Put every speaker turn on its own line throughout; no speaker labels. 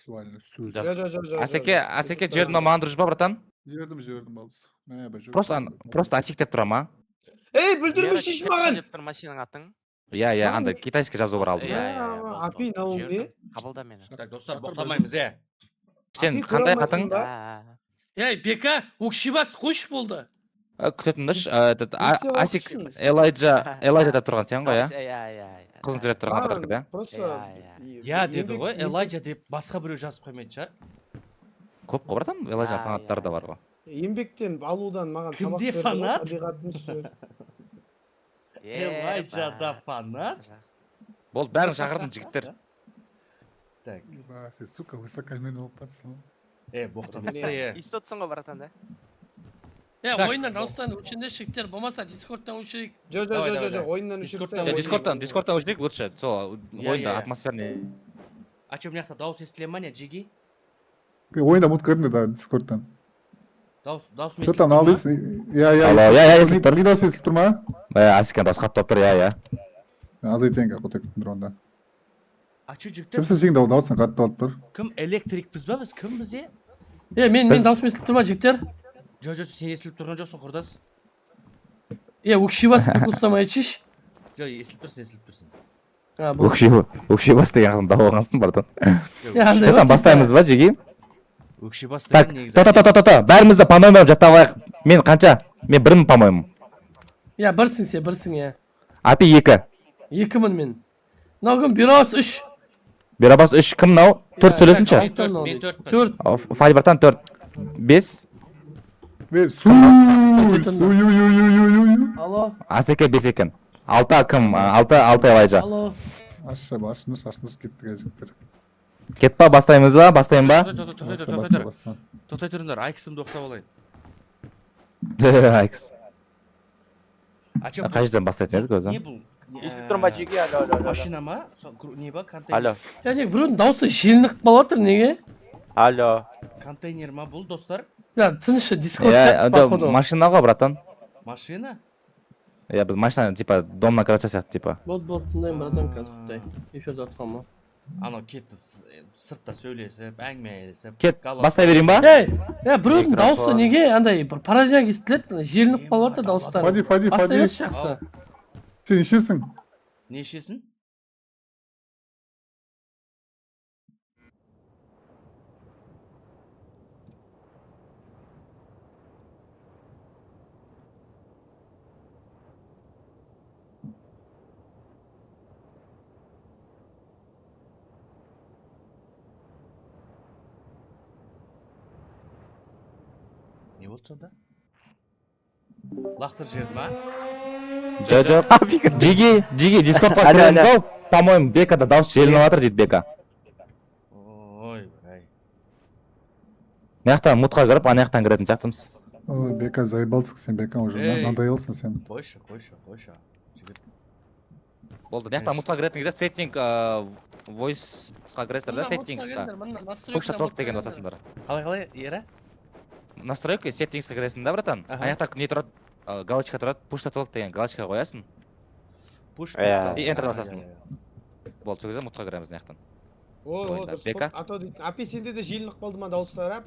сексуальный сөз.
Жоқ.
Асеке жердің маған дұрыс па, братан?
Жердім балыз.
Просто Асек деп тұра ма?
Ей, бүлдірме шеш маған!
Деп тұр машинаның атын.
Иә, анда китайский жазу бар алдында.
Апи, науың не?
Қабылда мені.
Так, достар, боқтамаймыз,
Сен қандай қатың?
Ей, Бека, өкшебас қойшы болды.
Күтетіндіш, Асек Элайджа деп тұрған сен ғой, иә?
Иә.
Қызын сурет тұрған қадырды, да?
Я деді ғой, Элайджа деп басқа біреу жазып қоймайды шығар.
Көп қой, братан, Элайджа фанаттары да бар ғой.
Еңбектен алудан маған сабақ
Кімде
берді ғой,
фанат?
табиғаттың сөзі.
Элайджада фанат?
Болды, бәрін шақырдым, жігіттер.
Так.
Сен, сука, высокомерный болып қатсың.
Боқтамаса,
Истотсың ғой, братан, да?
Ойыннан дауыстан өшінде шектер, болмаса Дискордтан өшірейік.
Жоқ, ойыннан өшіріп
Дискордтан өшірейік, лучше, сол, ойында атмосферный.
А че, мына жақта дауыс естіле ма, не, Джиги?
Ойында мұт көрінді, да, Дискордтан.
Дауыс
Что там, ал дейсің?
естіліп тұр.
Не дауыс естіліп тұр ма?
Асекен дауыс қатты тұр, иә.
Азайтенге құты күтін тұр онда.
А че, жігіттер?
Кімсің сен дауысын қатты алып тұр?
Кім, электрикпіз ба біз? Кім біз,
Мен дауысым естіліп тұр ма, жігіттер?
Жоқ, сен естіліп тұрған жоқсың, құрдас.
Өкшебас ұстамай шеш.
Жоқ, естіліп тұрсың.
Өкшебас деген қатын дау алғансың, братан.
Андай
Бастаймыз ба, жеги?
Өкшебас
Так,
деген негізі.
та, бәрімізді по-моему жаттап алайық. Мен қанша? Мен бірмін, по-моему.
Бірсің сен, бірсің,
Апи 2.
2-мін мен. Мынау кім? Бирабас 3.
Бирабас 3, кім мынау? 4 сөйлесінші?
Мен 4.
Фали братан 4. 5.
Алло.
Асеке 5 екен. 6 кім? 6 Элайджа.
Алло.
Ашыныз кетті жігіттер.
Кет па, бастаймыз ба? Бастайын ба?
Тоқтай тұрыңдар, Айксымды оқтап алайын.
Айкс. Қай жерден бастайтын едік өзі?
Не бұл?
Естіп тұр ма, Джиги? Алло.
Машина ма? Не ба? Контейнер?
Алло.
Біреудің дауысы желініп қалып отыр, неге?
Алло.
Контейнер ма бұл, достар?
Тынышы, Дискорд сияқты, походу.
Машина ғой, братан.
Машина?
Біз машина, типа, домна крача сияқты, типа.
Болды, тыңдайын, братан, қазір құттай. Эфирде отқан ма?
Анау кетті сыртта сөйлесіп, әңгіме айтысып.
Кет, бастай берейін ба?
Біреудің дауысы неге андай бір поражаяк естіледі, желініп қалып отыр дауыстан.
Фади.
Бастай берші жақсы.
Сен ішесің?
Не ішесің? Не болды сонда? Лақтыр жерді ма?
Жоқ. Жиги, Дискордқа кіреміз ау. По-моему, Бекада дауыс желініп жатыр дейді Бека.
Ой, ай.
Маяқтан мутқа кіріп, анаяқтан кіретін сияқтымыз.
Ой, Бека заебалсың сен, Бека уже. Надоелсың сен.
Қойшы. Жігіт.
Болды, маяқтан мутқа кіретін кезде сеттинг, voice-қа кіресіздер да, сеттингсқа. Пушта толк деген басасыңдар.
Қалай, ері?
Настройка, сеттингсқа кіресің да, братан. Аяқта не тұрады, галочка тұрады, пушта толк деген галочка қоясың. И enter басасың. Болды, сол кезде мутқа кіреміз маяқтан. Бека?
Апи, сенде де желініп қалды ма дауыстар,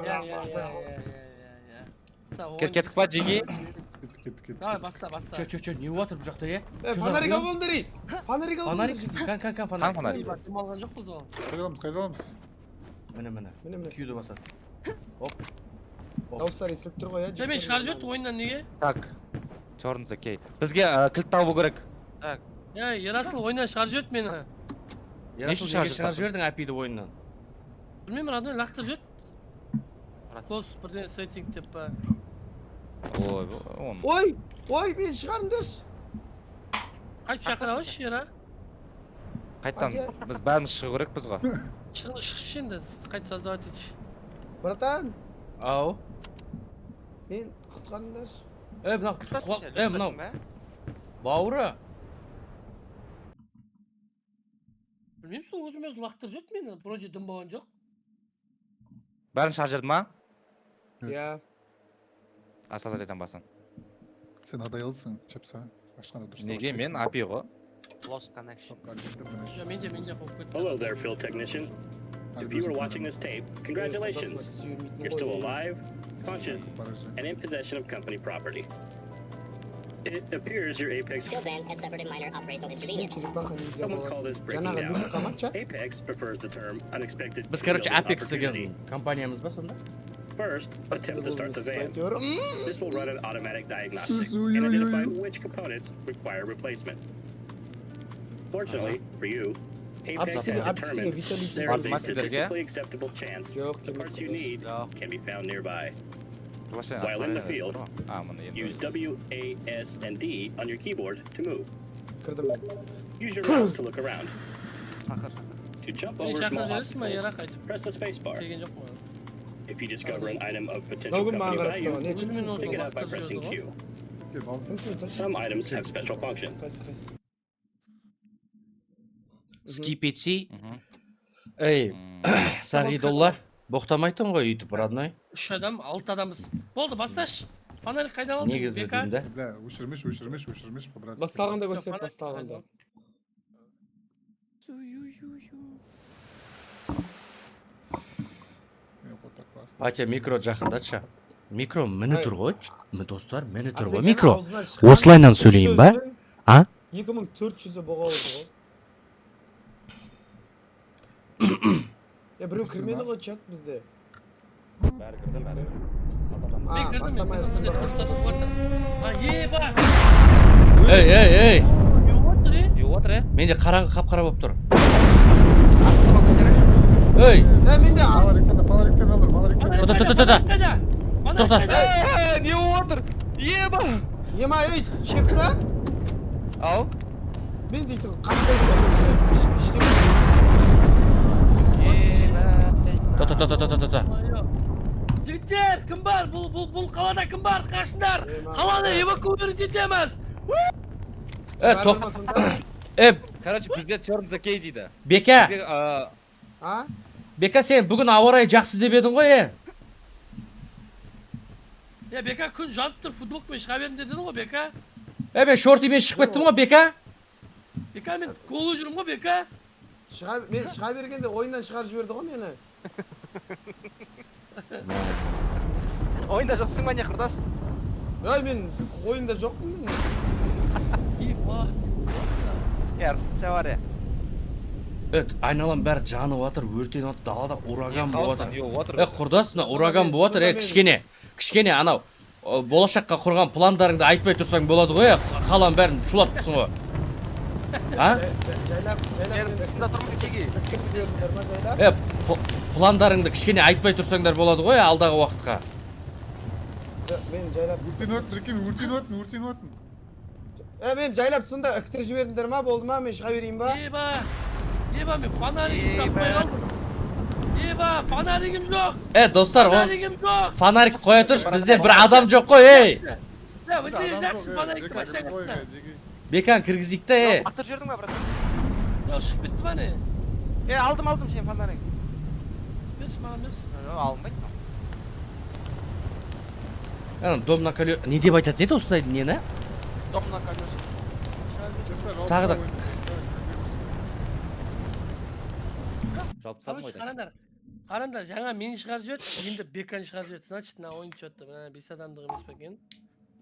Кеттік па, Жиги?
Кет.
Давай, баста.
Чө, не отыр бұл жақта,
Фонарик алғандар ей! Фонарик алғандар!
Кән
Қан фонарик.
Демалған жоқпыз ол.
Қайдаламыз?
Міне. Күйді басады.
Дауыстар естіліп тұр ғой,
Мен шығарып жіберді ойыннан неге?
Так, черный окей. Бізге кілт табу керек.
Ерасыл ойыннан шығарып жіберді мені.
Ерасыл неге шығарып жібердің апиді ойыннан?
Білмеймін, радой лақтырып жіберді. Бос, бірден сеттинг деп па.
Ой, мен шығарыңдаршы.
Қайтып шақыра алайыншы, Ера?
Қайттан, біз бәріміз шығу керекпіз ғой.
Шықшы енді, қайт создавать етші.
Братан,
Ау.
мен құтқарыңдаршы.
Мынау. Бауыры.
Білмеймін, сол өзім лақтырып жіберді мені, вроде дым болған жоқ.
Бәрін шығарып жіберді ма?
Иә.
Асазат етен басын.
Сен надоелсың, чепса.
Неге мен апи ғой?
Lost connection.
Менде қойып кетті.
Hello there, field technician. If you were watching this tape, congratulations. You're still alive, conscious, and in possession of company property. It appears your Apex
Field band has suffered a minor operational inconvenience.
Some would call this breaking down. Apex prefers the term unexpected.
Biz короче
business
Apex
opportunity.
деген компаниямыз ба сонда?
First, attempt to start the van. This will run an automatic diagnostic
Ui,
and
ui, ui,
identify
ui.
which components require replacement. Fortunately for you, Apex has determined there is a statistically acceptable chance the parts you need can be found nearby. While in the field, use W, A, S, and D on your keyboard to move.
Kırdım ben.
Use your mouse to look around. To jump
Мен
over
жақын
small
жүресің ба,
obstacles,
Ярақ айтып?
press the space bar.
Келген жоқ па?
If you discover an item of potential
Logan
company
mağara
value,
ne
Өзімен
pick it
отырып
up by
уақытта
pressing
жүреді ғой.
Q. Some items have special functions.
Скип етсей. Ей, Сағидолла, боқтамайтын ғой үйтіп, родной.
3 адам, 6 адамбыз. Болды, басташы. Фонарик қайдан алдың?
Негізі деймін да.
Бля, өшірмеш, по-братски.
Бастағанда көрсет, бастағанда.
Батя, микро жақындатшы. Микро міні тұр ғой. Достар, міні тұр ғой.
Асекенің
Микро.
аузынан шығқан
Осылайынан сөйлейін ба? А?
2400 боғауыз ғой. Біреу кірмеді ғой чат бізде.
Бәрі кірді, бәрі.
Мен кірдім,
бастамай
мен достасып отыр. Еба!
Ей!
Не отыр,
Не отыр,
Менде қараңғы қап-қара болып тұр. Ей!
Менде
Фонариктерін алыр, фонариктерін.
Тоқта.
Не отыр? Еба!
Ема, ей, чепса?
Ау?
Мен дейтін қандай
Тоқта.
Жігіттер, кім бар? Бұл қалада кім бар? Қашындар! Қаланы эвакуировать етеміз!
Короче, бізде turn the key дейді.
Бека,
Бізде,
А?
Бека, сен бүгін ауа райы жақсы деп едің ғой,
Бека, күн жанып тұр, футболкамен шыға бердім дедің ғой, Бека.
Мен шортимен шығып кеттім ғой, Бека.
Бека, мен голы жүрмін ғой, Бека.
Мен шыға бергенде ойындан шығарып жіберді ғой мені.
Ойында жоқсың ба не құрдас?
Мен ойында жоқпын мен.
Сен бар
Айналам бәрі жанып жатыр, өртеніп жатыр, далада ураган болып жатыр.
отыр.
Құрдас, мына ураган болып жатыр, кішкене анау болашаққа құрған пландарыңды айтпай тұрсаң болады ғой, қалан бәрін шулатыпсың ғой. А?
Мен тұсында тұрмын кеге.
Пландарыңды кішкене айтпай тұрсаңдар болады ғой, алдағы уақытқа.
Мен жайлап...
Өртеніп өттін.
Мен жайлап сонда үктір жібердіңдер ма, болды ма, мен шыға берейін ба?
Еба, мен фонаригім таппай қалдым. Еба, фонаригім жоқ.
Достар,
Фонаригім жоқ.
фонарик қоя тұрш, бізде бір адам жоқ қой,
Өте жақсы фонарикті башай қытта.
Бекан кіргізейік та,
Ақтыр жүрдің ба, брат?
Шығып кетті ба не?
Алдым сен фонарик.
Берші маған берші.
Алынбайды.
Дом на колесе... Не деп айтады, не де осындайды нені?
Дом на колесе.
Тағы да...
Жауып тастадым ғой.
Қарандар, жаңа мені шығарып жіберді, енді Беканы шығарып жіберді. Значит, мына ойын четті. 5 адамдық емес пе екен?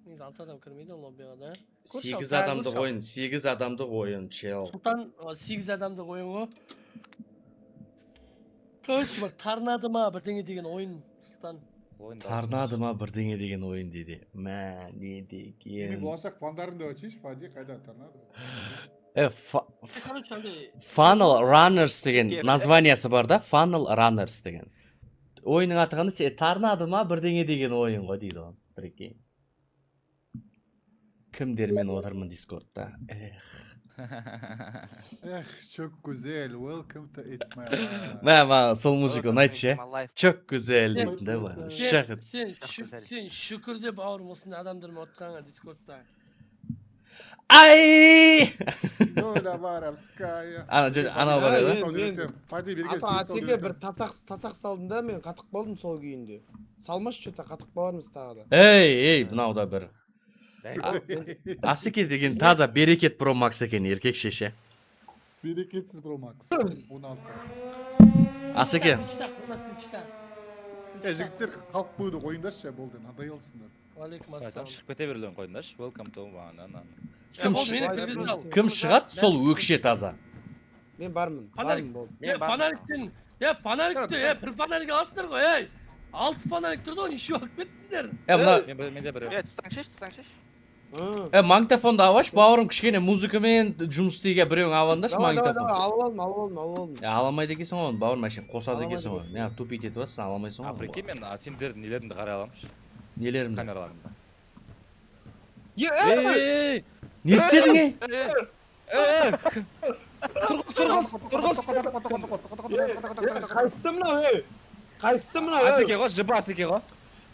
Негізі 6 адам кірмейді лоббиға да.
8 адамдық ойын, чел.
Сұлтан 8 адамдық ойын ғой. Короче, бір торнадо ма бірдеңе деген ойын, Сұлтан.
Торнадо ма бірдеңе деген ойын дейді. Мә, не деген...
Болашақ пландарыңды өтшейші, паде, қайда торнадо?
Funnel Runners деген названиясы бар да, Funnel Runners деген. Ойынның атығаны торнадо ма бірдеңе деген ойын ғой дейді ол, прикинь. Кімдермен отырмын Дискордта?
Çok güzel, welcome to It's My Life.
Мә, сол музыка ұнайтшы, Çok güzel дейтін да ба.
Сен шүкір деп ауырым осындай адамдармен отқанға Дискордта.
Ай!
Доля Варовская.
Анау бар еді.
Атеке бір тасақ салдым да, мен қатық болдым сол күйінде. Салмаш что-то қатық болармыз тағы да.
Ей, мынау да бір. Асеке деген таза берекет Pro Max екен, еркек шеше.
Берекетсіз Pro Max. 16.
Асеке.
Жігіттер қалып қойды қойыңдаршы болды надай алсыңдар.
Алейкум
Айтам
ассалам.
шығып кете берулерін қойыңдаршы. Welcome to banana.
Кім шығады сол өкше таза.
Мен бармын.
Фонарик.
Бармын болды.
Фонариктен. Фонарикті, бір фонарик аласыңдар ғой, ей. 6 фонарик тұрды ғой, неше уақыт кеттіңдер?
Мына
Менде бір.
тыстаң шеш.
магнитофонды алаш, бауырым кішкене музыкамен жұмыс істеуге біреуің алыңдаршы магнитофон.
алып алдым.
Ала алмайды екенсің ғой, бауырым әшейін қосады екенсің ғой. Не тупить етіп жатсың, ала алмайсың ғой.
Прикинь, мен сендердің нелеріңді қарай аламыншы.
Нелерімді?
Камераларымды.
Не істедің, ей?
Қайсысы мынау, Қайсысы мынау,
Асеке ғой, жыбы Асеке ғой.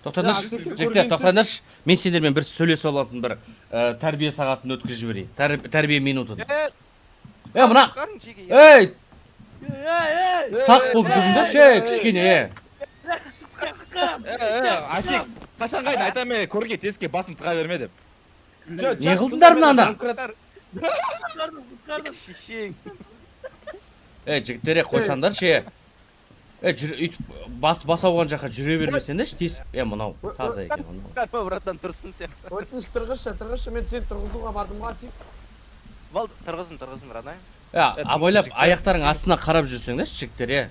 Тоқтаңдаршы, жігіттер, тоқтаңдаршы. Мен сендермен бір сөйлесіп алатын бір тәрбие сағатын өткізіп жіберейін. Тәрбие минутын. Мына, ей! Сақ болып жүріңдерші, кішкене,
Асек, қашан қайын айтам мен көрге теске басын тыға берме деп.
не қылдыңдар мынаны?
Шешең.
Жігіттер, қойсаңдаршы. Үйтіп бас ауған жаққа жүре бермесеңдерші, тесіп. Мынау, таза екен.
Қарма, братан, тұрсын сен.
Өтініш тұрғызшы, мен сен тұрғызуға бардым ғой, Асек.
Вал, тұрғызым, братан.
Абайлап аяқтарың астына қарап жүрсеңдерші, жігіттер,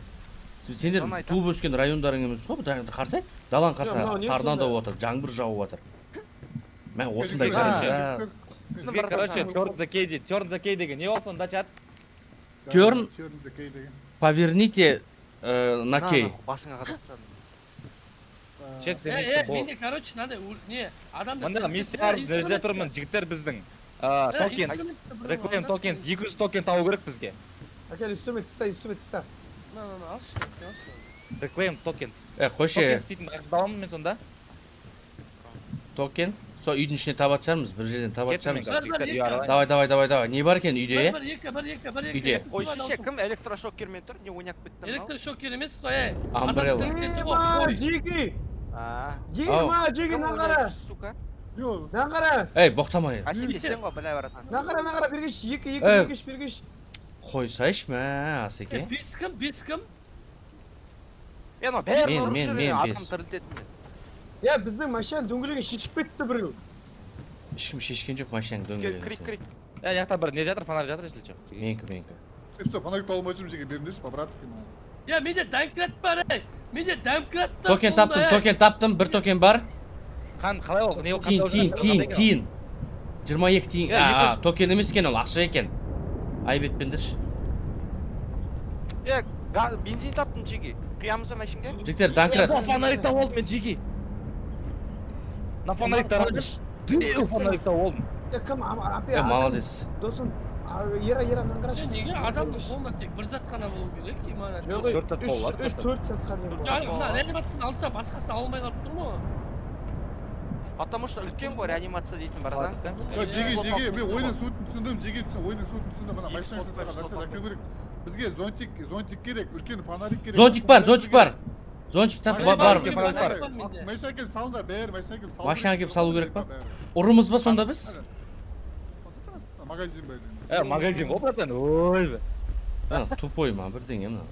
сендер туып өскен райондарың емес қой, бұдан қарсай, далан қарса, торнадо отыр, жаңбыр жауып отыр. Мен осындай жарыншы.
Бізге, короче, Turn the key деген не болды сонда чат?
Turn, поверните на кей.
Басыңа қататсан.
Чек сен миссия бол.
Менде, короче, надо, не, адамдар...
Мында миссияларымыз нәрсе тұрмын, жігіттер біздің. Токенс, реклам токенс, 200 токен тауы керек бізге.
Әкел, үстіме тіста.
Алшы.
Реклам токенс.
Қойшы,
Токенс дейтін қақдауым мен сонда?
токен. Сол үйдің ішіне табатшармыз, бір жерден табатшармыз.
Жігіттер,
Давай, не бар екен үйде,
Бір.
Үйде.
Ой, шеше, кім электрошокермен тұр, не ойнап кетті?
Электрошокер емес қой,
Umbrella.
Жеги! Жеги, нағара!
Сука.
Нағара!
Боқтамай.
Асеке, сен ғой, білай баратан.
Нағара, бергеш, бергеш.
Қойсайш, мә, Асеке.
Бес кім?
Мен.
Адам тірілтетін.
Біздің машина дөңгелегі шешіп кетті біреу.
Ешкім шешкен жоқ машинаның дөңгелегін.
Крик.
Яқта бір не жатыр, фонарь жатыр, если что.
Менікі.
Все, фонарик талмайшым жеге беріңдерші, по-братски.
Менде дәмкрат бар, менде дәмкрат
Токен таптым, бір токен бар.
Қалай ол?
Тиын. 22 тиын. Токен емес екен ол, ақша екен. Айбетпендірші.
Бензин таптым жеге. Құямыза машинге?
Жігіттер, дәмкрат.
Фонарикта болды мен жеге. На фонарикта рақыш. Дүние фонарикта болдым.
Кім,
Молодец.
досым, ера, нағарашы.
Неге адамның қолында тек бір зат қана болу керек, иманат.
Жоқ,
4
затқа дейін болады.
Мына реанимацияны алса, басқасы алмай қалып тұр ма?
Потому что үлкен ғой реанимация дейтін бар да.
Жеге, мен ойының суытын түсіндім, жеге түсін, ойының суытын түсіндім, мына машина жүрген нәрсе әкел керек. Бізге зонтик керек, үлкен фонарик керек.
Зонтик бар. Зонтик тап бар.
Машина әкел салыңдар, бәрі машина әкел салу.
Машина әкеліп салу керек па? Ұрымыз ба сонда біз?
Магазин бәрі.
Магазин ғой, братан, ой.
Тупой ма, бірдеңе мына.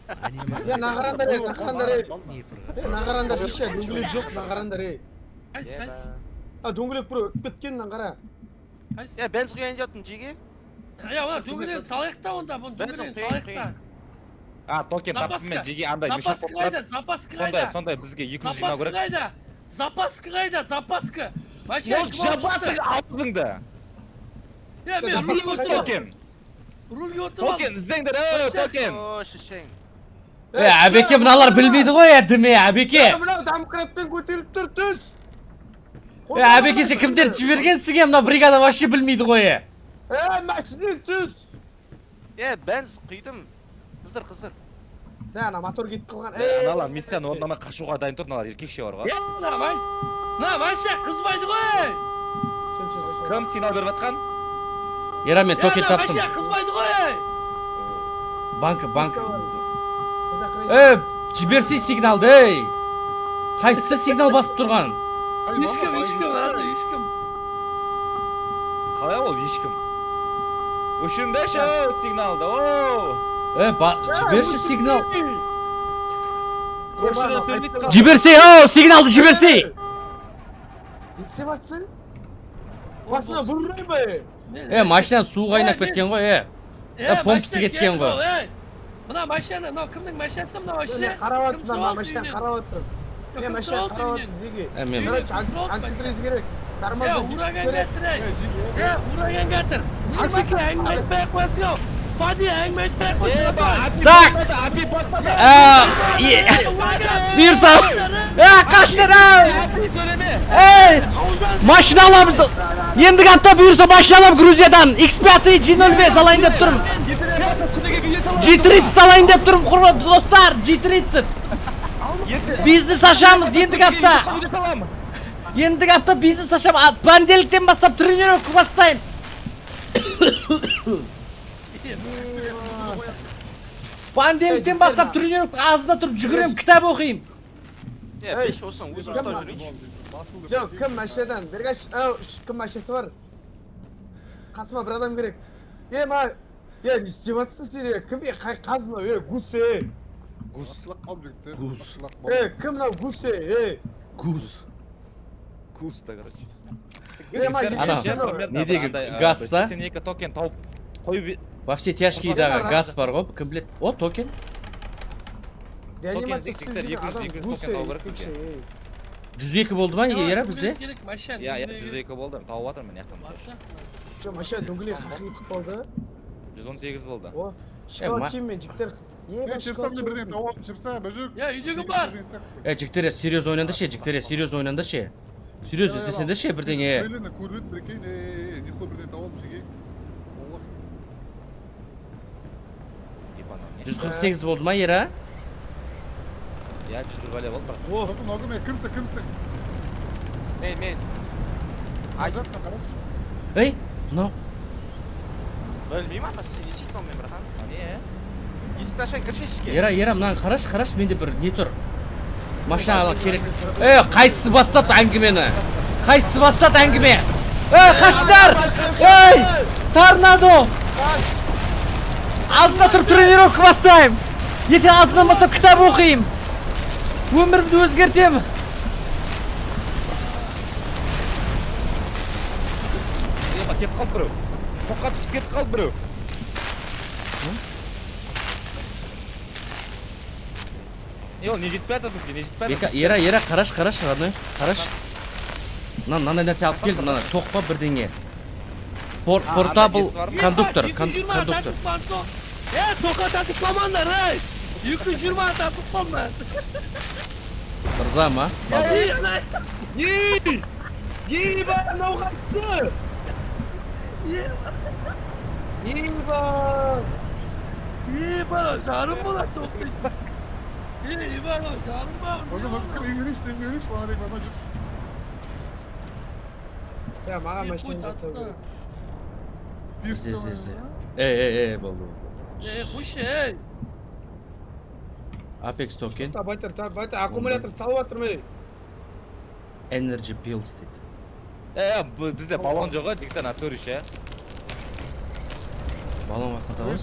Нағарандар шеше, дөңгелек жоқ, нағарандар,
Қайсы?
дөңгелек бір өтіп кеткен нағара.
Бенз құяйын дейтін жеге?
Мына дөңгелегін салайық та онда, бұны дөңгелегін салайық та.
Токен таптым мен жеге андай мешок болып тұрады.
Запаска қайда?
Сондай бізге 200 жинау керек.
Запаска қайда? Запаска.
Жабасың алдыңды. Токен.
Рульге отырып ал.
Токен, іздеңдер, токен.
Шешең.
Әбеке, мыналар білмейді ғой, әдіме, әбеке.
Мынау дамқыратпен көтеріліп тұр, түс.
Әбеке, сен кімдер жібергенсің, мына бригада вообще білмейді ғой.
Машинен түс.
Бенз құйдым. Қызыр.
Ана мотор кетіп қалған.
Аналар миссияны орындамай қашуға дайын тұр, аналар еркекше бар ғой.
Машина қызбайды ғой.
Кім сигнал беріп атқан?
Мен токен таптым.
Машина қызбайды ғой.
Банк. Жіберсей сигналды, ей. Қайсысы сигнал басып тұрған?
Ешкім.
Қалай ол, ешкім? Өшіріңдерші сигналды,
Жіберші сигнал. Жиберсей, о, сигналды жиберсей.
Не істеп жатсың? Басына бұрмай ма?
Машинадан су қайнап кеткен ғой, помпасы кеткен ғой.
Мына машина, мынау кімнің машинасы мынау вообще?
Қарап отырмын, мына машина қарап отырмын. Мен машина қарап отырмын, неге?
Мен
Короче, антитрез керек. Тормозды
Ураган кетір, ураган кетір. Асеке әңгіме айтпай ақ қойсың. Фади әңгіме айтпай ақ қойсың.
Так. Бұйырса. Қаштыр, ей. Машина аламыз. Ендігі апта бұйырса машина алам Грузиядан. X5 G05 алайын деп тұрмын. G30 алайын деп тұрмын, құрбы достар, G30. Бизнес ашамыз ендігі апта. Ендігі апта бизнес ашамыз. Понедельниктен бастап тренировка бастаймын. Понедельниктен бастап тренировка азында тұрып жүгірем, кітап оқимын.
Беш olsun, өзім ұстап жүрейінші.
Жоқ, кім машинадан? Бергаш, кім машинасы бар? Қасыма бір адам керек. Ма, не істеп жатсың сен? Кім қай қазына? Гус,
Гуслақ қалбектер.
Гус.
кім мынау гус,
Куста, короче.
Недегі газ та?
Сен екі токен тауып қойып...
Во все тяжкиедағы газ бар ғой, кім білет? О, токен.
Реанимация
Токен зектіктер 200 токен тауып керек бізге.
102 болды ма, ера бізде?
Я 102 болды, тауып атыр мен яқтан.
Жоқ, машина дөңгелек қақитып болды.
118 болды.
О, шықпа киіммен жіктер.
Чепсамды бірден тауып, чепса, бөжік.
Үйдегі бар.
Жігіттер, серьез ойнандашы, жігіттер, серьез ойнандашы. Серьез істесендерші бірдеңе.
Өйлені көрбет бірекейін, нихуй бірден тауып жеге.
148 болды ма, ера?
Я 101 бәле болды.
Тоқын оғы мен, кімсің?
Мен.
Айзатқа қараш.
Ей, мынау.
Білмеймін ата, есейт мен, братан. Не? Есікті ашайын, кіршешіге.
Ера, мынаны қараш, менде бір не тұр. Машина алған керек. Қайсысы бастады әңгімені? Қашындар! Торнадо! Азында тұрып тренировка бастаймын. Ертең азынан бастап кітап оқимын. Өмірімді өзгертемін.
Кетіп қалып біреу. Тоққа түсіп кетіп қалып біреу. Не жетпеді бізге, не жетпеді?
Ера, қараш, родной. Қараш. Мынандай нәрсе алып келді, мына тоқпа бірдеңе. Портабл кондуктор.
Тоқа тартып қалмаңдар, 220 тартып қалма.
Бірза ма?
Еба, мынау қайтсы?
Еба, жарым болады тоқтай. Еба, жарым ба.
Үйгеніш, бана реклама жүр.
Маған машина жасау керек.
Болды.
Қойшы,
Apex токен.
Байтыр, аккумулятор салып жатырмын.
Energy pills дейді.
Бізде балон жоғы, жігіттен атөріш,
Балон ваққан табыз?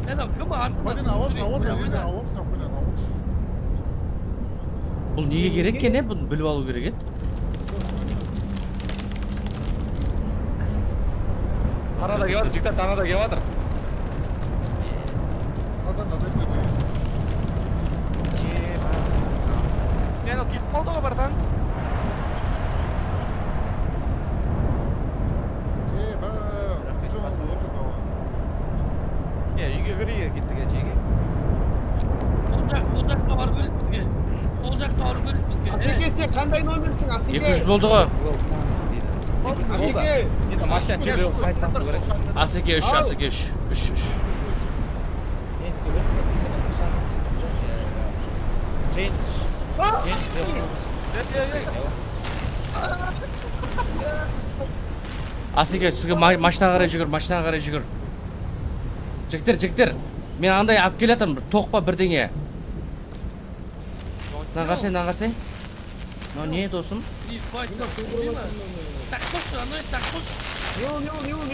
Кім артында?
Бадин, ауыз.
Бұл неге керек кен, бұны біліп алу керек еді?
Танада кеватыр, жігіттен танада кеватыр.
Мен ол кетіп қалды ғой, братан. Үйге кірейге кеттіге жеге.
Сол жаққа барып көрейік бізге.
Асеке, сен қандай номерсің, Асеке?
200 болды ғой.
Асеке!
Машина чемпион қайтасың керек.
Асеке 3. Асеке, сізге машина қарай жүгір. Жігіттер, мен андай алып келатырмын, тоқпа бірдеңе. Нан қарсай. Не досым?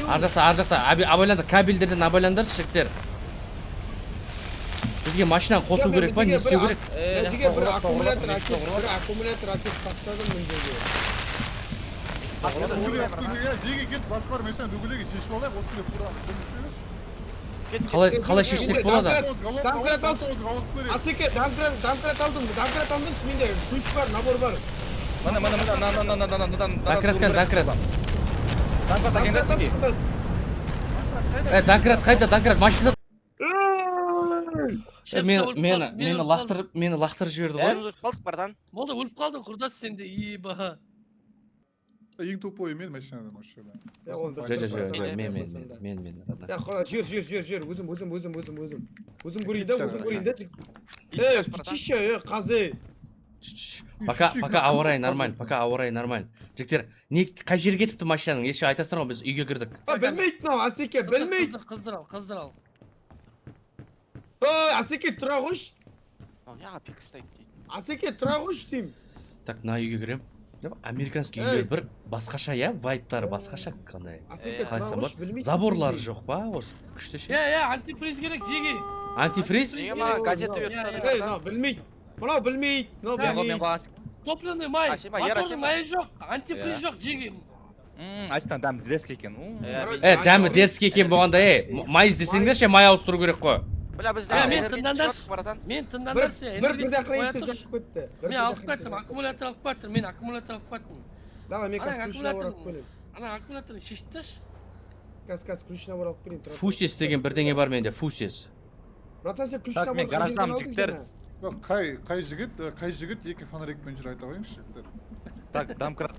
Ар жақта, абайландар, кабельдерден абайландар, жігіттер. бізге машинаны қосу керек па, не істеу керек?
Жерге бір аккумулятор әкеп тастадым мына жерге.
Жеге кет басқар машина дүгілеге шешіп алайық осы деп тура.
Қалай шешсек болады?
Домкрат алдым, менде ключ бар, набор бар.
Мына
Домкрат. Домкрат қайда, машина. Мені лақтырып жіберді ғой.
Өліп қалдық, братан.
Болды, өліп қалдың, құрдас сенде, иба.
Ең тупой мен машинадан осы жерде.
Мен.
Жер, өзім көрейін да. Тише, қазы.
Пока ауа райы нормально. Жігіттер, қай жерге кетіпті машинаның? Еші айтасыңдар ғой, біз үйге кірдік.
Білмейді мынау, Асеке, білмейді.
Қыздыр ал.
Асеке, тұра қойш.
Неға пик ұстайды дейді.
Асеке, тұра қойш дейм.
Так, мына үйге кірем. Американский үйлер бір басқаша, я? Вайптары басқаша қандай.
Асеке, тұра қойш, білмейсің.
Заборлары жоқ па? Осы күшті ше.
Антифриз керек, жеге.
Антифриз?
Неге маған газеті беріп
Білмейді. Мынау білмейді.
Топленый май. Мотордың майы жоқ, антифриз жоқ, жеге.
Астан дәмі дереске екен.
Дәмі дереске екен болғанда, май іздесеңдер ше, май ауыстыру керек қой.
Бля, біз
мен тыңдандаршы.
Бір дақырайын сөз жақып кетті.
Мен алып қайттым, аккумулятор алып қайттым.
Давай, мен қазір ключ набор алып келем.
Ана аккумуляторын шештіш.
Қазір ключ набор алып келейін.
Фусес деген бірдеңе бар менде, фусес.
Братан, сен ключ
Так,
набор
мен гараждамын, жігіттер.
Қай жігіт екі фонарикпен жүр айта қойыңызшы.
Так, домкрат.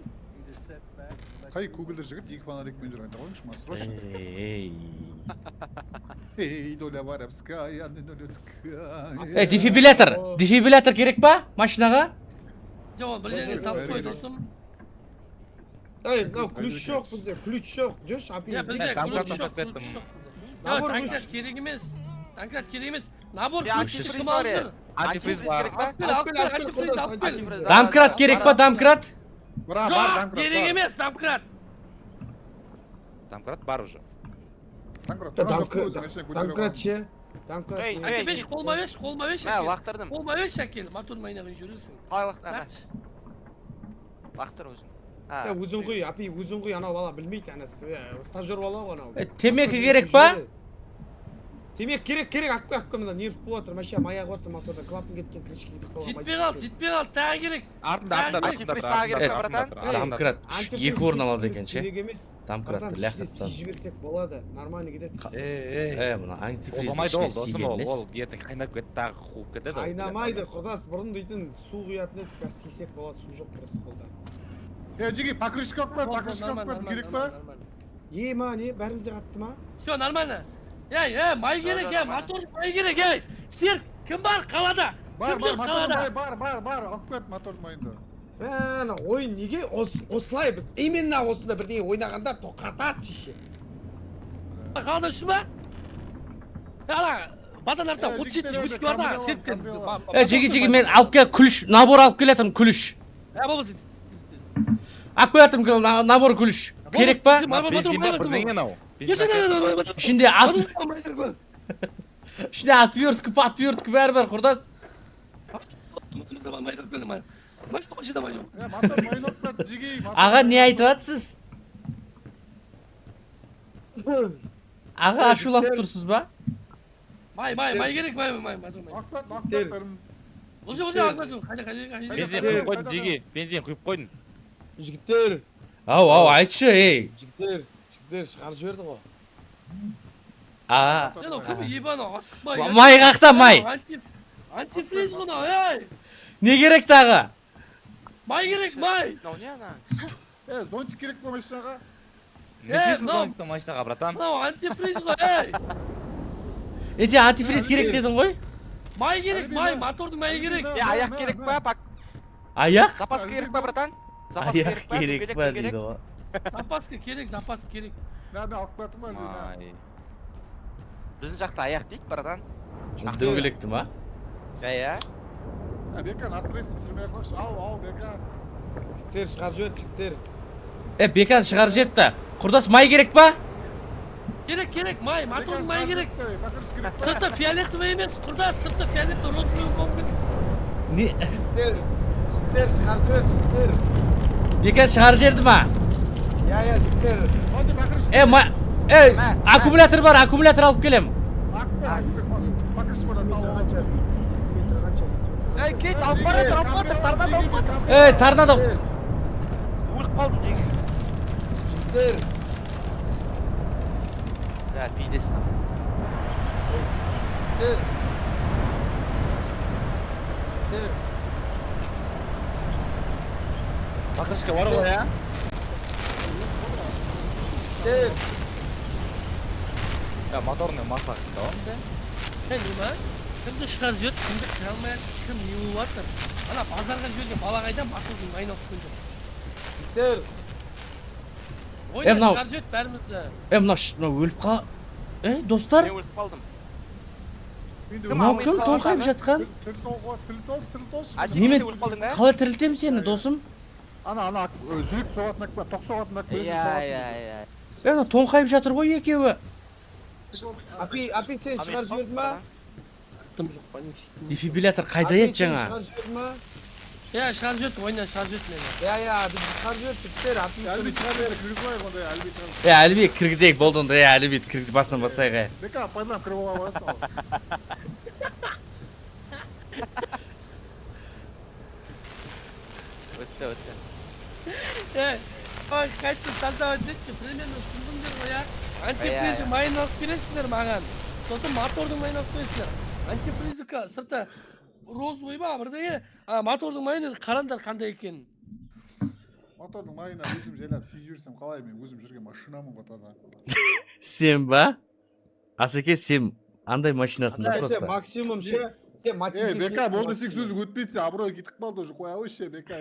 Қай көгілдір жігіт екі фонарикпен жүр айта қойыңызшы, ма срочно. Эй, доля воровская, доля.
Дефибриллятор керек па машинаға?
Жоқ, бір жерге салып қой, досым.
Мынау ключ жоқ бізде, ключ жоқ. Жош,
Бізде ключ жоқ. Танкрат керек емес. Набор ключ кім алды?
Антифриз бар.
Домкрат керек па, домкрат?
Жоқ, керек емес, домкрат.
Домкрат бар уже.
Домкрат ше.
Антифриз қолма беш.
Лақтырдым.
Қолма беш, әкел, мотор майнағын жүресің.
Қалай лақтыр? Лақтыр өзің.
Өзің ғой, анау бала білмейді, стажер бала ғой анау.
Темекі керек па?
Темек керек, аққымда нерв болатыр, машина маяқ отыр, моторда клапан кеткен, крышки кетіп қалған.
Жетпей қал, тағы керек.
Домкрат, екі орын алады екен ше.
Керек емес.
Домкрат, ләқтіптан.
Жіберсек болады, нормально кетеді.
Мұна антифриз
Болмайды ол,
ішіне
досым
сиген
ол ертең қайнап кетті, тағы қуып кетеді.
Қайнамайды, құрдас, бұрын дейтін су құятын еді, қазір сисек болады, су жоқ просто қолда.
Жеге, покрышка алып керек па?
Не, бәрімізде қатты ма?
Все, нормально. Май керек, мотор май керек, Серік, кім бар қалада?
Бар, алып қойды мотор майында.
Ойын неге осылай біз? Именно осында бірдеңе ойнағанда тоқатады шеше.
Қалада үші ба? Бадан артта 37 бар да, Серіктен.
Жеге, мен алып кел, күліш, набор алып келетім, күліш.
Болмыз.
Алып келетім, набор күліш. Керек па?
Бензин бар, бірдеңе нау.
Ішінде отверткі бәрі бар, құрдас. Аға, не айтып атсыз? Аға, ашулап тұрсыз ба?
Май керек, май. Бензин құйып қойдың.
Жігіттер.
Ау, айтшы, ей.
Жігіттер, шығарып жіберді ғой.
Май қақта, май.
Антифриз ғына, ей.
Не керек тағы?
Май керек, май.
Зонтик керек па машинаға?
Не істейсің зонтикті машинаға, братан?
Антифриз ғой, ей.
Антифриз керек дедің ғой?
Май керек, май, мотордың майы керек.
Аяқ керек па, пак?
Аяқ?
Запас керек па, братан?
Аяқ керек па, дейді ғой.
Запас керек.
Мен алып қойдым ба?
Біздің жақта аяқ дейді, братан.
Дөңгелекті ма?
Бека, настройсын сүрмей қойшы. Ау, Бека.
Жігіттер, шығарып жіберді, жігіттер.
Бекан шығарып жіберді. Құрдас, май керек па?
Керек, май, мотордың майы керек.
Покрыш керек.
Сырты фиолетовый емес, құрда сырты фиолетовый розовый болу керек.
Не?
Жігіттер шығарып жібер, жігіттер.
Бекер шығарып жіберді ма?
Иә, жігіттер.
Hadi покрыш.
Аккумулятор бар, аккумулятор алып келем.
Покрыш бана салып.
Естімей тұрғанша,
Ей, кет, алып баратыр, торнадо алып баратыр.
Торнадо.
Өліп қалдым жеке.
Жігіттер.
Ja, пидесін.
Покрышка бар ғой, а? Ya motorni masla qildi.
Nima? Kimni chiqarib yurib, kimni kira olmayapti, kim ne bo'lyapti? Ana bozorga jo'ygan balag'aydan motorning mayni olib keldi.
Jigitlar.
O'yna
mынау-
chiqarib yurib barimizni.
Мынау өліп қа... достар,
Мен өліп қалдым.
мынау кім тоңқайып жатқан? Немен
өліп қалдың ба?
қалай тірілтемін сені, досым?
Ана жүрек соғатын акпа, тоқ соғатын акпа.
Ана тоңқайып жатыр ғой екеуі.
Апи сен шығарып жіберді ма?
Дефибриллятор қайда еді жаңа?
Шығарып жіберді ма?
Ya şarj et, oyna şarj et meni.
Biz çıkarып жіберді, жігіттер.
Әлбет кіргізіп қойып ондай әлбет.
Әлібек кіргізейік болды онда, әлібек кіргіз басынан бастайық.
Бека пайдаланып кіріп алуға барасың ғой.
Өтті.
Ой, қайтты таза өтетші, примерно түсіндіңдер ғой я. Антифризі майын алып бересіңдер маған. Сосын мотордың майын алып бересіңдер. Антифризіка сырты розовый ба, бірдеңе. Мотордың майын қараңдар қандай екенін.
Мотордың майына өзім жайлап сүйіп жүрсем қалай, мен өзім жүрген машинамын ғой таза.
Сен ба? Асеке, сен андай машинасында просто.
Максимум ше, сен матизге
Бека, болды сен сөзі өтпейді, абырой кетіп қалды уже, қоя қойшы, Бека,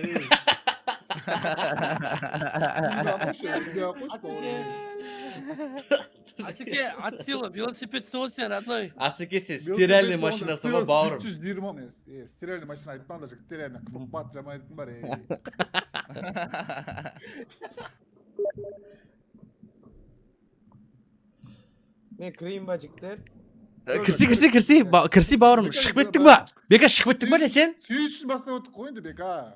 Асеке, от силы, велосипед соғысың, родной.
Асеке, сен стиральный машинасы ба, бауырым?
320, стиральный машина айтпаңдар, жігіттер әне қысып бат жамайтын бар,
Мен кірейін ба, жігіттер?
Кірси бауырым, шығып кеттің ба? Бека, шығып кеттің ба не сен?
Сен үшін бастан өттік қойынды, Бека.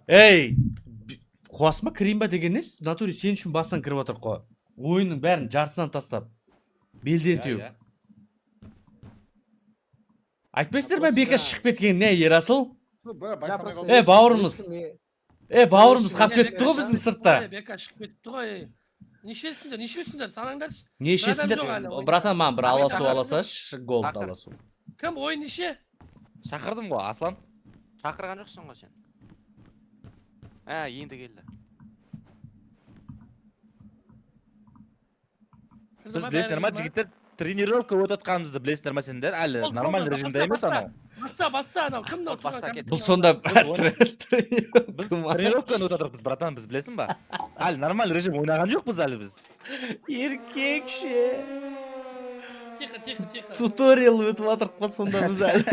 Қуасың ба, кірейін ба деген нес? Натуре сен үшін бастан кіріп отыр қой. Ойынның бәрін жартысынан тастап. Белден теуіп. Айтпайсыңдар ма Бека шығып кеткен не, Ерасыл? Бауырымыз. Бауырымыз қап кетті ғой біздің сыртта.
Бека шығып кетті ғой. Нешесіңдер, санаңдаршы.
Нешесіңдер? Братан, маған бір аласу аласашы, голд аласу.
Кім ойын неше?
Шақырдым ғой, Аслан.
Шақырған жоқсың ғой сен. Енді келді.
Біз білесіңдер ма, жігіттер тренировка өтатқанымызды білесіңдер ма сендер? Әлі нормальный режимде емес анау.
Басса анау, кім мынау тұрған?
Бұл сонда
Біз тренировканы өтатырық біз, братан, біз білесің ба? Әлі нормальный режим ойнаған жоқпыз әлі біз.
Еркекше.
Тихо.
Туториал өтіп атырық па сонда біз әлі.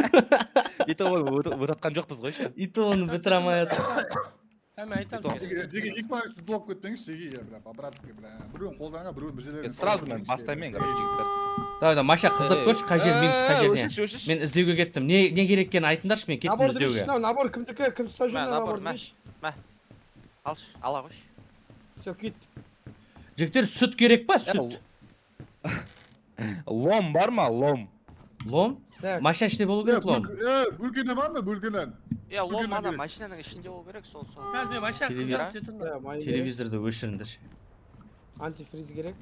И то өтатқан жоқпыз ғой ше.
И то оны бітіре алмай атырық.
Жеге екі маған футболка өтпеңіз, жеге, по-братски, біреуін қолданға, біреуін бір жерлерін.
Сразу мен бастаймын, короче, жігіттер.
Давай, машина қыздырып көрші, қай жер, минус қай жеріне. Мен іздеуге кеттім. Не керек екенін айтыңдаршы, мен кеттім іздеуге.
Набор кімдікі, кім ұстап жүрді наборды беш?
Алшы, ала қойшы.
Все, кет.
Жігіттер, сүт керек па, сүт?
Лом бар ма, лом?
Лом? Машина ішінде болу керек лом.
Бөлгенен бар ма, бөлгенен?
Лом ана машинаның ішінде болу керек, сол.
Қазір машина қыздырып жетін.
Телевизорды өшіріңдерші.
Антифриз керек.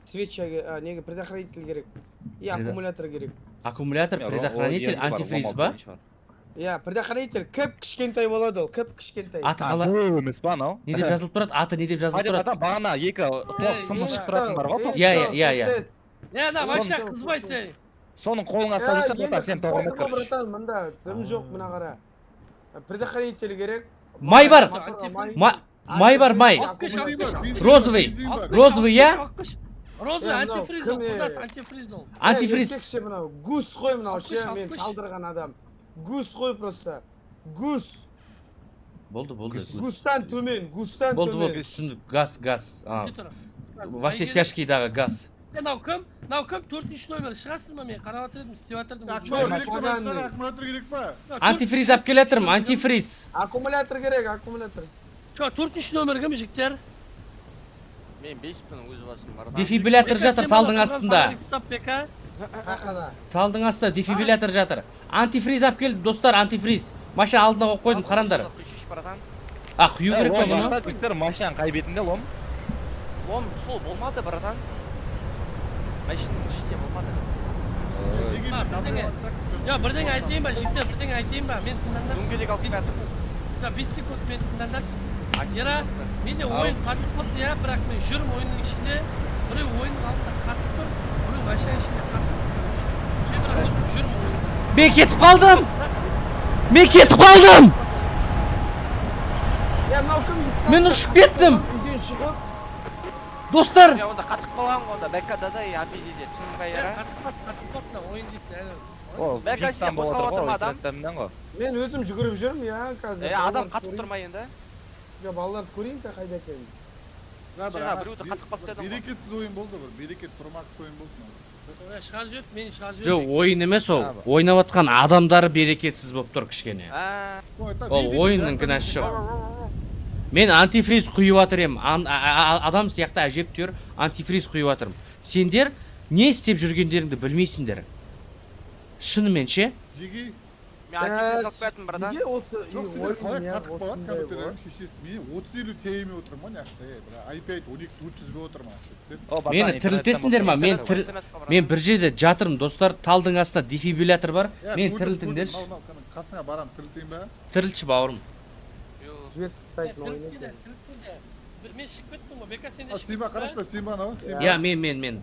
Свеча, неге предохранитель керек. И аккумулятор керек.
Аккумулятор, предохранитель, антифриз ба?
Предохранитель кіп кішкентай болады ол, кіп кішкентай.
Аты қалай?
Емес па, анау?
Не деп жазылып тұрады? Аты не деп жазылып тұрады?
Бағана екі тоқ сымы шығып тұратын бар ғой?
Иә.
На, машина қызбайды.
Соның қолыңа ұстап жүрсен, сен тоғырмет көрші.
Мында дым жоқ, мына қара. Предохранитель керек.
Май бар. Май бар, май. Розовый, я?
Розовый антифриз ол, құдас антифриз ол.
Антифриз.
Гус қой мынау ше, мен талдырған адам. Гус қой просто. Гус.
Болды, болды.
Густан төмен, густан
Болды, болды,
төмен.
түсіндік. Газ, газ.
Кете тұр.
Во все тяжкийдағы газ.
Мынау кім? 4-ші номер шығасыз ба? Мен қарап отырдым, істеп жатырдым.
Аккумулятор керек па машина, аккумулятор керек па?
Антифриз алып келе жатырмын, антифриз.
Аккумулятор керек, аккумулятор.
4-ші номер кім, жігіттер?
Мен 5-пін өз басым бар.
Дефибриллятор жатыр талдың астында.
Стоп, бека.
Қақана.
Талдың астында дефибриллятор жатыр. Антифриз алып келді, достар, антифриз. Машина алдына қойып қойдым, қараңдар. А, құю керек па бұны?
Виктор, машинаның қай бетінде лом?
Лом сол болмады, братан. Машинаның ішінде болмады.
Бірдеңе айтайын ба, жігіттер, бірдеңе айтайын ба? Мен тыңдаңдаршы.
Дөңгелек алып келатыр.
5 секунд мен тыңдаңдаршы. Ера, менде ойын қатып қалды, иә, бірақ мен жүрмін ойынның ішінде. Біреу ойынның алдында қатып тұр, біреу машина ішінде қатып тұр. Мен бірақ өзім жүрмін ойында.
Мен кетіп қалдым! Мен кетіп қалдым!
Мынау кім?
Мен ұшып кеттім!
Үйден шығып.
Достар!
Я онда қатып қалған ғой, онда бәккада да апидеде түсінбай ера.
Қатып қалды, ойын дейді әлі.
Бәк әсіне қозғалып отыр ма адам?
Мен өзім жүгіріп жүрмін, иә, қазір.
Адам қатып тұрмай енді.
Балаларды көрейін де қайда екенін.
Біреуді қатып қалып дедім ғой.
Берекетсіз ойын болды бір, берекет тұрмақсыз ойын болды.
Шығар жүріп, мен шығар жүріп.
Жоқ, ойын емес ол. Ойнап атқан адамдары берекетсіз болып тұр кішкене. Ол ойынның кінәсі жоқ. Мен антифриз құйып жатыр ем. Адам сияқты әжептәуір антифриз құйып жатырмын. Сендер не істеп жүргендеріңді білмейсіңдер. Шынымен ше?
Жеги.
Мен антифриз алып келатырмын, братан.
Неге осы
Жоқ, сендер қалай қатып қалған
осындай
компьютердің шешесі. Мен 30-50 теймей отырмын ғой, яқта. i5 12-400-бе отырмын.
Мені тірілтесіңдер ма? Мен бір жерде жатырмын, достар. Талдың астында дефибриллятор бар. Мен тірілтіңдерші.
Қасыңа барам, тірілтейін ба?
Тірілші бауырым.
жіберіп тастайтын ойын екен.
Мен шығып кеттім ғой, бека сен де шығып
Симба, қарашта, Симба анау.
Я, мен.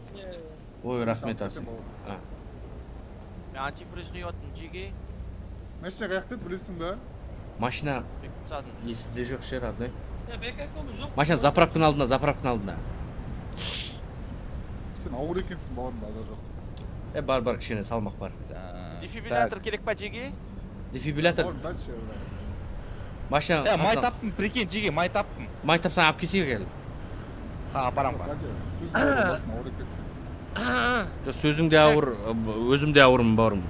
Ой, рахмет асын.
Мен антифриз құйып отырмын, жеге.
Машина қаяқта еді, білесің ба?
Машина есімде жоқ ше, родной.
Бека комы жоқ.
Машина заправканың алдында.
Сен ауыр екенсің, бауырым, бала жоқ.
Бар, кішкене салмақ бар.
Дефибриллятор керек па, жеге?
Дефибриллятор.
Бауырым, дальше.
Машина...
Май таптым, прикинь, жеге, май таптым.
Май тапсаң алып келсең кел.
Апарам ба.
Ауыр екенсің.
Сөзің де ауыр, өзім де ауырмын, бауырым.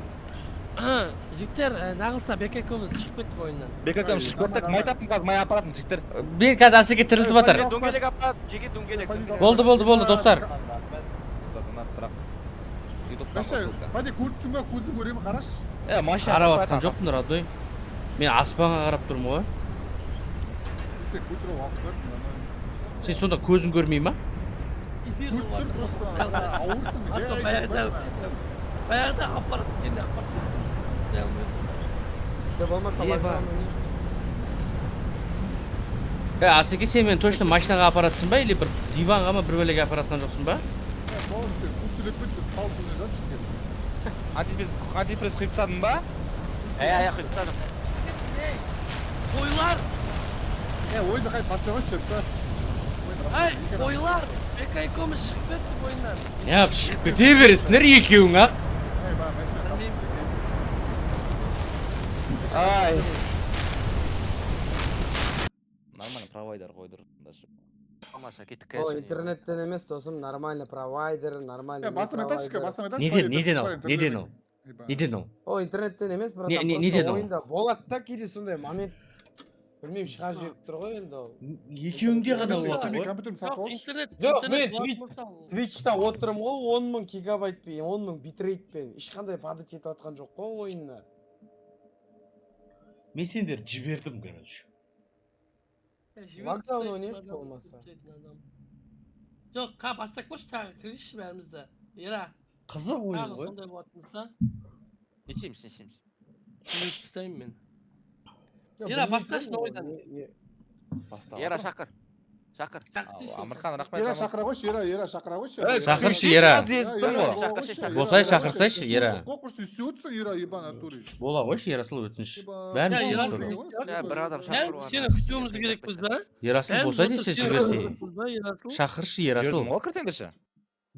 Жігіттер, нағылса бека комыз шығып кеттік ойыннан.
Бека кім шығып кеттік, май таптым, қазір май апаратын жігіттер.
Мен қазір әсеке тірілтіп жатыр.
Дөңгелек апарат, жеге дөңгелек.
Болды, достар.
Пәде көріпсің ба, көзін көремін, қараш.
Машина
Қарап атқан жоқпын, родной. Мен аспанға қарап тұрмын ғой.
Сен көтіріп алып көрдің.
Сен сонда көзін көрмей ма?
Эфир
Көріп тұр просто, ауырсың.
Баяғыда апарат, сенде апарат.
Болмаса
Асеке, сен мен точно машинаға апаратсың ба? Или бір диванға ма бір бөлеге апаратқан жоқсың ба?
Бауырым, сен көтіріп кетті, қалсың да,
Антифриз құйып тастадың ба?
Құйып тастадым.
Қойлар!
ойынды қай бастаған шөпсі.
Қойлар! Бека комыз шығып кеттік ойыннан.
Яп, шығып кете бересіңдер екеуің ақ.
Ай. Нормально провайдер қойдыр.
Амаса кеттік
О, интернеттен емес, досым, нормальный провайдер, нормальный
Басым айтайыншы, басым айтайыншы.
Неден ол?
О, интернеттен емес, братан,
неден ол?
ойында болады да кейде сондай момент. Білмеймін, шығар жеріп тұр ғой енді ол.
Екеуіңде ғана болады ғой.
Компьютерімді сатып алшы.
Жоқ, мен Twitch'та отырмын ғой, 10.000 гигабайтпен, 10.000 битреййтпен. Ешқандай падать етіп атқан жоқ қой ойынна.
Мен сендер жібердім, короче.
Локдаун ойнайық болмаса.
Жоқ, бастап көрші тағы кіріші бәрімізді. Ера.
Қызық ойын
Тағы
ғой.
сондай болатын болса.
Несеміз.
Мен тұстаймын мен. Ера, басташы ойдан.
Ера, шақыр.
Амырхан, рахмет.
Ера шақыра қойшы, Ера шақыра қойшы.
Шақыршы, Ера. Болсай шақырсайшы, Ера.
Қоқырсы үсі өтсің, Ера, ебан атури.
Бола қойшы, Ерасыл өтініш. Бәрін сен көр.
Бір адам шақыру.
Сені күтуіміз керекпіз ба?
Ерасыл болса десе жіберсе. Шақыршы, Ерасыл.
Ол кірсеңдерші.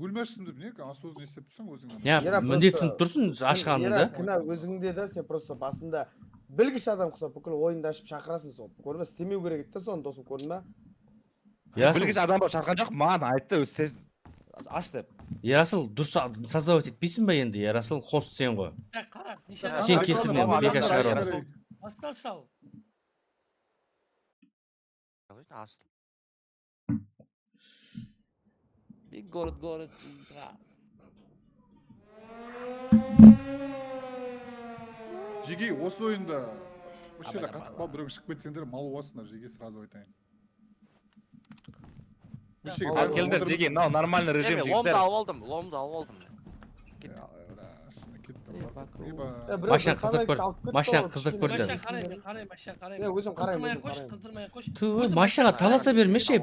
Бөлмешсің деп не? Осознанно есеп тұрсың өзіңнен.
Я, міндетсін тұрсын ашқанында.
Ера, кінә өзіңде да, сен просто басында Bilgich adam qilsa бүкіл ойынды ашып шақырасың сол. Көрме, істемеу керек еді соны досым, көрдің ба?
Білгіш адам болып шақырған жоқ, маған айтты, өзі сіз аш деп.
Ерасыл, дұрыс создавать етпейсің ба енді? Ерасыл, хост сен ғой.
Қара,
Сен кесірінен бека шығарып.
Астан шал.
Город.
Жеге, осы ойында осы жерде қатып қалып біреу шығып кетсеңдер мал боласыңдар, Жеге, сразу айтайын.
Келдер, Жеге, мынау нормальный режим жігіттер.
Ломды алып алдым.
Машина қыздырып көрді. Машина қыздырып көрді.
Қарай.
Өзім қараймын.
Қыздырмай қош.
Машинаға таласа бермеші.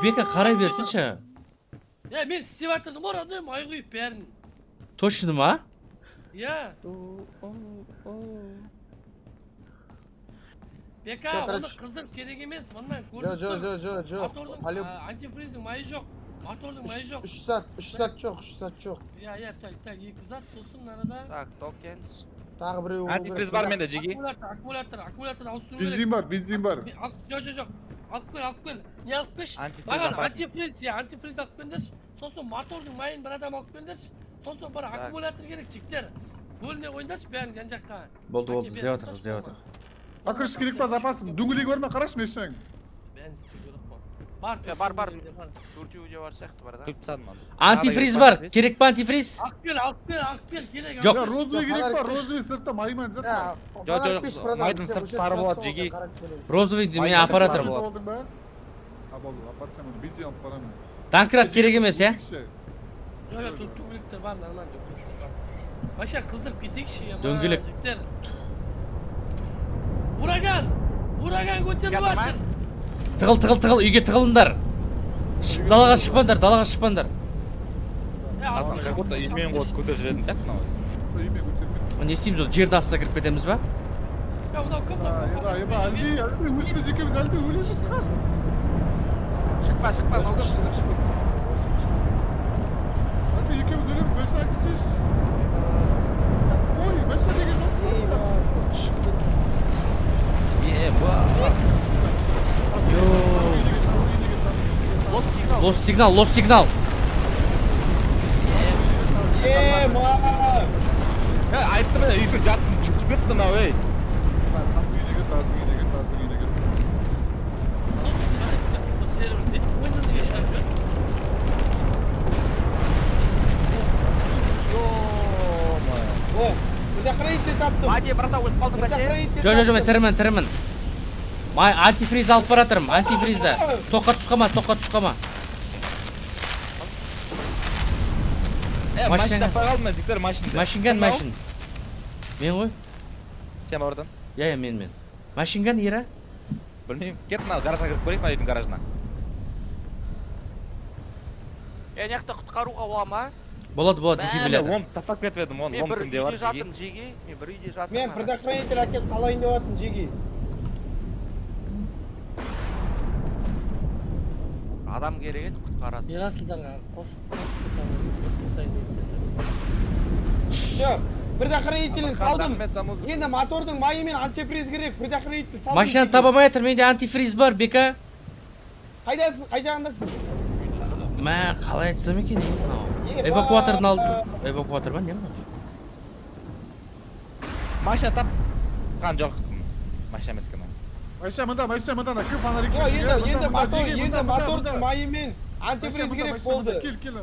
Бека қарай берсінші.
Мен істеп жатырдым ғой, родной, май құйып бәрін.
Точно ма?
Иә. Бека, оны қыздырып керек емес, мындан көріп тұр.
Жоқ.
Мотордың антифриздің майы жоқ. Мотордың майы жоқ.
3 саат жоқ.
Иә, так, 2 зат сосын арада.
Так, токенс.
Тағы біреу.
Антифриз бар менде, Жеге.
Аккумулятор ауыстыру керек.
Бензин бар.
Жоқ. Алып кел. Не алып келші? Маған антифриз алып келдерші. Сосын мотордың майын бір адам алып келдерші. Сосын бір аккумулятор керек, жіктер. Бөліне қойындаршы бәрін жан-жаққа.
Болды, іздеп жатыр.
Ақырыш керек па запасым? Дөңгелегі бар ма? Қарашы мешаң.
Бәрін істеу керек қой.
Бар. Төртеуде бар сияқты бар да.
Құйып тастадым анда.
Антифриз бар. Керек па антифриз?
Алып кел, керек.
Жоқ.
Розовый керек па? Розовый сыртта маймен зат.
Жоқ, майдың сырты сары болады, Жеге.
Розовый мен аппаратор болады.
Болды ба? Болды, аппаратсам оны бензин алып барамын.
Танкрат керек емес, иә?
Жоқ, дөңгелектер бар, нормально дөңгелектер бар. Машина қыздырып кетейікші,
Дөңгелек.
жігіттер. Ураган көтеріп жатыр.
Тығыл, үйге тығылыңдар. Далаға шықпаңдар.
Как будто үймен қойып көтер жүретін сияқты мынау.
Үймен көтермейді.
Не істейміз ол, жердің астына кіріп кетеміз ба?
Еба, өлеміз екеуміз, өлеміз қаш.
Шықпа, ногым.
Сәтті екеуміз өлеміз, мәші әкісеш. Ой, мәші деген
Лос сигнал.
Айттым мен, үйдің жастын жүктіп кетті мынау, ей.
Предохранитель таптым.
Мадия, брата, өліп қалдың ба сен?
Жоқ, мен тірімін. Антифриз алып баратырым, антифризді. Тоққа тұсқама.
Машина таппай қалдым мен, диктер машинды.
Машинган. Мен ғой.
Сен ба oradan?
Иә, мен. Машинган, Ира?
Білмеймін, кет мынау гаражға кіріп көрейік мына үйдің гаражына.
Яқты құтқаруға бола ма?
Болады, дефибриллятор.
Оны тастап кетіп едім, оны кім деп
Мен
жатыр,
Жеге. Мен бір үйде жатырмын.
Мен предохранитель әкеліп қалайын деп жатырмын, Жеге.
Адам керек еді құтқарады.
Ерасылдарға қосып
Все, предохранителін салдым. Енді мотордың майы мен антифриз керек, предохранитель салдым.
Машинаны табамай жатыр, менде антифриз бар, Бека.
Қайдасың, қай жағындасың?
Мә, қалай айтсам екен, эвакуатордың алдым. Эвакуатор ба, не мынау?
Машина тапқан жоқ. Машина емес екен ол.
Машина мында, кім фонарик?
Енді мотордың майы мен антифриз керек болды.
Кел.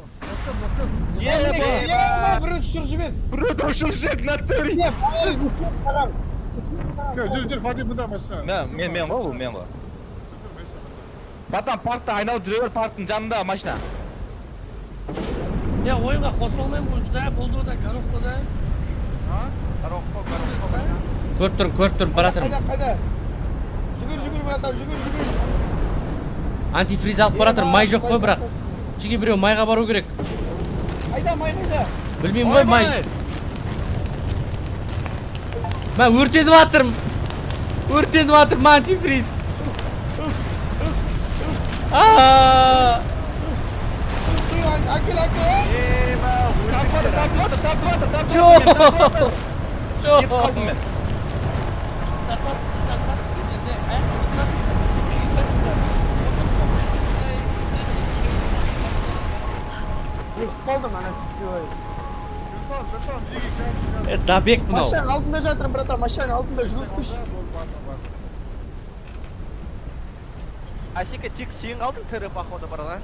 Біреу ұшырып жібер.
Біреуді ұшырып жібер, натури.
Жүр, Фатим мында машина.
Мен ғой. Потом паркта айналып жүре бер, парктың жанында машина.
Ойынға қосылмайым бұл жүда, болды да, коробкада.
Коробка.
Көріп тұрмын, баратырмын.
Қайда? Жүгір, братан, жүгір.
Антифриз алып баратырмын, май жоқ қой бірақ. Жеге біреу майға бару керек.
Қайда, май қайда?
Білмеймін ғой, май. Мен өртеніп жатырмын, антифриз.
Әкел.
Тартып жатыр.
Жоқ.
Кетіп қалдым мен.
Yıkıp kaldım anasını.
Tamam Jiggy gel.
Dabek mынау.
Машинаның алдында жатырмын, братан, машинаның алдында жылытпыш.
Асеке тек сен қалдың тірі походу братан.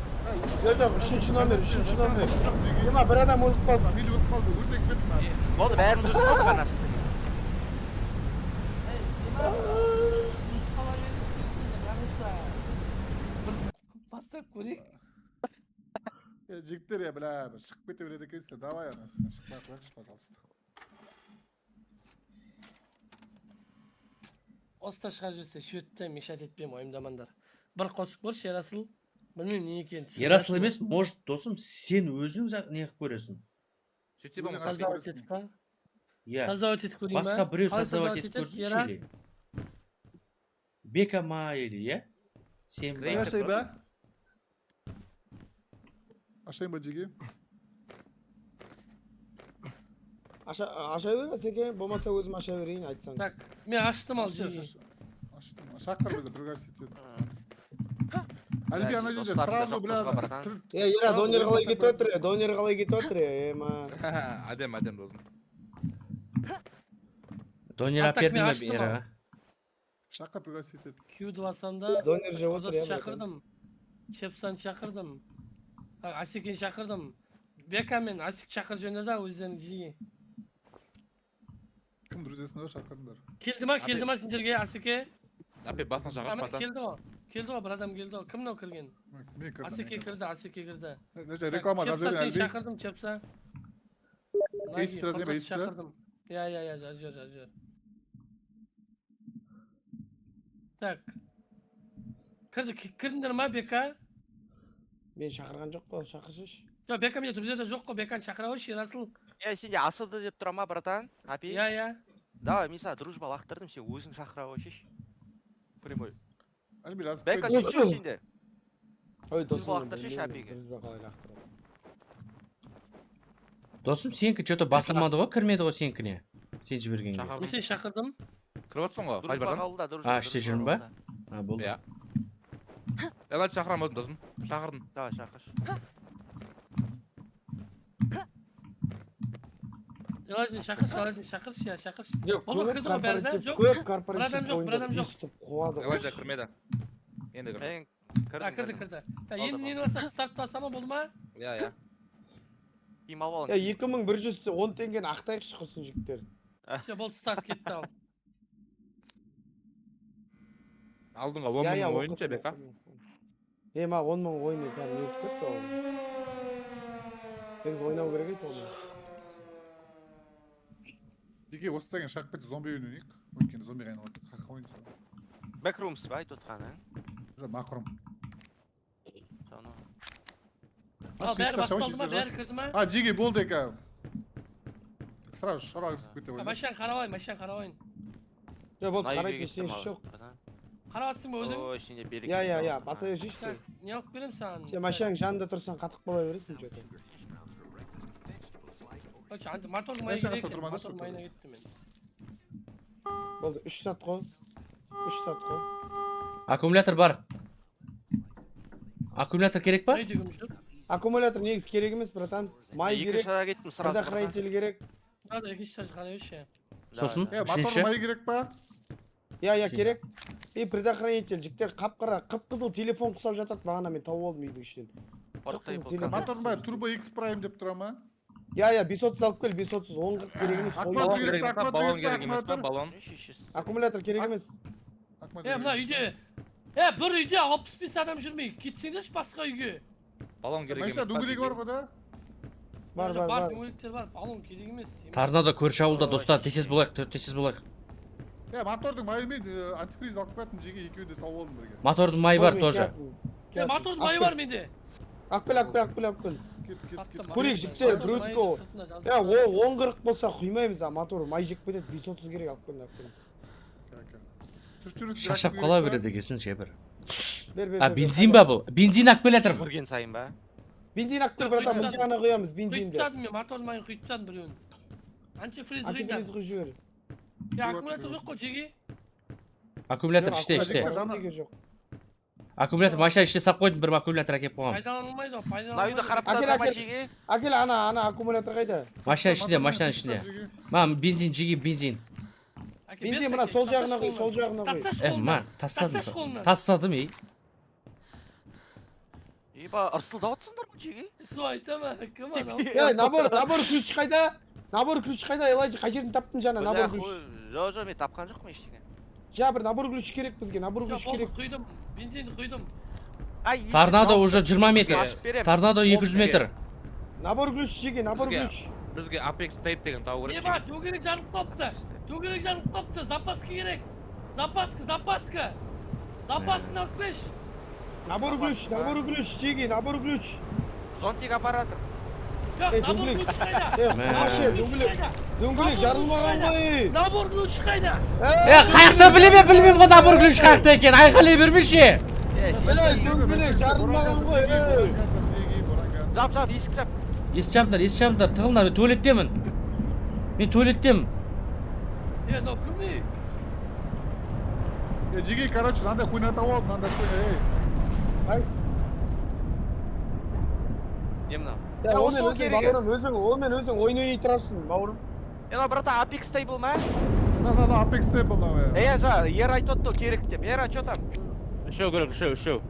Жоқ, үшінші номер. Ема, бір адам өліп қалды.
Мен өліп қалды, өртек кеттім.
Болды бәріміз өтіп қалдық анасы.
Бастап көрейік.
Жігіттер я бля, шығып кете береді екенсіздер, давай анасы, шықпай қойшы, пожалуйста.
Оста шыға жүрсе шөтті мешат етпеймін, ойымдамандар. Бір қосып көрші, Ерасыл. Білмеймін не екенін түсінбеймін.
Ерасыл емес, может, досым, сен өзің не қылып көресің?
Сөйтсе болмаса.
Сазават етіп па?
Иә.
Сазават етіп көрейін ба?
Басқа біреу
Қалай
сазават етіп
етеді,
көрсінші
Ера?
или? Бека ма или, иә? Сен ба?
Ашай ба? Ашай ба Жигgy?
Аша бер, Асеке, болмаса өзім аша берейін, айтсаң.
Так, мен аштым ал Жигgy.
Шақыр бізді, пригласить ет. Әлбе ана жерде сразу бля.
Ера, донер қалай кетіп отыр, ема.
Әдем досым.
Донер
Аттак,
әпердің
мен
ба
аштым
Ераға?
Шақыр пригласить ет.
Q басамда
Донер жеп отыр,
Одос
братан.
шақырдым. Шепсан шақырдым. Асекен шақырдым. Бека мен Асек шақыр жөнді да өздерің Жигgy.
Кім друзьясына шақырыңдар.
Келді ма сендерге Асеке?
Апе басына шағаш пата.
Келді ғой, бір адам келді ғой. Кім мынау кірген?
Мен кірдім.
Асеке кірді.
Нәже реклама
Чепса
жазып
сен
әлбе.
шақырдым, Чепса.
Естір азайма, естір.
Шақырдым. Я, жаз. Так. Кірдіңдер ма, Бека?
Мен шақырған жоқ қой, шақыршыш.
Жоқ, Бека менде друзьяда жоқ қой, Беканы шақыра қойшы, Ерасыл.
Сенде асылды деп тұра ма братан? Апи?
Я.
Давай, мен саған дружба лақтырдым, сен өзің шақыра қойшы. Прямой.
Әлбе жазып
Бека
қойды.
сөйтші сенде.
Ой, досым.
лақтыршы шапиге.
Досым, сенікі что-то басылмады ғой, кірмеді ғой сенікіне. Сен жібергенге.
Мен сен шақырдым.
Кіріп отырсың ғой,
Дружба
Файбардан.
қалды да, дружба.
А, іште жүрмін ба? А, болды.
Иә. Әлі шақырам өзім досым. Шақырдым.
Давай, шақыр.
Шақыршы, я.
Жоқ,
Оба,
көп
кірді ғой бәрі да?
корпоратив,
Жоқ.
көп корпоратив
Бір адам жоқ.
естіп қуады.
Әлі кірмеді. Енді кірді.
Кірді. Енді нені басам, старт басама болды ма?
Иә.
Киім алып
Я
алың.
2110 теңгені ақтайықшы құрсын жігіттер.
Болды, старт кетті ал.
Алдыңға 10 мың ойынша Бека.
Ема 10 мың ойыны кәдімгі не өтіп кетті ол. Негізі ойнау керек еді оны.
Жигgy осыдан кейін шақып кетті, зомби ойнайық. Өйткені зомби айналады. Қаққа ойын сол.
Бэкрумс ба айтып отқаны?
Мақұрым.
Ал, бәрі басталды ма, бәрі кірді ма?
Жигgy болды екен. Сразу шаруа кірісіп кете ойын.
Машан қарауайын.
Жоқ, болды, қарайтын ештеңесі жоқ.
Қарап атсың ба өзің?
Ой, ішінде береке.
Я, баса бершейші сен.
Не алып берем саған?
Сен машинаның жанында тұрсаң қатық бола бересің что-то.
Мотордың майына кетті мен.
Болды, 3 сат қой.
Аккумулятор бар. Аккумулятор керек па?
Аккумулятор негізі керек емес, братан. Май
Екі
керек,
шара кеттім сразу.
предохранитель керек.
Надо, екінші шаш қарай өші.
Сосын,
Мотор
үшінші.
май керек па?
Я, керек. И предохранитель, жіктер қап-қара, қып-қызыл телефон құсап жатады, бағана мен тауып алдым үйдің ішінен.
Мотор май Turbo X Prime деп тұра ма?
Я, 530 алып кел, 530, 10 керек емес.
Аккумулятор
Баллон керек емес па? Баллон керек емес па? Баллон.
Аккумулятор керек емес.
Мына үйде, бір үйде 65 адам жүрмей, кетсеңдерші басқа үйге.
Баллон керек емес
Майша
па?
дөңгелегі бар ғой да?
Бар.
Дөңгелектер бар, баллон керек емес.
Тарнада көрші ауылда достар, тез болайық.
Мотордың майы мен антифриз алып қоятын Жигgy екеуі де тауып алдым бірге.
Мотордың майы бар тоже.
Мотордың майы бар менде.
Алып кел.
Кет.
Көрейік жіктер, біреудікі ол. 10-40 болса құймаймыз, мотор май жеп кетеді, 530 керек алып кел.
Шашап қала береді екенсің шебір.
Бер.
А, бензин ба бұл? Бензин аккумулятор бұл.
Көрген сайын ба?
Бензин алып кел, братан, мына жағына құямыз бензинді.
Құйып мен мотордың майын құйып біреуін. Антифриз
Антифриз құй жібер.
аккумулятор жоқ қой, Жигgy.
Аккумулятор іште. Аккумулятор машина іште сап қойдым, бір аккумулятор әкеп қойғам.
Пайдаланылмайды ғой,
Мына үйді қарап
Әкел,
тұрады ма
әкел.
жеге?
Әкел, ана аккумулятор қайда?
Машина ішінде. Маған бензин жеге бензин.
Бензин мына сол жағына қой, сол жағына қой.
Тасташ қолына.
Ма, тастадым.
Тасташ қолына.
Тастадым, ей.
Еба, ырсылдап отырсыңдар ма жеге?
Су айтама, кім анау?
Набор ключ қайда? Набор ключ қайда? Элайджа қай жерден таптың жаңа набор ключ?
Жоқ, мен тапқан жоқпын ештеңе.
Жа бір набор ключ керек бізге, набор ключ керек.
Құйдым, бензинді құйдым.
Торнадо уже 20 метр. Торнадо 200 метр.
Набор ключ жеге, набор ключ.
Бізге Apex Tape деген тауы керек.
Еба, дөңгелек жарылып қалыпты. Дөңгелек жарылып қалыпты, запаска керек. Запаска. Запасканы алып келші.
Набор ключ жеге, набор ключ.
Зонтик аппаратор.
Жоқ, набор ключ қайда?
Маше, дөңгелек жарылмаған ғой.
Набор ключ қайда?
Қаяқта білмеймін ғой набор ключ қаяқта екен. Айқайлай бермеші.
Дөңгелек жарылмаған ғой.
Жап, есік жап.
Есік жабыңдар, тығылыңдар, мен туалеттемін. Мен туалеттемін.
Мынау кім ей?
Жеге, короче, мынандай хуйна тауып алып, мынандай хуйна,
Қайсы?
Не мынау?
Онымен өзің ойын ойнай тұрасың, бауырым.
Ена, брата, Apex Table ма?
Да, Apex Tape был,
Ер айтып отты керек деп. Ера, что там?
Үшеу керек, үшеу.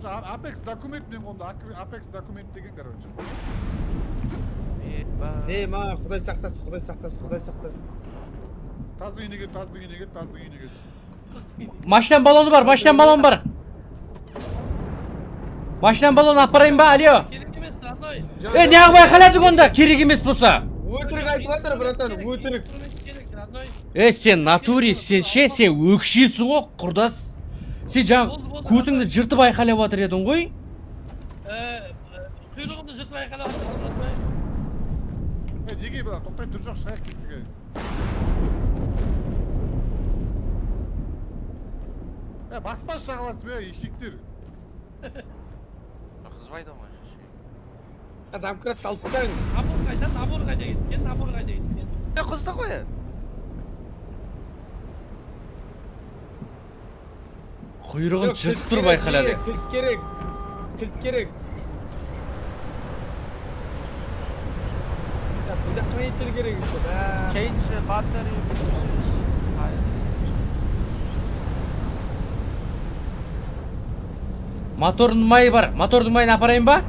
Apex документ мен онда, Apex документ деген, короче.
Ма, Құдай сақтасын.
Тазы үйіне кет.
Машинам баллоны бар. Машинам баллоны апарайын ба, алло.
Керек емес, родной.
Неғып айқайлардың онда, керек емес болса.
Өтірік айтып жатыр, братан, өтірік.
Керек, родной.
Сен натуре, сен өкшесің ғой, құрдас. Сен жаңа көтіңді жыртып айқайлап жатыр едің ғой.
Құйрығымды жыртып айқайлап жатыр, родной.
Жеге, бала, тоқтай тұр жоқ, шайық кеттіге. Баспас жағаласың бе, ешектер.
Қызбайды ғой.
Домкратты алып тастайын.
Набор қайда кеткен?
Қызды ғой.
Құйрығын жыртып тұрып айқайлады.
Кілт керек. Предохранитель керек еще, да.
Change battery.
Мотордың майы бар. Мотордың майын апарайын ба?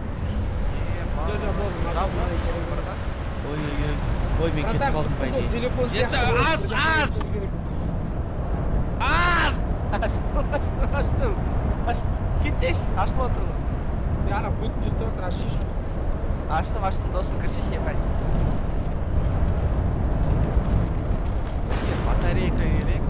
Ой, мен кетіп қалдым байде.
Телефон
Аштым. Кетшеш, ашылып отыр.
Ана көтін жыртып отыр, ашшы.
Аштым, досым кіршеш епай. Батарейка керек.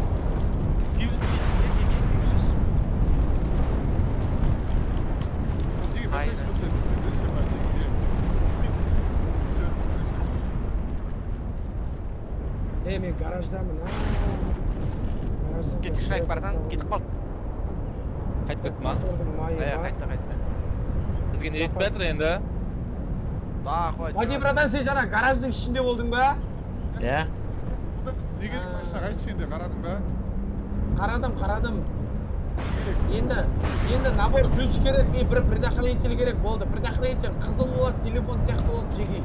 Мен гараждамын,
Кетіп шайық бардан, кетіп қалды.
Қайтып кетті ма?
Қайтты.
Бізге не жетіп бәтір енді?
Вади, братан, сен жаңа гараждың ішінде болдың ба?
Иә.
Не керек машина қайтшы енді, қарадың ба?
Қарадым. Енді набор ключ керек, бір предохранитель керек болды. Предохранитель қызыл болады, телефон сияқты болды, жеге.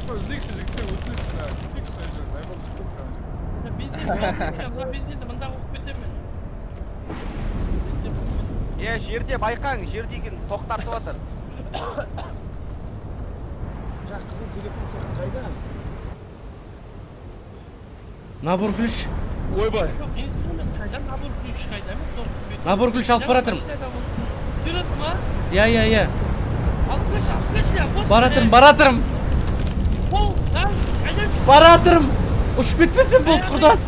Іздейікші, жігіттен өтініші, кетейікші, дай болшы көп
Бензинді мында қойып кетемін.
Жерде байқаң, жер деген тоқтартып отыр.
Қызыл телефон сияқты қайда?
Набор ключ.
Ойбай.
Набор ключ қайда?
Набор ключ алып баратырмын.
Жүреді ма?
Иә.
Алып келші.
Баратырмын. Баратырмын. Ұшып кетпесем болды, құрдас.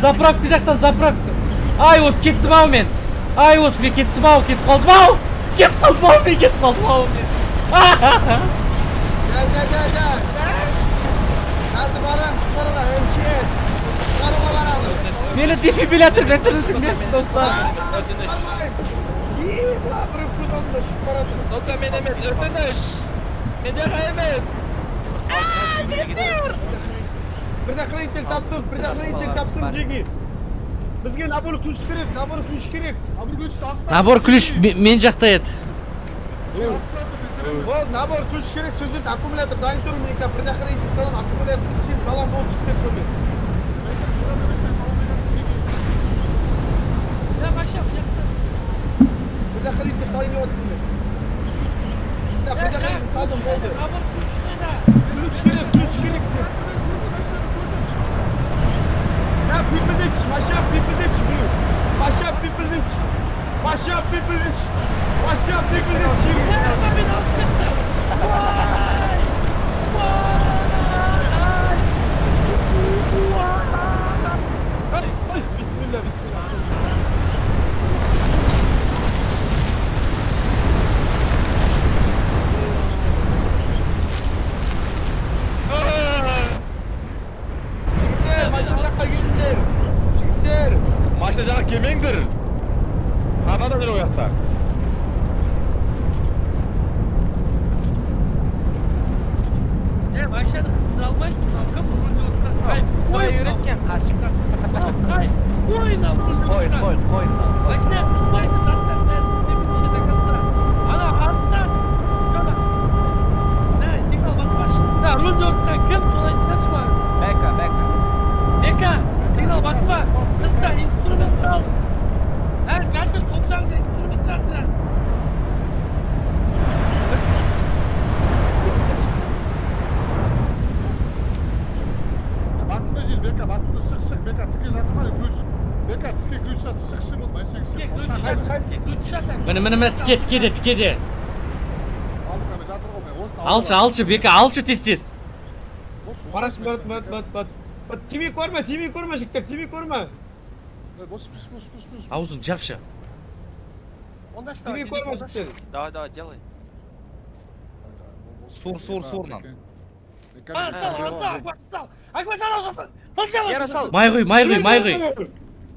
Заправка жақтан, заправка. Ай, осы кеттім ау мен. Мен кетіп қалдым ау.
Қазір барам, құтқаруға, МЧС. Құтқаруға барамын.
Мені дефибриллятор өтірілдіңдерші, достар.
Бір күнімді ұшып баратыр.
Тоқта мен емес, өтініш. Мен жаға емес.
Предохранитель таптым, жеге. Bizga nabor ключ kerak, nabor ключ kerak.
Nabor ключ
Nabor ключ men жақта еді.
Ол набор ключ kerak, сөздің аккумулятор дайын тұр, мен бір дақыр етіп салам, аккумулятор кішен салам болып шықты сонымен.
Ya başla başla.
Bir dақыр етіп салайын деп отырмын мен. Bir dақыр етіп салдым болды.
Nabor kuşuna da.
Ключ керек, ключ керек. Ya пипілдік, маша пипілдік. Маша пипілдік. Маша пипілдік. Маша пипілдік.
Ya beni alıp gitti. Vay! Vay!
Ay, bismillah, bismillah. Jigitler, maşa жаққа келіңдер. Jigitler.
Машина жаққа келмеңдер. Қанада жүр ояқта.
Ya başladı kız almayısın. Halka vurunca otur. Kay.
Сырай үйреткен қашық.
Kay. Oyna vurunca otur.
Қойын.
Başla kızmaydı zaten. Ben de bir şey de kalsın. Ana alttan. Şöyle. Ne? Signal bak baş. Ya vurunca otur. Kim kolay kaçma.
Beka.
Eka. Signal bakma. Tıkla instrumental. Her kadın toplamda instrumental falan.
Басында жел, Бека, басында шық, Бека, тіке жатыр ма, ключ. Бека, тіке ключ жатыр, шық, ол машина
Ключ
кіші.
ключ şatan.
Міне тікеде.
Алдық ана жатыр ғой, мен осыны
Алшы Бека, алшы тез.
Бараш, бат. Тимей көрме, жігіттер, тимей көрме.
Бош.
Аузын жапшы.
Onda что?
Тимей көрме, жігіттер.
Давай, делай.
Сур.
Сал. Аква сал. Толша.
Яра сал.
Май құй.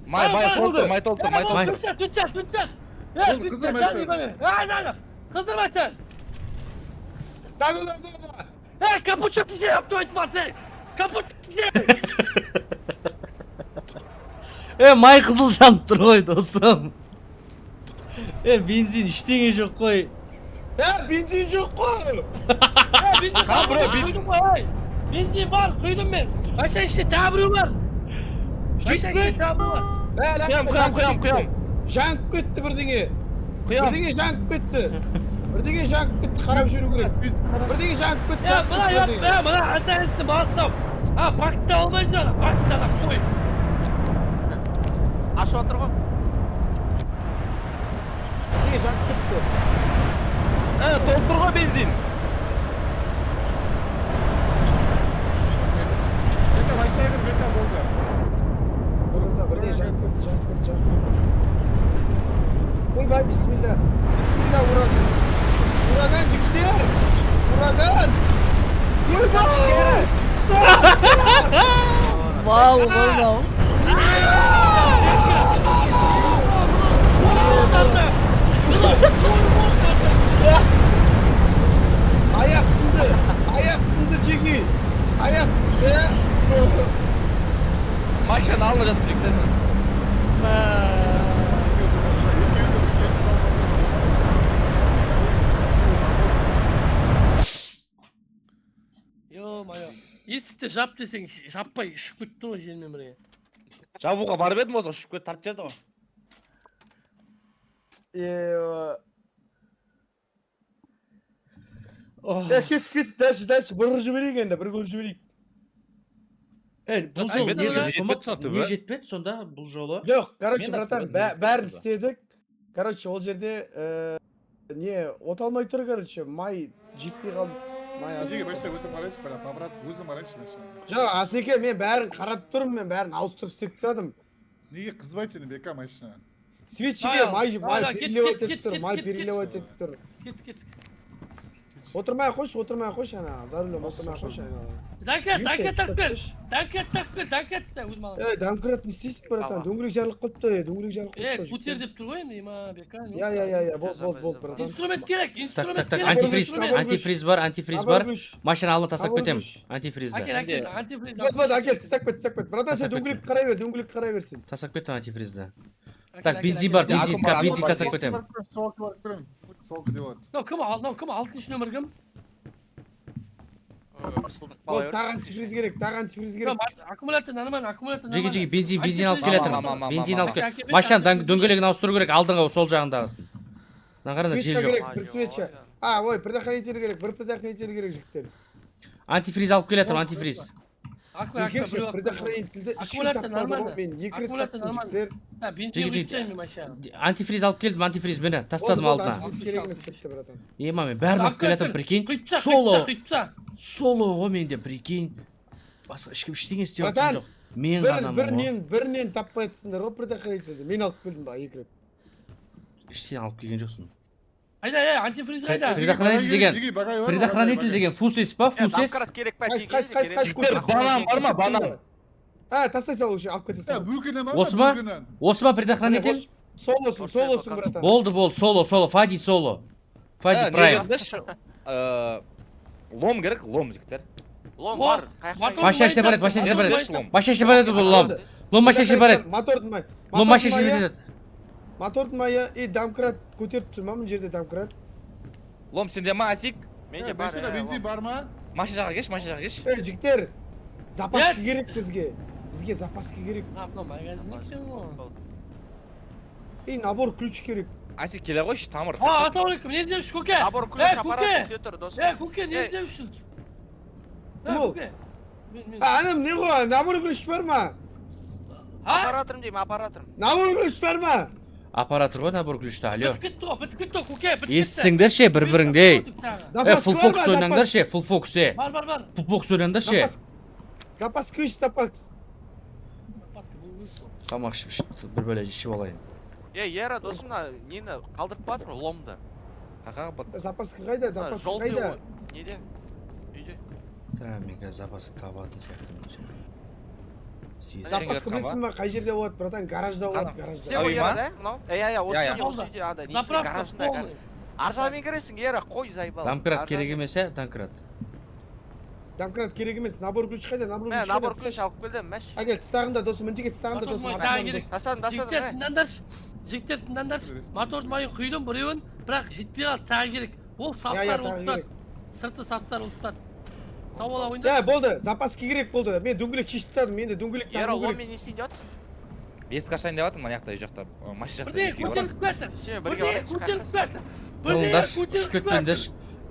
Май толтыр.
Тünçet.
Oğlum, kızdırma şunu.
Aynen. Kızdırma sen.
Да.
Hey kapı çöpü şey yaptı etmezse. Kapı şey.
Май қызыл жанып тұр ғой, досым. Бензин ештеңе жоқ қой.
Benzin жоқ қой.
Benzin var. Benzin var. Duydum ben. Aşağı işte tabiri var. Aşağı işte tabiri var.
Қоям.
Жанып кетті бірдеңе.
Қоям.
Бірдеңе жанып кетті. Қарап жүру керек. Бірдеңе жанып кетті.
Ya bana yok be. Bana adaletle bağırsam. Ha bakta olmayınca da bakta da koy.
Ашып отыр ғой.
Бірдеңе жанып кетті.
Толтыр ғой бензин.
Бека, машина кір, Бека, болды.
Бірдеңе жанып кетті. Ойбай, бисмилlah. Ураган, жігіттер. Ураган. Ойбай.
Вау.
Ayak sındı Cegi. Ayak sındı.
Машина алып жатып жігіттермен.
Yo-mayo. Есікті жап десең, жаппай ішіп кетті ғой желмен бірге.
Жабуға барып едім осы, ұшып кетіп тартып жіберді ғой.
Кет, дальше. Бір жіберейік енді, бір көріп жіберейік.
Бұл жол не жетпеді сонда бұл жолы?
Жоқ, короче, братан, бәрін істедік. Короче, ол жерде не, от алмай тұр, короче, май жетпей қалды.
Жеге, машина өзім қарайыншы, бәрі, побратцы, өзім қарайыншы машина.
Жоқ, Асеке, мен бәрін қарап тұрмын, мен бәрін ауыстырып істеп тастадым.
Неге қызбайды енді, Бека, машина?
Свечиге май перелевать етіп тұр.
Кет.
Отырмай қойшы, ана, за рулем отырмай қойшы, ана.
Danket
Düşe,
tak ver.
satış.
Danket de uzman.
Damkrat ne istiyorsun bratan?
Tamam.
Dunguluk jarlık koptu. Dunguluk jarlık koptu.
Kutir deyip dur koyayım diyeyim ha Bekan.
Ya bol bratan.
İnstrument gerek,
Так,
instrument
так, так,
gerek.
антифриз,
Instrument.
антифриз бар, антифриz бар. Машина алдына тастап кетемін. Антифризді.
Akel, antifriz.
Akil, tistak bet. Bratan sen dunguluk karay ver, dunguluk karay versin.
Тастап кеттім антифризді. Так, бензин бар, бензин тастап кетемін.
Свалка бар көрем. Свалка делать.
No, kım 6. nömer kım?
Bol tağ antifriz gerek.
Akkumulятор нормально, аккумулятор
Жеге,
нормально.
бензин алып келатырмын.
Мама.
Бензин алып кел. Машинаның дөңгелегін ауыстыру керек, алдыңғы сол жағындағысын. Мына қараңдар,
Свеча
жел жоқ.
gerek, bir свеча. Ой, предохранитель gerek, bir предохранитель gerek жігіттер.
Антифриз алып келатырмын, антифриз.
Еркекші, предохранительді
Аккумулятор нормально.
мен екі рет
Аккумулятор
таптым
нормально.
жігіттер.
Benzin
Жеге,
yükselmiyor aşağı.
Антифриз алып келдім, антифриз мені тастадым
Болды,
алдына.
антифриз керек емес тіпті, братан.
Мен бәрін алып келатырмын, прикинь. Соло ғой менде, прикинь. Басқа ешкім ештеңе істеп жатқан
Братан,
жоқ. Мен ғанамын ғой.
бірінен таппай жатсыңдар ғой предохранительді. Мен алып келдім ба, екі рет.
Ештеңе алып келген жоқсың.
Hayda, antifriz hayda.
Предохранитель деген,
Жиги, багай бар ма?
предохранитель деген фусес па, фусес?
Дамкрат керек па?
Қайс,
Банан бар ма, банан?
Тастай сал уже, алып кете
Ya
сал.
bugüne var
Осы
mı
ма?
bugüne?
Осы ма предохранитель?
Солосын, братан.
Болды, соло, Фади соло. Фади прайм.
Лом керек, лом жігіттер.
Лом бар.
Машина іште бар еді, машина іште бар еді бұл лом. Лом машина іште бар еді.
Мотордың майы.
Лом машина іште бар еді.
Мотордың майы, дамкрат көтеріп тұр ма, мына жерде дамкрат.
Лом сенде ма, Асик?
Менде бар.
Машина benzin var mı?
Машина жаққа кеш.
Жігіттер, запаска керек бізге. Бізге запаска керек.
Ne yapalım, magazin için mi?
Набор ключ керек.
Асик келе қойшы, тамыр.
Атауылыкım, ne diyorsun Kuke?
Набор ключ аппарат көтер досым.
Kuke, ne diyorsun?
Кім ол? Анам, не ғой, набор ключ бар ма?
Аппаратырым деймін, аппаратырым.
Набор ключ бар ма?
Аппаратор ғой, набор ключті, алло.
Біткі Kuke,
Естісіңдер ше, бір-біріңдей. Full focus ойнаңдар ше, full focus е.
Бар.
Full focus ойнаңдар ше.
Запас ключ, запас.
Тамақ ішіп, бір бөле ішіп алайын.
Ера досым нені қалдырып батыр ломды.
Запас қайда, запас қайда?
Неде? Үйде.
Мен қазір запасын табатын сияқты.
Запас білесің ба, қай жерде болады, братан, гаражда болады, гаражда.
Сен ғой Ера, да? Осы үйде, ада, несіне
Заправка
гаражында.
полный.
Аржамен кересің, Ера, қой зайбал.
Дамкрат керек емес е, дамкрат.
Дамкрат керек емес, набор ключ қайда, набор ключ қайда?
Набор ключ алып келдім, мәш.
Әкел, тыстағында досым, міндеге тыстағында досым.
Жігіттер тыңдандаршы. Мотордың майын құйдым біреуін, бірақ жетпей қалды, тағы керек. Ол саптар ұлттар. Сырты саптар ұлттар. Тауала ойндар.
Болды, запас керек болды. Мен дөңгелек шешіп тастадым, енді дөңгелек
Ера,
тағу керек.
ломмен не істейін жат?
Бес қашайын деп жатырмын, мына жақта үй жақта. Машина жақта.
Бірдеңе көтеріп бәті. Бірдеңе көтеріп бәті.
Тұрыңдар, ұшып кетпеңдер.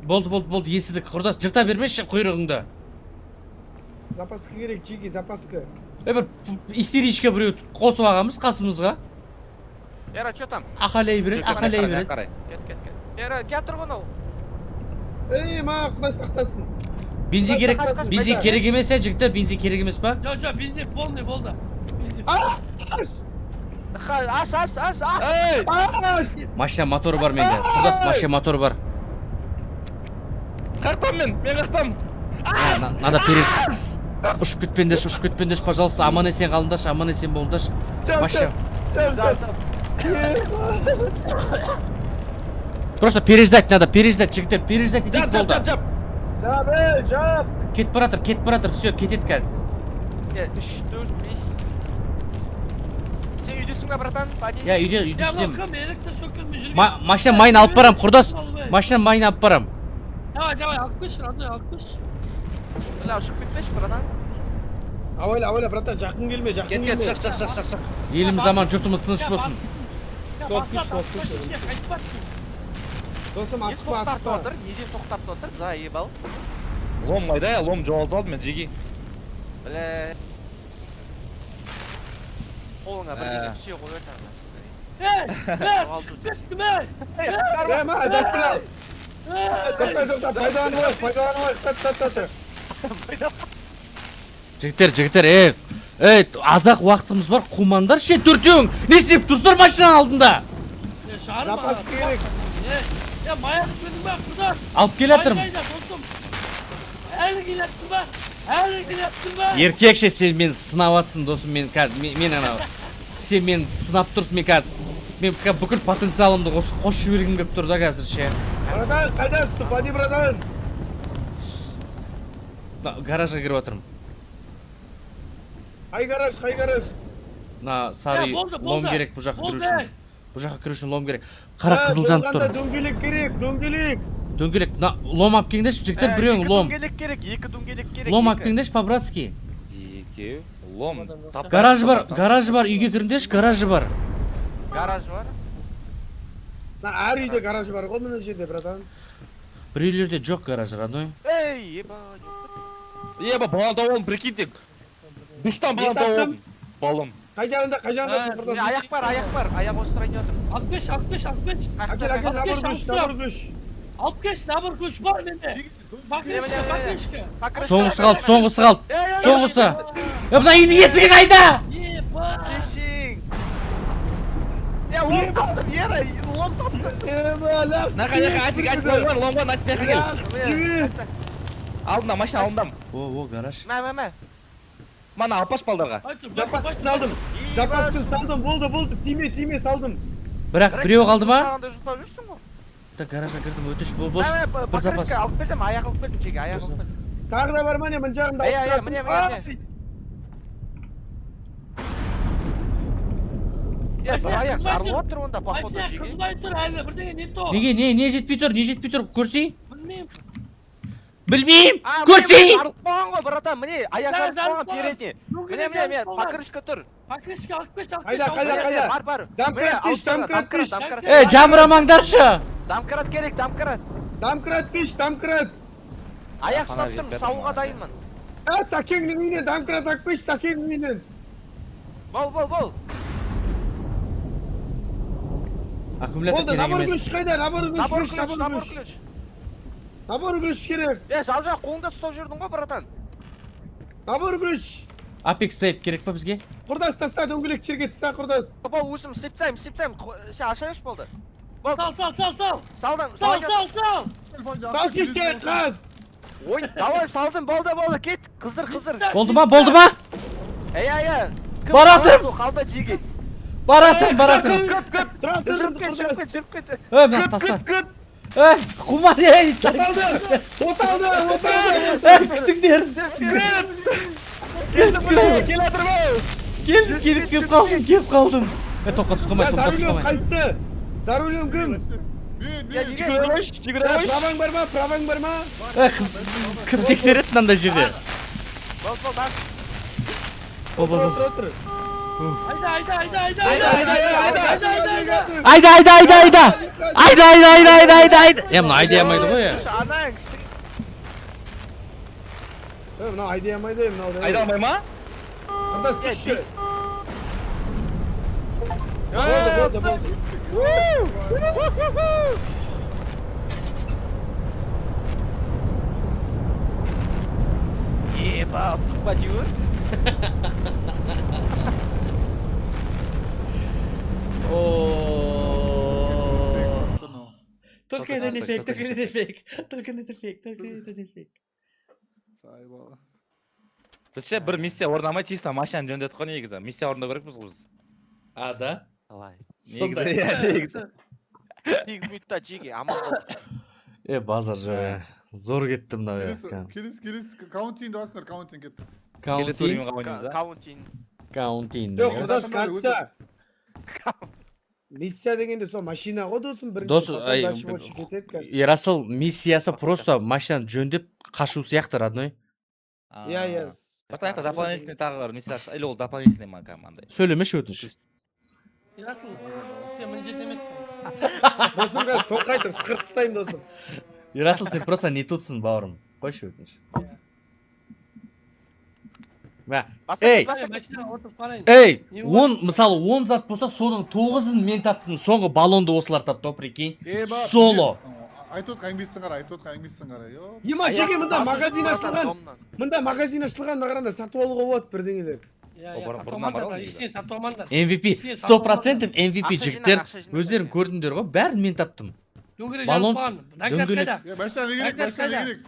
Болды, есідік. Құрдас, жырта бермеші құйрығыңды.
Запаска керек, жеге, запаска.
Бір истеричка біреу қосып ағамыз қасымызға.
Ера, че там?
Ақалай береді.
Кет. Ера, кеп тұр ғын ол.
Ма, Құдай сақтасын.
Бензин керек емес е, жігіттер, бензин керек емес па?
Жоқ, бензин полный болды.
Аш!
Машина моторы бар менде. Құрдас, машина моторы бар.
Қақтам мен қақтам.
Надо ұшып кетпендерші, пожалуйста, аман есен қалыңдаршы, аман есен болыңдаршы. Машина. Просто переждать надо, жігіттер, переждать етейік болды.
Жап.
Кетіп баратыр, все, кетеді қазір.
3, 4, 5. Сен үйдесің ба, братан?
Я, үйде істеймін.
Электрошокермен
Машина майын алып барам, құрдас. Машина майын алып барам.
Давай, алып көш, алып көш.
Бля, ұшып кетпеші, братан.
Авайла, братан, жақын келме.
Шық.
Еліміз аман, жұртымыз тыныш болсын.
Сол күш. Досым, асықпа.
Неден тоқтап отыр? Заебал.
Лом қайда, лом жоғалтып алдым мен жеги.
Бля. Қолыңа бір неден түсе қой өтіңіз.
Ма, застырал. Тоқта, пайдаланып.
Жігіттер, азақ уақытымыз бар, қумандар ше, төртеуің. Не істеп тұрсыздар машинаның алдында?
Запас керек.
Maya gitmedin bak burada.
Алып келатырмын.
Hayda dostum. Әлі келаттың ба? Әлі келептің ба?
Еркекше сен мені сынап атсың досым, мен қазір мен анау сен мені сынап тұрсың, мен қазір мен бүкіл потенциалымды қосып жібергім келіп тұр да қазір ше.
Братан, қайдасың? Пади, братан.
Гаражға кіріп отырмын.
Қай гараж, қай гараж?
Мына сары
болды,
лом
болды.
керек бұл жаққа кіру
Болды.
үшін. Бұл жаққа кіру үшін лом керек. Қара қызыл жанып тұр.
Дөңгелек керек, дөңгелек.
Дөңгелек. Мына лом алып келіңдерші жігіттер, біреуің лом.
Дөңгелек керек, 2 дөңгелек керек.
Лом алып келіңдерші по-братски.
Екеу. Лом.
Гаражы бар, үйге кіріңдерші, гаражы бар.
Гараж бар.
Әр үйде гараж бар ғой мына жерде, братан.
Бір үйлерде жоқ гараж, родной.
Эй, ебать.
Еба, балонда болдым, прикиньте. Душтан балонда болдым. Балым.
Қай жағындасың, құрдас?
Аяқ бар, аяқ остырайын жатыр.
65.
Әкел,
Алып кеш, набыр күш бар менде. Покрышка.
Соңғысы қалды. Соңғысы. Мына үйдің есігі қайда?
Ебать.
Кешің. Лом таптым, ері, лом таптым.
Асик бар, лом бар, Асик кел. Алдымда, машина алдымдам.
О, гараж.
Мә.
Мана алпаш балдарға.
Запаскын салдым, болды, тиме салдым.
Бірақ біреу қалды ма?
Сағанда жұтап жүрсің ғой.
Гаражға кірдім, өтіш бош. Бір запас.
Покрышка алып бердім, аяқ алып бердім, жеге, аяқ алып бердім.
Тағы да бар ма не, мын жағында?
Міне. Бір аяқ жарылып отыр онда, походу,
Машина
жеге.
қызбай тұр әлі, бірдеңе не то.
Неге, не жетпей тұр, көрсей?
Білмеймін.
Көрсей?
Жарылып болған ғой, братан, міне, аяқ жарылып болған передне. Міне, покрышка тұр.
Покрышка алып кеш.
Қайда?
Бар.
Домкрат кеш.
Жамырамаңдаршы.
Домкрат керек,
Домкрат.
аяқ ұстаптым, сауға дайынмын.
Сакеңнің үйінен домкрат акпеш, сакеңнің үйінен.
Бол.
Аккумулятор
Болды,
керек
набор
емес.
күш қайда? Набор
Набор
күш.
ключ.
Набор күш керек.
Жалжақ қолыңда ұстап жүрдің ғой, братан.
Набор күш.
Апекс тейп керек па бізге?
Құрдас, таста дөңгелек жерге таста, құрдас.
Бол, өзім септайым. Сен аша еш болды.
Сал.
Сал.
Сал кеште, қаз.
Ой, давай салдым, болды, кет. Қызыр.
Болды ма? Баратым.
Қалда жеге.
Баратым.
Жүріп кет.
Мына таста. Құмар ей.
Оталды.
Күтіңдер. Келіп қалдым. Тоққа тұсқамай.
Қайсы? Зарулем кім? Праваң бар ма?
Кім тексереді мынандай жерде?
Отыр.
Айда. Мына айдайамайды ғой.
Анаң,
Мына айдайамайды, мына
Айда алмай ма?
Құрдас түші. Болды.
Еба, подюр.
Только этот эффект.
Біз ше бір миссия орнамай чисто машинаны жөндетіп қой негізі. Миссия орындау керекпіз ғой біз.
Да?
Давай.
Негізі.
2 минутта жеге, аман бол.
Базар же. Зор кетті мына.
Келесі каунтинді алсыңдар, каунтин кетті.
Келесі өлімін қабайнымыз, а?
Каунтин.
Жоқ, құрдас, қарсы. Миссия дегенде сол машина ғой досым, бірінші.
Ерасыл миссиясы просто машинаны жөндеп қашу сияқты, родной.
Иә.
Просто аяқта дополнительный тағы бар миссия, или ол дополнительный ма команда.
Сөйлемеші өтініш.
Ерасыл, сен мына жерде емессің.
Досым қазір тоқайтып, сықырып тастайым досым.
Ерасыл, сен просто не tutсың, бауырым. Қойшы өтініш. Мысалы 10 зат болса, соның 9-ын мен таптым, соңғы баллонды осылар тапты, прикинь. Соло.
Айтот қайыңбейсіңғар.
Ема, жеге мұнда магазин ашылған, мағаранда сатып алуға болады бірдеңелер.
MVP, 100% MVP жігіттер, өздерің көрдіңдер ғой, бәрін мен таптым.
Дөңгелек жалпан,
дөңгелек.
Машина не керек?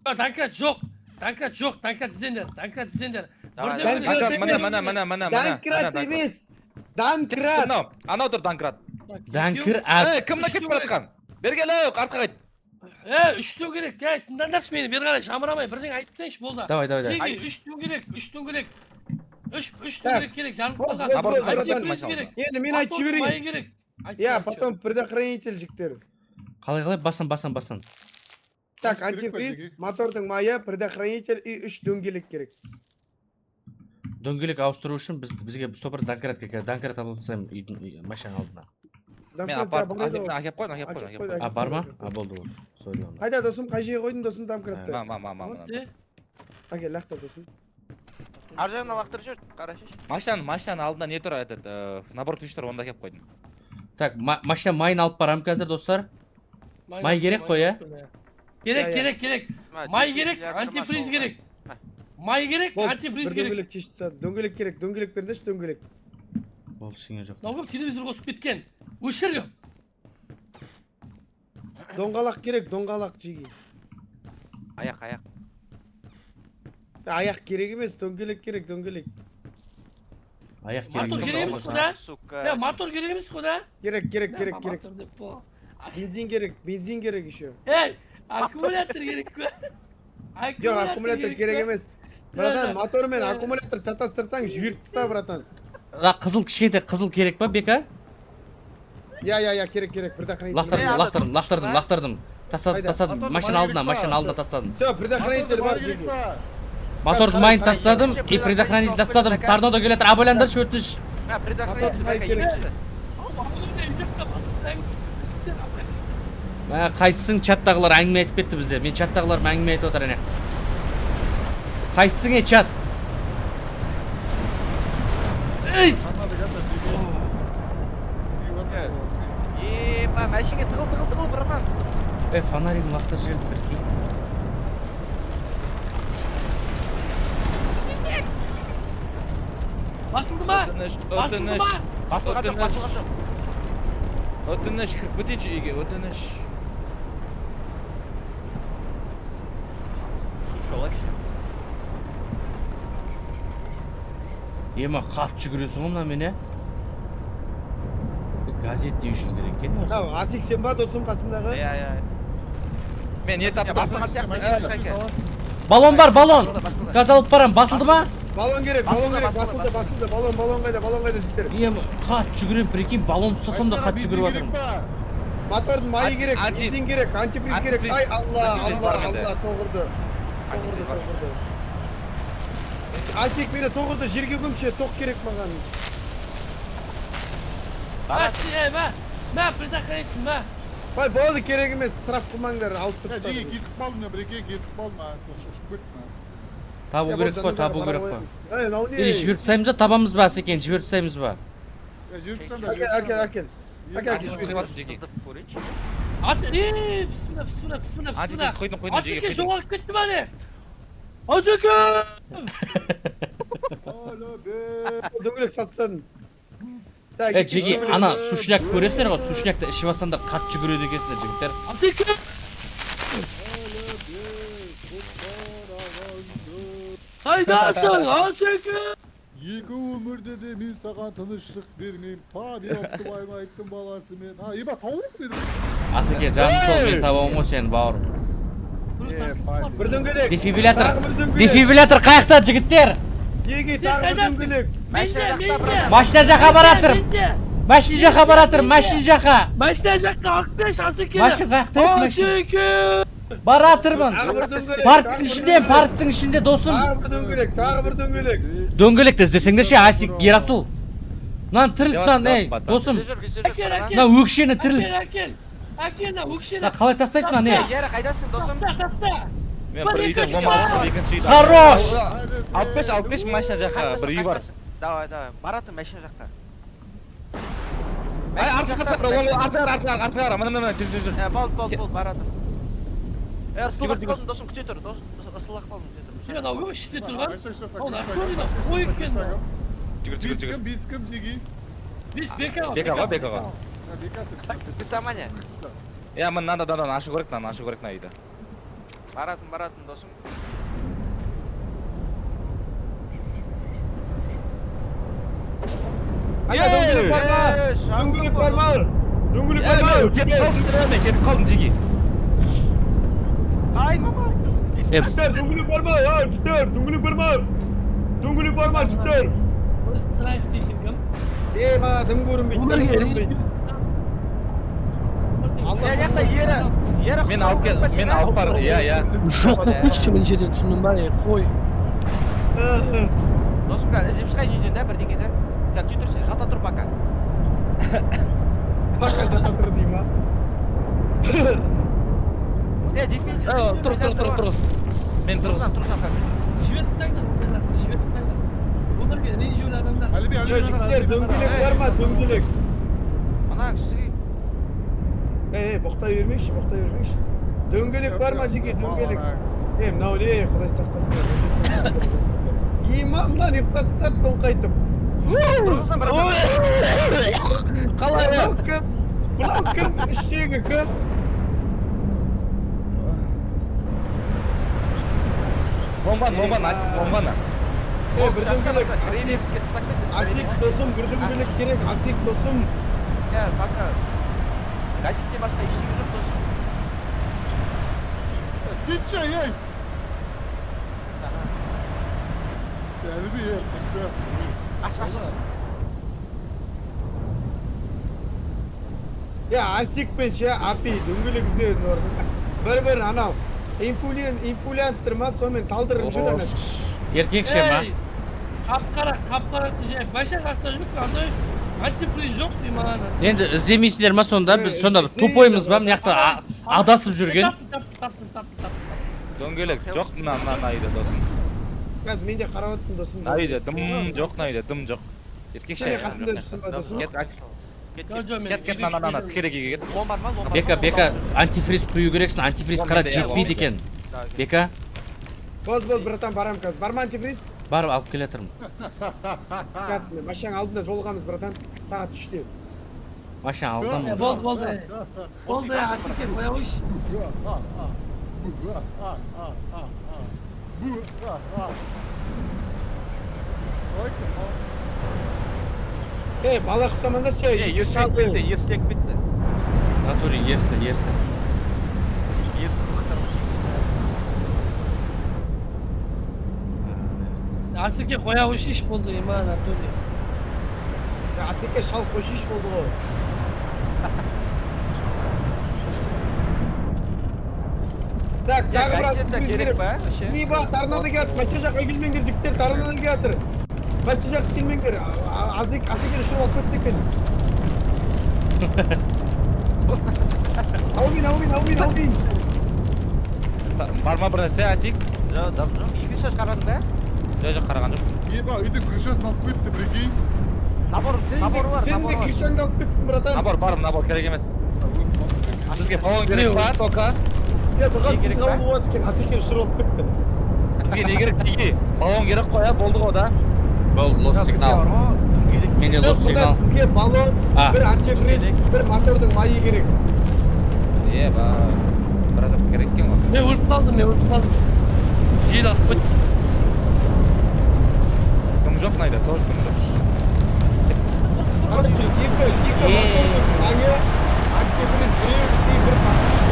Данкрат жоқ. Dankrad жоқ, Dankrad іздеңдер, Dankrad іздеңдер.
Давай,
Бірден
давай.
бірден-
Мына.
Данкрат емес. Данкрат.
Анау тұр Данкрат.
Данкір
Кімді кетіп бара жатқан? Берге лайық, артқа қайт.
Үштеу керек, тыңдаңдаршы мені, бері қарай жамырамай, бірден айтып тастайыншы болды.
Давай.
Жеге, үштеу керек. Үштеу керек, жарым қалған.
Енді мен айтып
Майы
жіберейін.
керек.
Я, потом предохранитель жіктер.
Қалай басан.
Так, антифриз, мотордың майы, предохранитель и 3 дөңгелек керек.
Дөңгелек ауыстыру үшін бізге стопыр Данкрат керек. Данкрат алып тастаймын үйдің машинаның алдына.
Мен
Данкрат
әкеп қойдым.
А, бар ма? А, болды. Сори онда.
Қайда досым, қай жерге қойдың досым Данкратты? Әкел, лақта досым.
Ар жағына лақтырып жүр, қарашаш.
Машинаның алдында не тұр, набор ключ тұр, онда әкеп қойдым.
Так, машина майын алып барам қазір, достар. Май керек қой, ә?
Керек. Май керек, антифриз керек. Май керек, антифриз
бір
керек.
дөңгелек шешіп тастады. Дөңгелек керек, дөңгелек беріңдерші, дөңгелек.
Болды, шыңе жоқ.
Мынау көп телевизор қосып кеткен. Өшір.
Доңғалақ керек, доңғалақ жеге.
Аяқ.
Аяқ керек емес, дөңгелек керек, дөңгелек.
Аяқ
Мотор керек емес құда? Мотор керек емес құда?
Керек. Бензин керек еще.
Аккумулятор керек қой.
Жоқ, аккумулятор керек емес. Братан, мотор мен аккумулятор шатастырсаң жіберіп таста, братан.
Қызыл кішкентай қызыл керек па, Бека?
Я, керек. Предохранитель.
Лақтырдым. Тастадым. Машина алдына тастадым.
Все, предохранитель бар жеге.
Мотордың майын тастадым, и предохранитель тастадым. Торнадо келетір, абайландаршы өтініш. Қайсысың чаттағылар әңгіме айтып кетті бізде. Мен чаттағылар әңгіме айтып отыр әне. Қайсысың чат?
Мәшінге тығыл, братан.
Фонаригін лақтыр жерді бір кей.
Basıldı mı?
Basılған жоқ.
Өтініш, кіріп кетейінші үйге, өтініш.
Ема, қатты жүгіресің ғой мына мен, ә? Газет деушін керек екен.
Асик сен ба досым қасымдағы?
Мен не таптым?
Балон бар, балон! Газ алып барам, басылды ма?
Балон керек, басылды. Балон қайда жіктер?
Ема, қатты жүгірем, прикинь, балон ұстасам да қатты жүгіріп жатырмын.
Мотордың майы керек, бензин керек, антифриз керек. Ай, Алла, тоғырды. Асик мені тоғырды, жерге көмше, тоқ керек маған.
Мә, предохранитель, мә.
Бай, болды керек емес, сұрап қылмаңдар, ауыстырып
Жеге кетіп қалдым, біреке кетіп қалдым,
Табу керек қой. Или жіберіп тастаймыз ба, табамыз ба, Асекен, жіберіп тастаймыз ба?
Әкел.
Антифриз қойдым,
Асеке жоғалып кетті ма не? Асеке!
Дөңгелек салып тастадым.
Жеге, ана сушняк көресіңдер ғой, сушнякты ішіп алсаң да қатты жүгіреді екенсіңдер, жігіттер.
Асеке! Қайдасың, Асеке!
Екі өмірде де мен саған тыныштық бермеймін. Табиғатты байлайтын баласы мен. Еба, тауып дедім.
Асеке, жаным сол, мен табамын ғой сені, бауырым.
Бір дөңгелек.
Дефибриллятор қаяқта, жігіттер?
Еге, тағы бір дөңгелек.
Машина жаққа баратыр. Машина жаққа баратыр, машина жаққа.
Машина жаққа алып беш, Асеке!
Машина қаяқта ек, машина.
Асеке!
Баратырмын. Парктың ішінде, досым.
Тағы бір дөңгелек.
Дөңгелекті іздесеңдерші, Асик, Ерасыл. Мынаны тірілт, досым. Мына өкшені тірілт.
Әкел, өкшені.
Қалай тастайды мына, не?
Ері қайдасың, досым?
Таста.
Мен бір үйден болмағаншым, екінші үйді.
Хорош!
65 машина жаққа бір үй бар.
Давай, баратын машина жаққа.
Артыңа, мына, жүр.
Болды, баратын. Рысылақ қалдың, досым, күте тұр. Рысылақ қалдың, күте тұр.
Мен ауы іште тұрған. Оны көрейін, ой екен.
Бескім жеге.
Бекаға.
Біз самане.
Мынаны ашу керек, мына үйді.
Баратын, досым.
дөңгелек бар ма? Дөңгелек бар ма? Дөңгелек бар ма?
Кетіп қалдым жеге.
Ай, мама.
Жігіттер, дөңгелек бар ма? Жігіттер, дөңгелек бар ма? Дөңгелек бар ма, жігіттер?
драйв дейін кім?
Маған дым көрінбейді, дым көрінбейді.
Жақта ері
Мен алып бар, иә.
Жоқ, көшші мен жерден түсіндім ба, қой.
Досым, іздеп шығайын үйден да бірдеңені. Жат жүр сен, жата тұр пока.
Бақа жата тұр дейм ба?
Тұр. Мен тұрғыз.
Швед таңдар, швед таңдар. Оларға ренжеулі адамдар.
Әлібе,
Жігіттер, дөңгелек бар ма? Дөңгелек.
Ана кісіге.
Боқтай бермекші. Дөңгелек бар ма, жеге, дөңгелек? Мынау не, Құдай сақтасын. Мынаны ұйықтатсат, тоңқайтып.
Қалай?
Мынау кім? Іштегі кім?
Бомбаны.
Bir дөңгелек. Асик досым, bir дөңгелек керек. Асик досым.
Пока. Газетте басқа ештеңе жоқ досым.
Gitçe ey. Әлібе,
Аш.
Асик пен апи дөңгелек іздеудің орнында. Bir анау. Инфлюенсер ма, сонымен талдырып жүр.
Еркекше ма?
Қап-қара жай. Байша қақта жүріп, андай антиприз жоқ дей маған.
Енді іздемейсіңдер ма сонда? Біз сонда тупоймыз ба? Мына жақта адасып жүрген.
Дөңгелек жоқ мына үйде досым.
Қазір мен де қарап отырмын досым.
Үйде дым жоқ, дым жоқ. Еркекше.
Сен қасында жүрсің ба досым?
Кет, ана, тікелеге кет.
Лом бар ма?
Бека, антифриз құю керексің. Антифриз қара жетпейді екен. Бека,
Болды, братан, барам қазір. Бар ма антифриз?
барып алып келе жатырмын.
Машаң алдында жолығамыз, братан. Сағат 3-те.
Машина алдан.
Болды, Асике, қоя қойшы.
Бала құсаманда ше.
Ерсілек бітті.
Натури, ерсі.
Ерсі мақтар.
Асике, қоя қойшы іш болды, ема, Натури.
Асике шал қошиш болды ғой. Так, тағы бір антифриз керек. Не ба, торнадо келатыр. Бача жаққа келмеңдер, жігіттер, торнадо келатыр. Бача жаққа келмеңдер. Асике ұшырып алып кетсек пен. Аумин.
Бар ма бір нәрсе, Асик?
Жоқ, екінші сөз қарадың ба?
Жоқ, қараған жоқ.
Еба, үйдің крышасын алып кетті, бірекей.
Набор бар.
Сен де крышаңды алып кетсін, братан.
Набор керек емес. Бізге баллон керек па, тока?
Тұған тез қалып болады екен, Асике ұшырып алып кетті.
Бізге не керек, теге? Баллон керек қоя, болды ғой да.
Бұл лос сигнал. Менде лос сигнал.
Бізге баллон, бір антифриз, бір мотордың майы керек.
Еба, біраз керек екен ғой.
Мен өліп қалдым. Жел атып кетті.
Кім жоқ найда, тоже кім жоқ.
Екі мотордың майы, антифриз, бір патышты.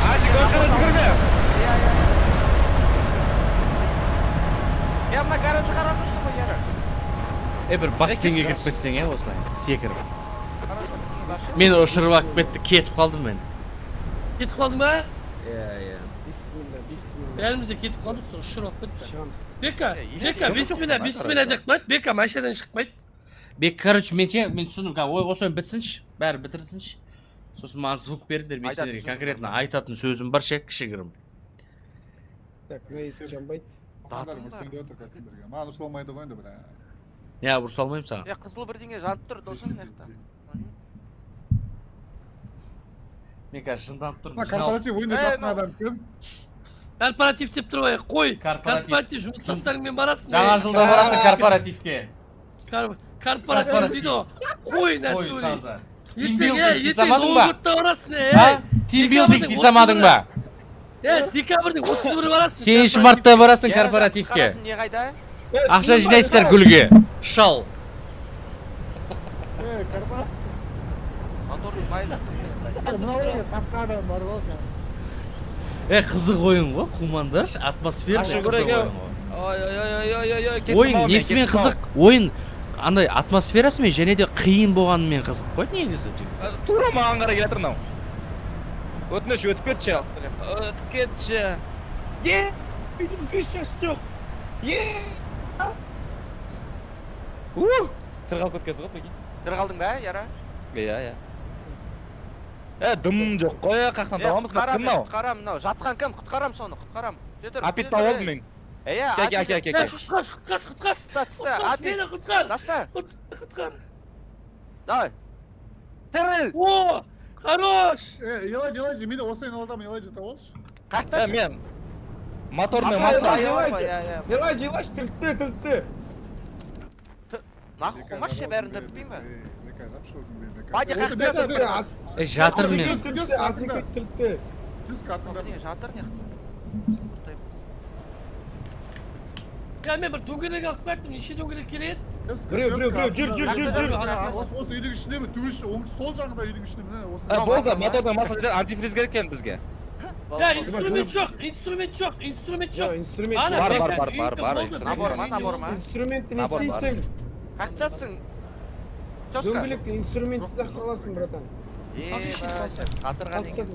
Асик, өшірін жүгірме!
Я мына гаражы қарап тұрсың ғой, ері.
Бір бассейнге кіріп кетсең, осылай, секіріп. Мені ұшырып алып кетті, кетіп қалдым мен.
Кетіп қалдың ба?
Бисмилля.
Бәрімізде кетіп қалдық, сол ұшырып алып кетті.
Шығамыз.
Бека, бисмилля деп қойды. Бека машинадан шықпайды.
Короче, мен түсіндім, осымен бітсінші, бәрі бітірсінші. Сосын маған звук бердіңдер, мен сендерге конкретно айтатын сөзім бар ше, кішігірім.
Так, мына есік жанбайды.
Маған ұшып алмайды ғой енді, бля.
Ұрса алмаймын саған.
Қызыл бірдеңе жанып тұр, досым, мына
Мен қазір жынданып тұрмын.
Корпоратив ойында тапқан адам кім?
Корпоратив деп тұр ғой, қой.
Корпоратив.
Жұмыстастарыңмен барасың.
Жаңа жылда барасың корпоративке.
Корпоратив дейді ғой. Қой, Натури.
Тимбилдинг десамадың ба?
барасың,
Тимбилдинг десамадың ба?
Декабрдің 31-і барасың.
7 мартта барасың корпоративке.
Не қайда?
Ақша жинайсыздар гүлге. Шал.
карма.
Motorun mayını.
Мына ойын тапқан адам бар ғой.
Қызық ойын ғой, Кумандаш, атмосфера
Қашы
қызық
көрек,
ойын ғой.
Ой.
Ойын несімен қызық? Ойын андай атмосферасымен және де қиын болғанымен қызық қой негізі.
Тура маған қарай келатыр мынау. Өтініш өтіп кетші.
Өтіп кетші.
Үйдің крышасы жоқ.
Тырғалып кеткенсіз ғой, прикинь.
Тырғалдың ба, Яра?
Иә. Дым жоқ қой, қақтан табамыз. Кім мынау?
Құтқарам, мынау. Жатқан кім? Құтқарам соны, құтқарам.
Апит тауып алдым мен.
Құтқар. Мені құтқар.
Таста.
Құтқар.
Давай. Тіріл.
О, хорош.
Елай, мені осыйын аладам, елай жата болшы.
Қақтасың?
Мен моторный масло.
Елай, тіртті.
Нақы қомаш бәрінде бітпейін ба?
Бади
Жатыр мен.
Тіртті.
Жүз картында.
Жатыр не?
Мен бір дөңгелек алып кеттім, неше дөңгелек келеді?
Біреу, жүр.
Осы үйдің ішінде ме? Түгіш, сол жағында үйдің ішінде ме?
Болды, моторный масло деді, антифриз керек екен бізге.
Инструмент жоқ.
Бар.
Инструментті не істейсің?
Қақтасың?
Дөңгелекті инструментсіз ақ саласың, братан.
Қатырған екен.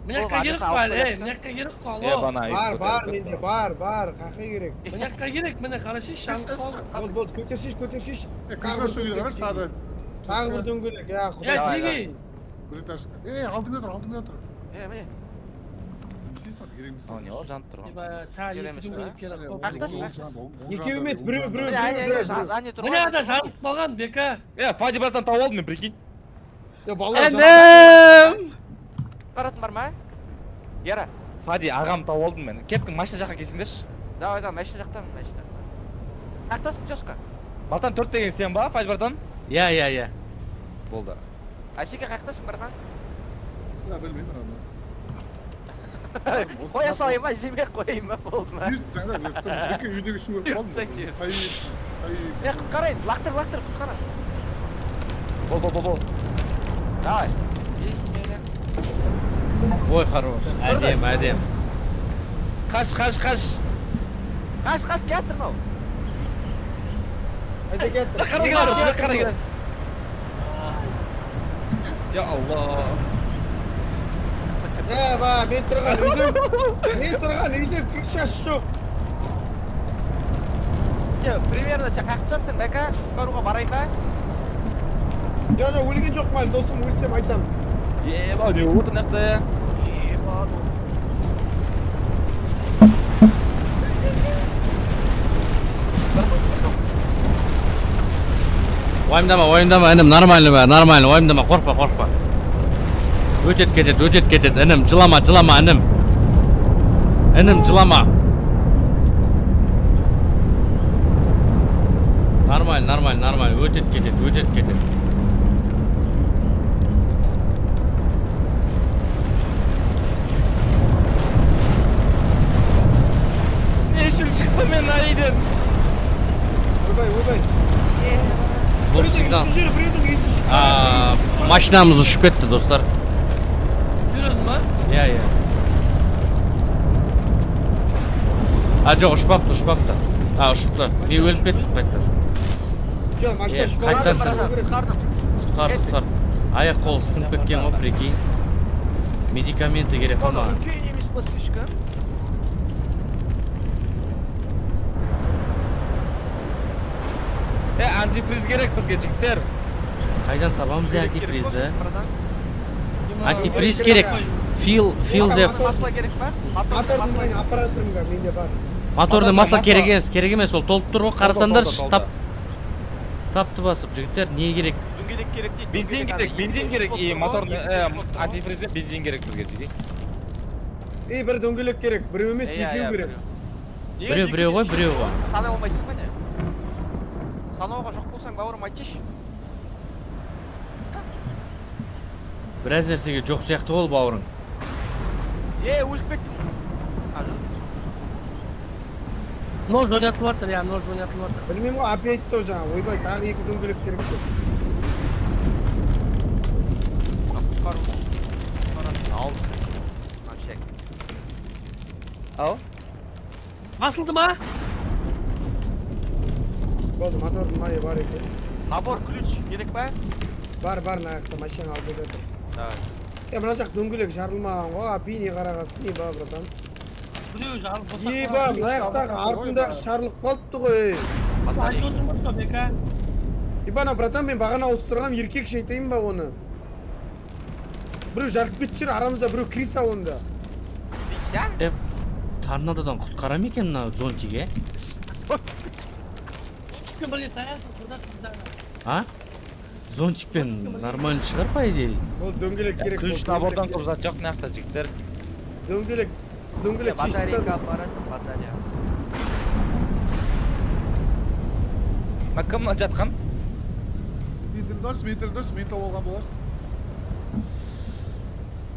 Мынаққа керек қой, мынаққа керек қой, алло.
Бар, менде, бар, қақы керек.
Мынаққа керек, міне қарашы, шаңғы қалды.
Болды, көтершіш.
Крышасы үйді қараш, тағы
Тағы бір дөңгелек,
Зеги.
бір этаж. Алдыңда тұр.
Міне.
Сіз ма, керек емес?
Не ол жанып тұрған.
Екі дөңгелек керек.
Екеу емес, біреу.
Міне ада жанып қалған, бека.
Фади братан тауып алдым мен, прикинь.
Әнім!
Баратын бар ма? Яра.
Фади ағам тауып алдым мен. Кепкін машина жаққа келсеңдерші.
Давай, машина жақтамын, машина. Қақтасың, Жоска?
Братан 4 деген сен ба, Фади братан?
Иә.
Болды.
Әсеке қақтасың, братан?
Білмеймін,
Қоя салайын ба, іздемек қойайын ба, болды ма?
Екі үйдегі шу өріп қалдым.
Құтқарайын, лақтыр, құтқара.
Бол.
Давай.
Ой, хорош. Әдем.
Қаш.
Қаш, кеттір мау.
Айда кеттір.
Қара келер. Я Алла.
Мен тұрған үйдің крышасы жоқ.
Примерно сен қақтырдың, бәка, құтқаруға барайын ба?
Өлген жоқ ма, досым өлсем айтам.
Не отыр нақты.
Уайымдама, інім, нормально, уайымдама, қорқпа. Өтет кетеді, інім, жылама, інім. Інім, жылама. Нормально, өтет кетеді.
Ешім шықты мен айден.
Ойбай.
Бұл сигнал. Машинамыз ұшып кетті, достар.
Жүреді ма?
Иә. Жоқ, ұшпапты. Ұшыпты. Мен өліп кеттік қайттан. Қайттан құтқар. Аяқ қолы сынып кеткен ғой, прикинь. Медикаменті керек қой маған.
Үлкен емес па слишком?
Антифриз керек бізге жігіттер.
Қайдан табамыз антифризді? Антифриз керек. Фил зе...
Масло керек па?
Аппаратырымға менде бар.
Моторный масло керек емес, ол толып тұр ғой, қарасандаршы. Тапты басып, жігіттер, не керек?
Дөңгелек керек дейді.
Бензин керек, моторный антифриз бен бензин керек бізге жеге.
Бір дөңгелек керек, біреу емес, екеу керек.
Біреу ғой.
Санай алмайсың ба не? Санауға жоқ болсаң, бауырым айтшы.
Біраз нәрсеге жоқ сияқты ол бауырың.
Өліп кеттім.
Нож ойнатылып жатыр,
Білмеймін ғой, опять то жаңа, ойбай, тағы екі дөңгелек керек.
бар. Al. Lan çek.
Ау.
Basıldı mı?
Болды, мотордың майы бар екен.
Nabor ключ gerek mi?
Бар, мына жақта машина алып жатыр.
Evet.
Мына жақ дөңгелек жарылмаған ғой, апи не қарағансың, не ба, братан.
Buraya jarıl.
Еба, мына жақтағы артында шарылып қалыпты ғой.
Айтып отырмын ғой бека.
Ибана, братан, мен бағана ауыстырғам, еркекше айтайын ба оны? Біреу жарып кетіп жүр, арамызда біреу кіре сал онда.
Sen?
Торнадодан құтқара ма екен мына зонтиге?
Kim buraya tayarsın kurdarsın bir tane.
А? Зонтикпен нормально шығар по идее.
Ол дөңгелек керек.
Ключ набордан көп зат жоқ мына жақта жігіттер.
Дөңгелек шешіп
Батарейка аппараты, батарея.
Мына кім мына жатқан?
Метрді дұрыс, мен тауып алған боларсың.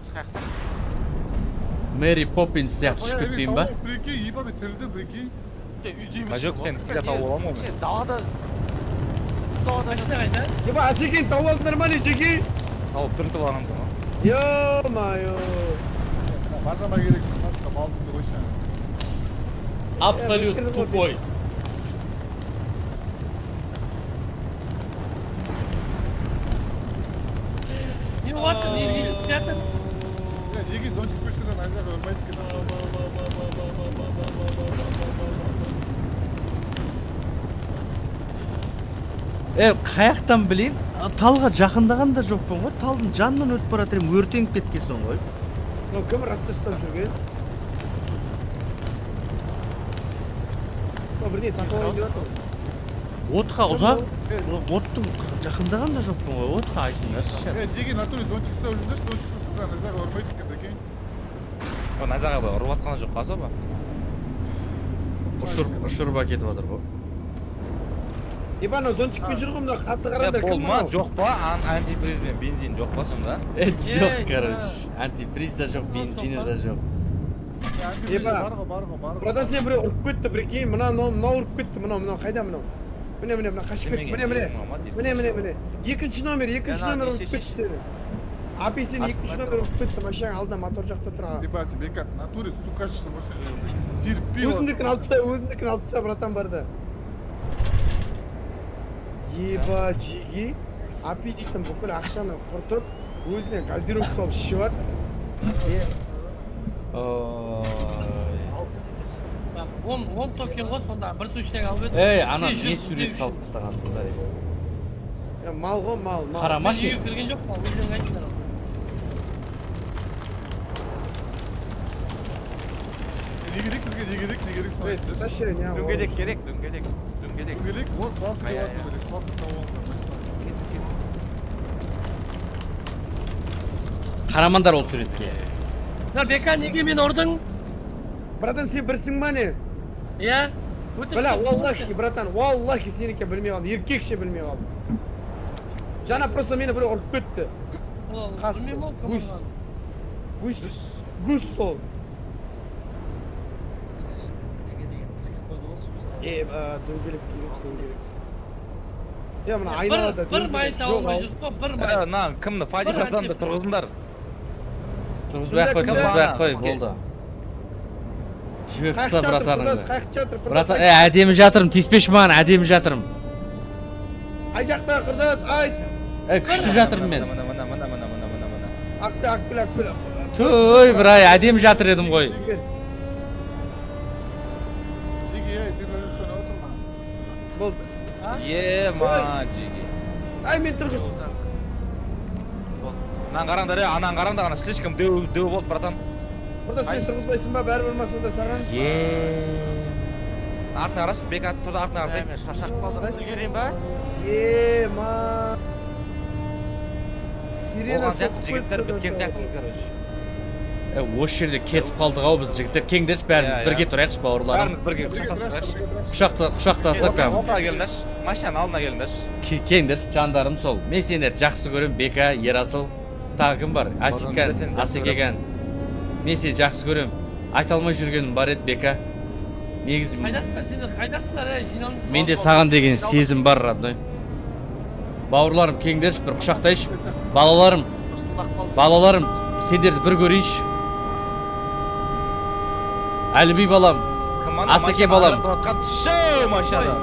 Çıkarttı.
Мэри Поппинс сияқты шығып кетпейін ба?
Прикинь, еба мен тілді, прикинь.
Ма жоқ, сен тілде тауып аламын ғой.
Dağda...
Kaçta kayda?
Еба, Асекең тауып алды нормально жеке.
Тауып түртіп алғанмын ғой.
Ё-майо.
Бажама керек, басқа балысыңды қойшы.
Абсолют тупой.
Ne var da ne ilgili zaten.
Жеге зонтик көшірден айзаға ұрмайды екен.
Қаяқтан білейін? Талға жақындаған да жоқпын ғой. Талдың жанынан өтіп бара жатырмын, өртеніп кеткенсің ғой.
Мынау кім рация ұстап жүрген? Бірден сатып алайын деп жатыр.
Отқа ұзақ, оттың жақындаған да жоқпын ғой. Отқа айтыңдаршы.
Жеге натуре зонтик ұстап жүріңдерші, зонтик ұстап айзаға ұрмайды екен, прикинь.
Найзаға былай ұрып атқан жоқ особо.
Ұшырып әкетіп жатыр ғой.
Еба, анау зонтикпен жүр ғой, мына қатты қарандар кім
Болма,
мынау?
жоқ па? Антифриз бен бензин жоқ па сонда?
Жоқ, короче. Антифриз да жоқ, бензині да жоқ.
Бар ғой.
Братан, сен біреу ұрып кетті, прикинь, мынау ұрып кетті, мынау, қайда мынау? Міне, қашып кетті, міне. Екінші номер ұрып кетті сені. Апи, сен екінші номер ұрып кетті, машинаң алдында мотор жақта тұрған.
Еба, сен бекат, натуре стукашысың ғой сен жерінде. Терпей
Өзіндікін алып тастап, братан, барды. Еба, жеге, апи дейтін бүкіл ақшаны құртып, өзіне газировка болып ішіп жатыр.
Bak 10 token ғой сонда бір сушнек алып еді.
Ей, ана не сурет салып тастағансыңдар еді.
Мал ғой, мал.
Қарамашы.
Үйге кірген жоқ па? Өзің айтыңдар.
Не керек?
Тұташы, не ал.
Düngelik gerek.
Дөңгелек, вот свалка
Ай, ай,
деватыр,
ай.
свалка тауып алыңдар, машина.
Қарамандар ол суретке.
Ya Beka неге мені ұрдың?
Братан, сен бірсің ма не?
Иә?
Бля, валлахи, братан, валлахи сеніке білмей қалдым, еркекше білмей қалдым. Жана просто мені біреу ұрып кетті. Қасы, гүс сол. Дөңгелек керек. Мына айналада
бір май тауып жүрді ғой, бір май.
Мына кімді Фадикадан да тұрғызыңдар.
Тұрғызбай-ақ қой, болды. Жіберіп тастап братаныңды.
Қайық жатыр,
Братан, әдемі жатырмын, тиіспеші маған, әдемі жатырмын.
Ай жақта құрдас, айт.
Күшті жатырмын мен.
Мына.
Ақпіл.
Той, бірай, әдемі жатыр едім ғой.
Жеге, сен өзің сөне отырма.
Болды.
Ема, жеге.
Ай, мен тұрғыз.
Анан қараңдар, анан қараңдар, ана слишком дөу болды, братан.
Құрдас, мен тұрғызбайсың ба, бәрі болма сонда саған.
Артына қарашы, Бека тұрды артына қарасай.
Şaşak baldır. Gireyim be.
Ема. Сирена
Оған сияқты
соқып
жігіттер біткен
қойыпты.
сияқтымыз, короче.
Осы жерде кетіп қалдық ау біз жігіттер. Кеңдерші бәріміз бірге тұрайықшы бауырларым.
Бәріміз бірге құшақтасып
Құшақтасып кәм.
Алдына келіңдерші, машинаның алдына келіңдерші.
Кеңдерші жандарым сол. Мен сендерді жақсы көремін. Бека, Ерасыл. Тағы кім бар? Асекең. Мен сені жақсы көремін. Айта алмай жүргенім бар еді, Бека. Негізі
Қайдасыңдар сендер, қайдасыңдар жиналып.
менде саған деген сезім бар, родной. Бауырларым, кеңдерші бір құшақтайшы. Балаларым, Балаларым, сендерді бір көрейінші. Әліби балам, Асеке балам.
Шоу машина.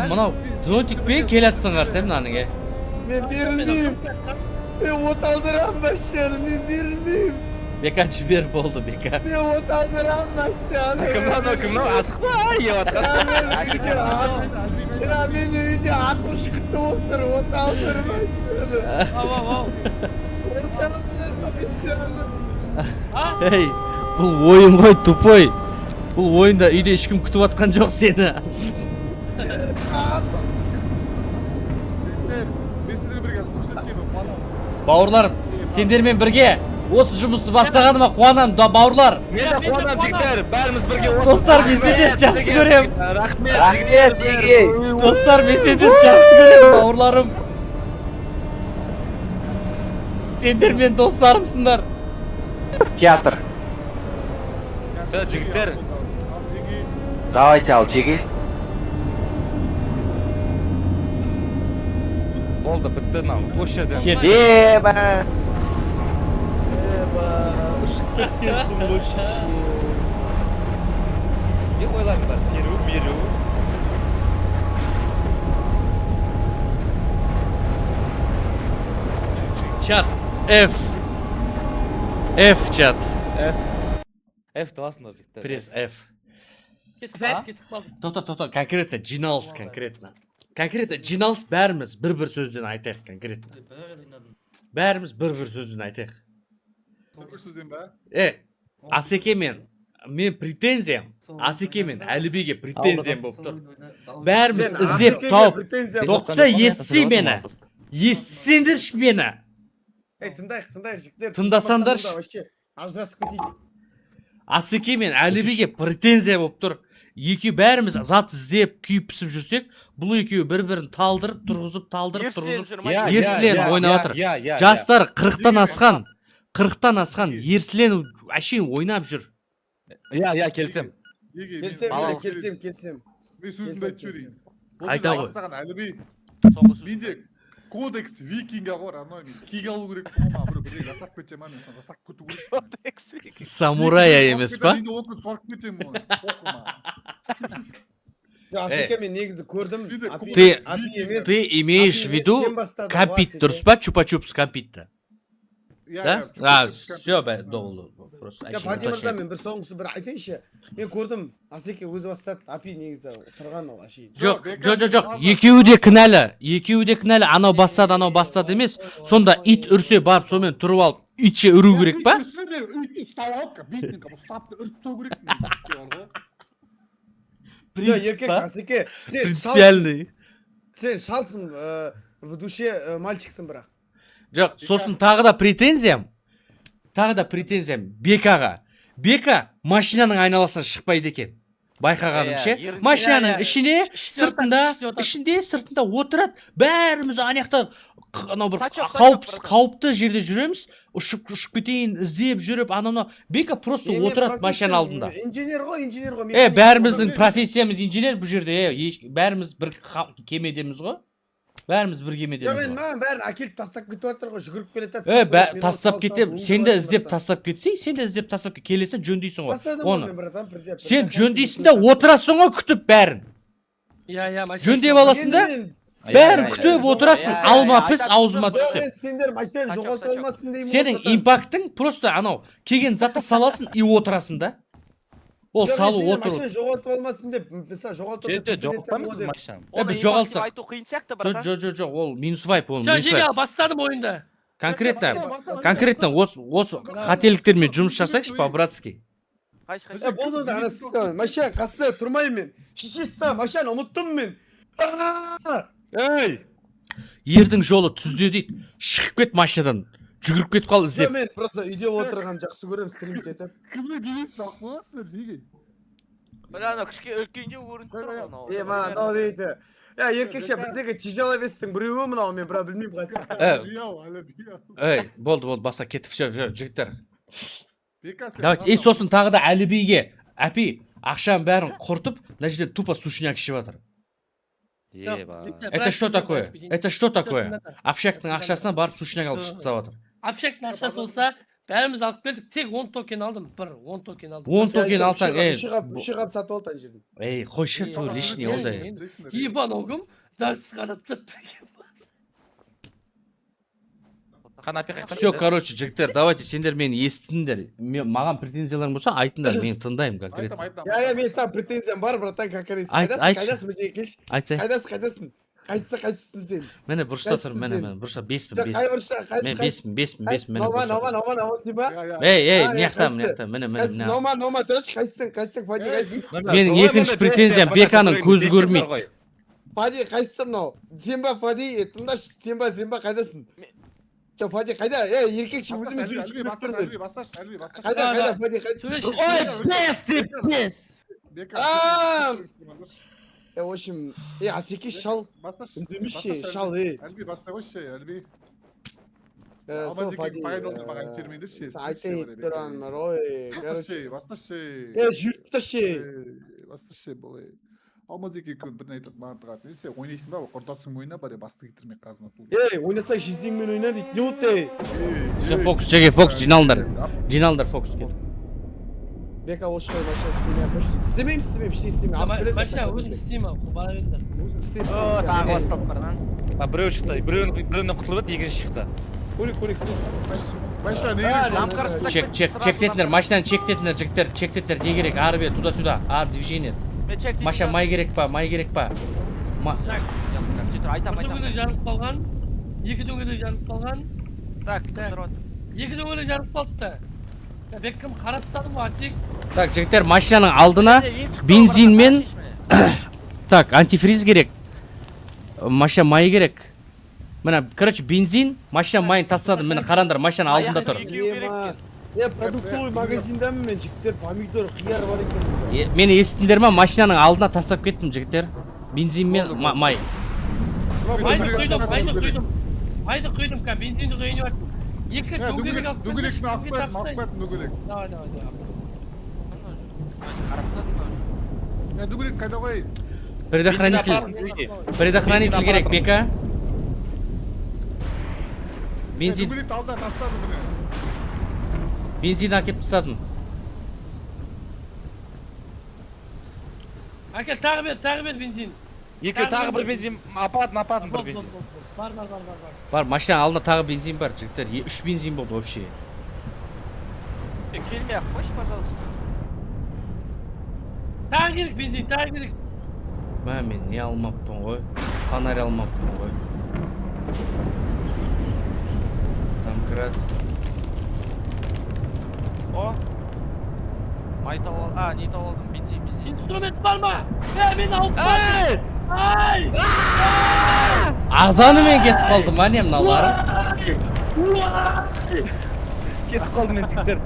Мынау зонтикпен келатсыңар сен мынаның,
Men berilmeyim. Men ot aldıram başlarım. Men berilmeyim.
Бека жібер болды, Бека.
Men ot aldıram başlarım.
Кімнан асықпа, еп
Ya ben önce 60 kıtı otur. Ot aldıram başlarım. Ot aldıram başlarım.
Ей, бұл ойын ғой, тупой. Бұл ойында үйде ешкім күтіп атқан жоқ сені.
Ben sizleri birlikte слушать gibi falan.
Бауырларым, сендермен бірге осы жұмысты бастағаныма қуанамын, бауырлар.
Мен де қуанамын жігіттер, бәріміз бірге осы.
Достар, мен сендерді жақсы көремін.
Рахмет жігіт.
Достар, мен сендерді жақсы көремін, бауырларым. Сендер мен достарымсыңдар.
Театр.
Все, жігіттер.
Давайте ал жеги.
Болды, бітті мынау. Осы жерден.
Еба.
Не ойлаймын, беру.
Чат, F. F чат.
F таласыңдар жігіттер.
Пресс F.
Кетіп қалдым.
Тоқта, конкретно жиналыс конкретно. Конкретно жиналыс бәріміз бір сөзден айтайық конкретно. Бәріміз бір сөзден айтайық.
Bir sözüm be.
Асеке мен претензиям, Асеке мен Әлібеге претензиям болып тұр. Бәріміз іздеп тауып, доқса естісей мені. Естісеңдерші мені.
Тыңдайық, жігіттер.
Тыңдасаңдаршы.
Ажырасып кетейік.
Асеке мен Әлібеге претензия болып тұр. Екеу бәріміз зат іздеп, күйіп пісіп жүрсек, бұл екеуі бір-бірін талдырып, тұрғызып, ерсілен ойнап отыр. Жастар 40-тан асқан ерсілен әшейін ойнап жүр.
Я келсем.
Келсем.
Ben sözümde çürüyüm.
Ayda ғой.
Әліби. Менде кодекс викинга бар, анау мен киге алу керек болма, бір жасап кетем, мен соны жасап кету керек.
Самурая емес па?
Менде оқып сорып кетем оны. Оқыма.
Асеке мен негізі көрдім.
Ты имеешь в виду компит, дұрыс па? Чупа-чупс компитті. Да? Все, доғылды.
Фатима мырза, мен бір соңғысы бір айтайыншы. Мен көрдім, Асеке өзі бастады, апи негізі тұрған ол әшейін.
Жоқ, екеуі де кінәлі, анау бастады емес, сонда ит үрсе барып, сонымен тұрып алып, итше үру керек па?
Ит ұстап алып, бетінен ұстапты үріп сол керек мен.
Еркек, Асеке,
Принципиальный.
сен шалсың, в душе мальчиксың бірақ.
Жоқ, сосын тағы да претензиям Бекаға. Бека машинаның айналасынан шықпайды екен. Байқағаным ше. Машинаның сыртында отырады. Бәріміз анаяқта қауіпті жерде жүреміз. Ұшып кетейін, іздеп жүріп, анау. Бека просто отырады машина алдында.
Инженер ғой.
Бәріміздің профессиямыз инженер бұл жерде. Бәріміз бір кемедеміз ғой. Бәріміз бір кемедеміз ғой.
Маған бәрін әкеліп тастап кетіп жатыр ғой, жүгіріп келеді.
Тастап кетем, сен де іздеп тастап кетсей, келесің жөндейсің ғой. Сен жөндейсің де отырасың ғой күтіп бәрін. Жөндеп аласың да, бәрін күтіп отырасың, алма піс, аузыма түс деп.
Сендер машина жоғалтып алмасын деймін.
Сенің импактың просто анау, келген затты саласың и отырасың да. Ол салу отыру.
Машина жоғалтып алмасын деп, мысалы
жоғалтпаймыз машинаны.
Біз жоғалтсақ.
Айту қиын сияқты, братан.
Жоқ, ол минус вайп, ол
Жоқ, жеге бастадым ойында.
Конкретно осы қателіктермен жұмыс жасайықшы по-братски.
Болды да, анасы машина қасында тұрмаймын мен. Шешесі машина ұмыттым мен.
Ердің жолы түзде дейді. Шығып кет машинадан. Жүгіріп кетіп қал іздеп.
Мен просто үйде отырған жақсы көрем стримді етіп.
Кімді келесіз ақ боласыздар жеге?
Ана кішке үлкенде көрініп тұр ғой.
Мынау дейді. Еркекше біздегі тяжеловестің біреуі мынау, мен бірақ білмеймін қайсы.
Болды, баста кетіп, все, жігіттер. Давайте, сосын тағы да Әлібейге, әпи, ақшаның бәрін құртып, мына жерде тупо сушняк ішіп жатыр.
Еба.
Это что такое? Это что такое? Общактың ақшасына барып сушняк алып ішіп тастап жатыр.
Общактың ақшасы болса, бәріміз алып келдік, тек 10 токен алдым, 10 токен алдым.
10 токен алсаң,
Үшіғап сатып алды ана жерден.
қойшы, сол лишний ол да.
Ебаногым, дәртіс қарап тұтты.
Все, короче, жігіттер, давайте сендер мені естіңдер. Маған претензияларың болса, айтыңдар, мен тыңдаймын конкретно.
Мен саған претензиям бар, братан, какарис. Қайдасың, мүжей келші?
Айтсай.
Қайдасың? Қайсысың сен?
Мені бұрышта тұр, мені бұрышта 5-пін. Мен 5-пін.
Номан, снима?
Ей, неқтам, мені.
Номан, тұршы, қайсысың, Фади, қайсысың?
Менің екінші претензиям Беканың көзі көрмейді.
Фади, қайсысың мынау? Сен ба, Фади, тыңдашы, сен ба, қайдасың? Жоқ, Фади, қайда? Еркекші өзіңіз Қайда, Фади, в общем, Асеке шал. Үндемеші, шал,
Әлби, бастай қойшы, Әлби. Алмаз екен пайдалды маған термейдірші.
Айтайын тұранмар, ой.
Басташы. Басташы, болай. Алмаз екен бірін айтып маған тұғатын. Есе, ойнайсың ба, ұрдасың ойна ба, басты кетірмек қазына туды.
Ойнасақ жездеңмен ойна дейді, не өтті?
Все, фокус, жеге, фокус, жиналыңдар, фокус кет.
Бека осы шоу Маша істемей қош дейді. Істемеймін, іште істемеймін.
Маша, өзің істеймін, бара беріңдер.
Тағы бастап бардан.
Біреу шықты, біреуінен құтылып еді, екінші шықты.
Көрек,
Маша, не
Чек, чектетіңдер, машинаны чектетіңдер, жігіттер, чектетіңдер, не керек, ары бер, туда-сюда, ары движение. Маша, май керек па?
Дөңгелек жарылып қалған, 2 дөңгелек жарылып қалған.
Так, тұрады.
2 дөңгелек жарылып қалыпты. Беккім қараттады бұл Асек.
Так, жігіттер, машинаның алдына бензин мен так, антифриз керек. Машина майы керек. Мына, короче, бензин, машина майын тастадым. Мені қарандар, машина алдында тұр.
Продуктовый магазиндамын мен, жігіттер, помидор, қияр бар екен.
Мені естіңдер ма? Машинаның алдына тастап кеттім, жігіттер. Бензин мен май.
Майды құйдым, бензинді құйын өттім. 2 дөңгелек алып
дөңгелектің алып қоятын дөңгелек.
Давай.
Дөңгелек қайда қой?
Предохранитель керек, Бека. Бензин.
Дөңгелекті алда тастады бұны.
Бензин әкеп тастадым.
Әке, тағы бер бензин.
Тағы бір бензин, апатын бір бензин.
Бар, машина алдында тағы бензин бар, жігіттер. 3 бензин болды вообще.
Келмей-ақ қойшы, пожалуйста.
Тағы керек бензин, тағы керек.
Мен не алмаппын ғой? Фонарь алмаппын ғой. Домкрат.
О! Май тауып ал, не тауып алдым, бензин.
Инструмент бар ма? Мен алып бар. Ай!
Азанымен кетіп қалды ма не мыналары?
Кетіп қалды мен тіктер.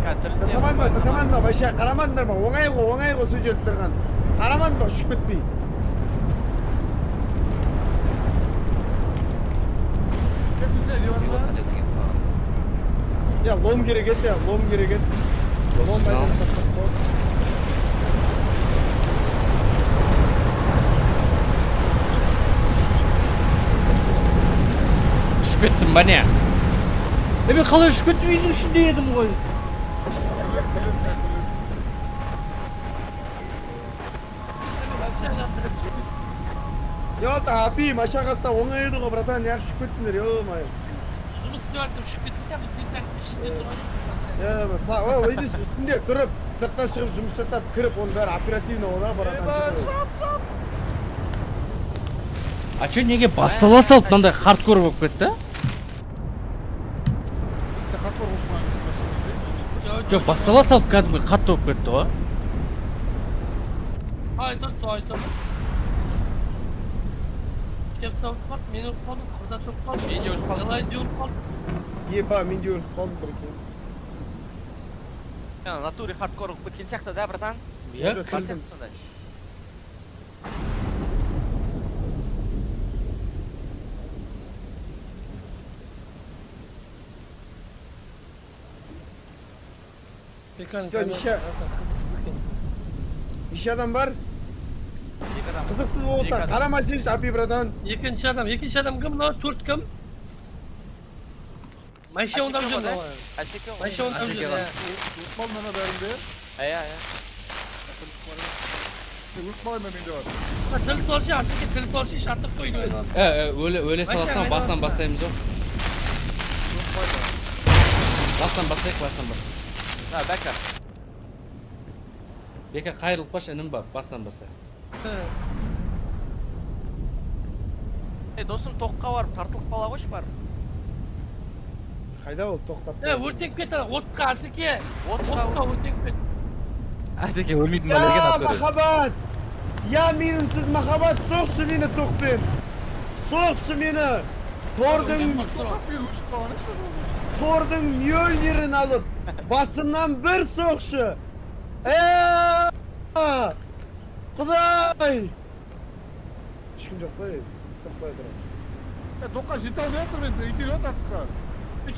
Жасамадың ба, Байша, қарамадыңдар ма? Оңай ғой сөз жүріп тұрған. Қарамадың ба, ұшып кетпей. Лом керек еді, лом керек еді. Лом байдан тапсақ қой.
Ұшып кеттім ба не? Мен қалай ұшып кеттім, үйдің ішінде едім ғой.
Апи, машағасында оңай еді ғой, братан, неғып ұшып кеттіңдер, ё-май.
Жұмыс істеп жатыр, ұшып кеттік те, біз сен ішінде тұрады.
Видиш, ішінде тұрып, сырттан шығып жұмыс жасап, кіріп, оның бәрі оперативно ола, братан.
А че, неге бастала салып, мынандай хардкор болып кетті? Жоқ, бастала салып, кәдімгі қатты болып кетті ғой.
Айтыр. Кеп сауып қалды, мен өліп қалдым, құрдас өліп қалдым.
Мен де өліп қалдым.
Елайды өліп қалдым.
Мен де өліп қалдым бір екен.
Натуре хардкор біткен сияқты да, братан?
Кірдім.
ish adam var.
Екі адам.
Qiziqsiz bo'lsa, qaramachish, Api bratan.
Ikkinchi adam kim? Mana 4 kim? Maysha ondan жүрді. Maysha ondan жүрді.
Utmal nana derinde.
Aya.
Utmal meminde var.
Til torshi, til torshi shartib qo'ydi.
O'yle salasdan basdan bastaymiz o. Basdan bastayық.
Ha, Beka.
Beka qayrilib qo'sh, inim bor, basdan bastayық.
Досым тоққа барып тартылып қала қойшы барып.
Qayda ol, to'xtab.
O'rtek ketadi, o'tqa Asike. O'tqa o'rtek ket.
Asike o'lmaydi nimalarga
Ya
naf ko'radi.
mahabat. Ya menimsiz mahabat, so'qshi meni to'xtin. So'qshi meni. Tording Mjolnir'ini alıp basından bir so'qshi. Xudoy. Hech kim yo'q qo'y. So'qmay turib.
To'qqa jeta olmayapti menda, ikki yo'q tartibqa.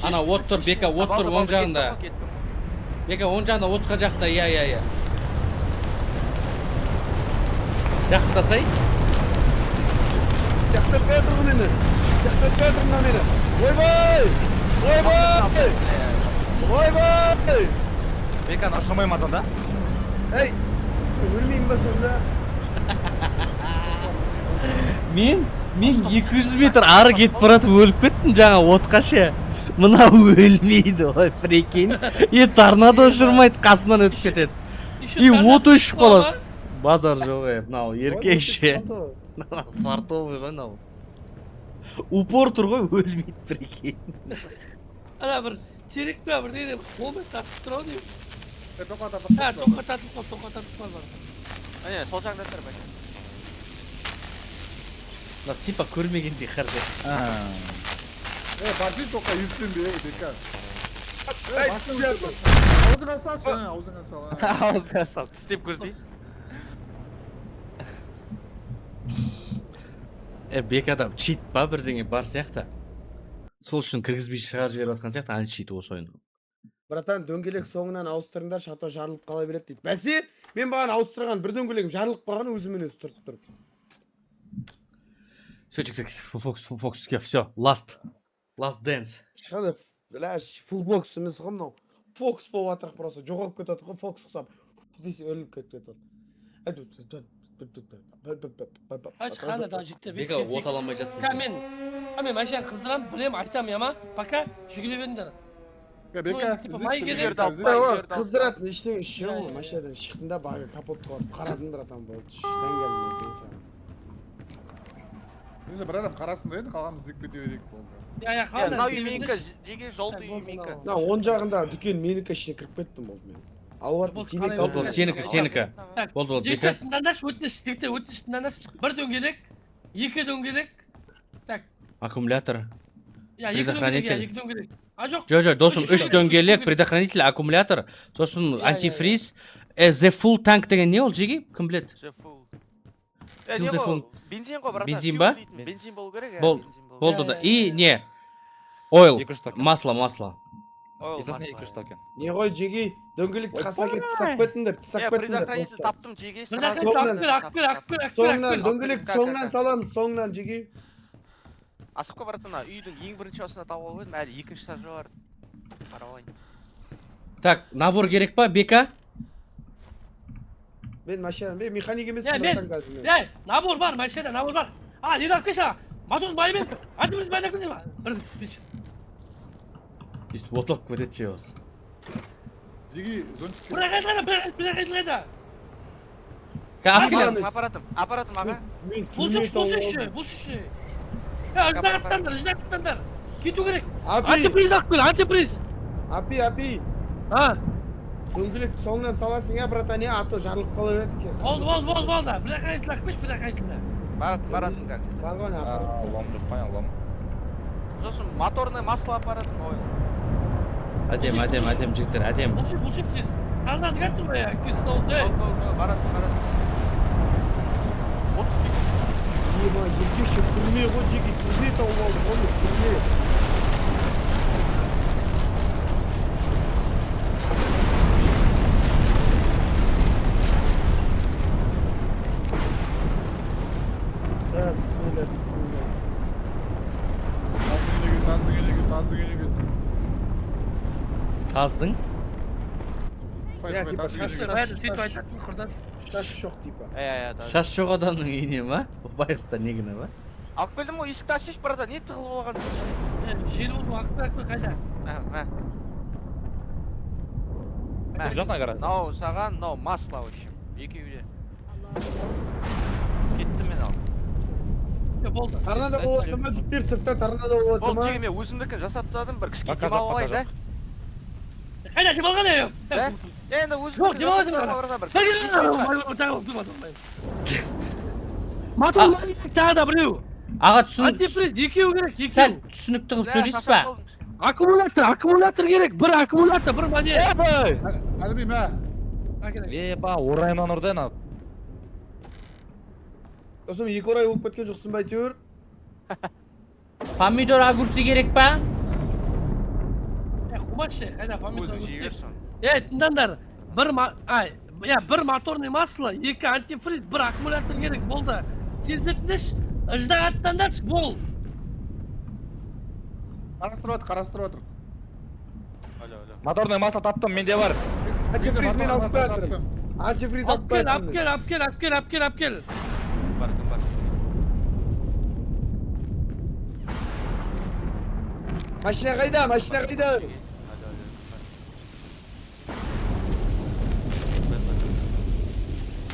Ana o'ttir, Beka o'ttir o'ng жағында. Beka o'ng жағында o'tqa жақта, ya. Жақындасай.
Yaxtib qo'ydirmi meni? Voy!
Bekani oshamayman da.
Hey! O'lmayman sonda.
Men 200 metr ары кетіп баратып өліп кеттім жаңа отқашы. Мына өлмейді, ой, прикинь. Торнадо ұшырмайды, қасынан өтіп кетеді. От өшіп қалады. Базар жоқ, мынау еркекше. Фартовый ғой мынау. Упор тұр ғой, өлмейді, прикинь.
Ана бір терек пе бір дейді, қолмен тартып тұр ау деймін.
To'qqa
Тоққа тартып қал бар.
Әне, сол жағында тұр Бека.
Типа көрмегендей қаржы.
Barcı to'qqa yutdin diye Beka. Ağzına sal sen, ağzına sal.
Ağzına sal. Tistep ko'rsay.
Bekada чит ба бірдеңе бар сияқты. Сол үшін кіргізбей шығарып жіберіп жатқан сияқты, аны чит осы ойын.
Братан, дөңгелек соңынан ауыстырыңдар, шато жарылып қала береді дейді. Бәсе, мен баған ауыстырған бір дөңгелегім жарылып қалған, өзімен өзі тұрып тұрып.
Все, фокус, все, last dance.
Шықады, full box емес ғой мынау. Фокус болып атырық просто, жоғалып кетеді ғой, фокус қысап. Десе өліп кетеді.
Қана да жетті.
Бека от аламай жатсың.
Мен машина қыздырам, білем, айтам яма, пока жүгіле беріңдер.
Beka,
қыздыратын ештеңе іші жоқ, машинадан шықтында бағы капотты қойып қарадың братан болды. Шыдан келдім екен саған.
Neyse birader karasın dedi, kalağımız dik bitiyor dedik oldu.
Ya қана.
Мынау үйменкі, жеге жолды үйменкі.
На, он жағында дүкен менікі ішіне кіріп кеттім болды мен. Алуатын темек алып.
Болды, сенікі. Болды, Бека.
Жігіттер тыңдандаршы, өтініш тыңдандаршы. Бір дөңгелек, екі дөңгелек. Так.
Аккумулятор.
Предохранитель. Екі дөңгелек.
Жоқ, досым, 3 дөңгелек, предохранитель, аккумулятор, сосын антифриз. The full tank деген не ол жеге? Кім біледі?
Бензин ғой, брат.
Бензин ба?
Бензин болу керек.
Болды да. И не? Oil. Масло.
Не ғой жеге, дөңгелекті қасына кеп тыстап кеттіңдер.
Предохранитель таптым жеге.
Соңынан, дөңгелек соңынан саламыз, соңынан жеге.
Асыққа баратына, үйдің ең бірінші осына тауып қойдым, әлі екінші этажы бар. Қарауайын.
Так, набор керек па, Бека?
Ben машина, механик емеспін братан қазір мен.
Набор бар, машинада набор бар. Не алып келші, мотор баймен, антифриз байнап келші ма?
Есть отылып кетеді ше осы.
Jigi, zonçik.
Бірақ айтылады.
Аппаратым аға.
Бұл шүші. Ждақтандар. Кету керек. Антифриз ақ кел, антифриз.
Апи. Дөңгелек соңынан саласың я, братан, я, ато жарылып қала береді екен.
Болды. Бірақ айтылы ақпеш, бірақ айтылы.
Баратын как?
Бар ғой, аппарат.
Алам.
Сосын моторный масло аппаратын ойын.
Әдем жігіттер, әдем.
Бұлшық сіз. Тардан кәттің бай, көзін ауызды.
Баратын.
Ема, еркекші түрме ғой, жеге түрме тауып алды ғой, түрме.
таздың
Ya tipa
сөйтіп айтатын құрдас.
şaş yok tipa.
да.
шаш жоқ адамның үйіне ма байғұста негіне ма
Алып келдім ғой, есікті ашшы, брата, не тығылып алған?
Жел болып ақпарат қайда?
Жоқ нагара.
Мынау саған, мынау масло в общем. Екеуі де. Кеттім мен ал.
Болды.
Торнадо болады ма? Жігіттер сыртта торнадо болады
Ол
ма?
тегі мен өзімдікін жасап тастадым, бір кішкене
Пока
демалып
жоқ,
алайын да.
Қайда демалған ем?
Енді өзімдікін жасап тастадым,
Мотор тағы да біреу.
аға түсінік
Антифриз екеу керек,
сәл
екеу.
түсінікті қылып сөйлейсіз ба
Аккумулятор керек, бір аккумулятор, бір мане.
Әлбей мә.
Ба, орайынан ұрды ана.
Досым екі орай болып кеткен жоқсың ба әйтеуір?
помидор огурцы керек па
Қумашы, қайда помидор.
өзің жей берсің.
Тыңдандар, бір моторный масло, екі антифриз, бір аккумулятор керек болды. Тездетініш, ыждағаттандаршы, бол.
Қарастырып отыр.
Моторный масло таптым, менде бар.
Антифриз мен алып қоятырмын. Антифриз алып қоятырмын.
Алып кел.
Бар, кім бар?
Машина қайда?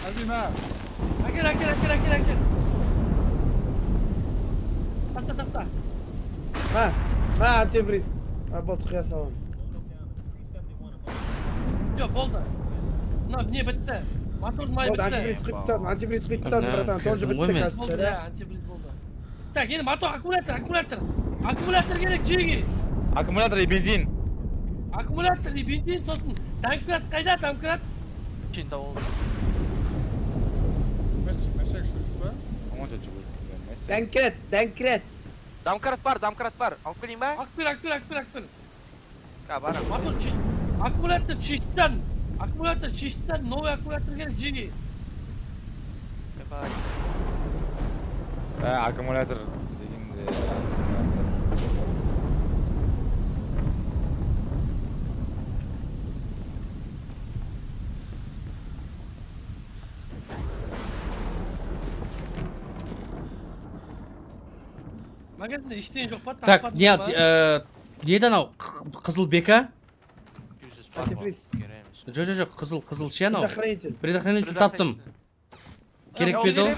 Әлбей мә.
Әкел. Таста.
Мә антифриз. Болды құя салам.
Жоқ, болды. Мына не бітті. Мотор май
Болды,
бітті.
антифриз құйып тастадым, братан. Тоже бітті, кажется,
Болды,
да?
антифриз болды. Так, енді мотор, аккумулятор. Аккумулятор керек жеге.
Аккумулятор и бензин.
Аккумулятор и бензин, сосын домкрат қайда, домкрат?
Чинта болды.
Мәшек жүрсіз ба?
Дәнкірет.
Домкрат бар. Алып келейін ба?
Алып кел.
Барам.
Мотор аккумулятор чиштан, новый аккумулятор керек жеге.
Аккумулятор дегенде.
Магазинде ештеңе жоқ па?
так неден анау қызыл бека
Антифриз.
жоқ қызыл ше анау
Предохранитель.
предохранитель таптым керек пе еді ол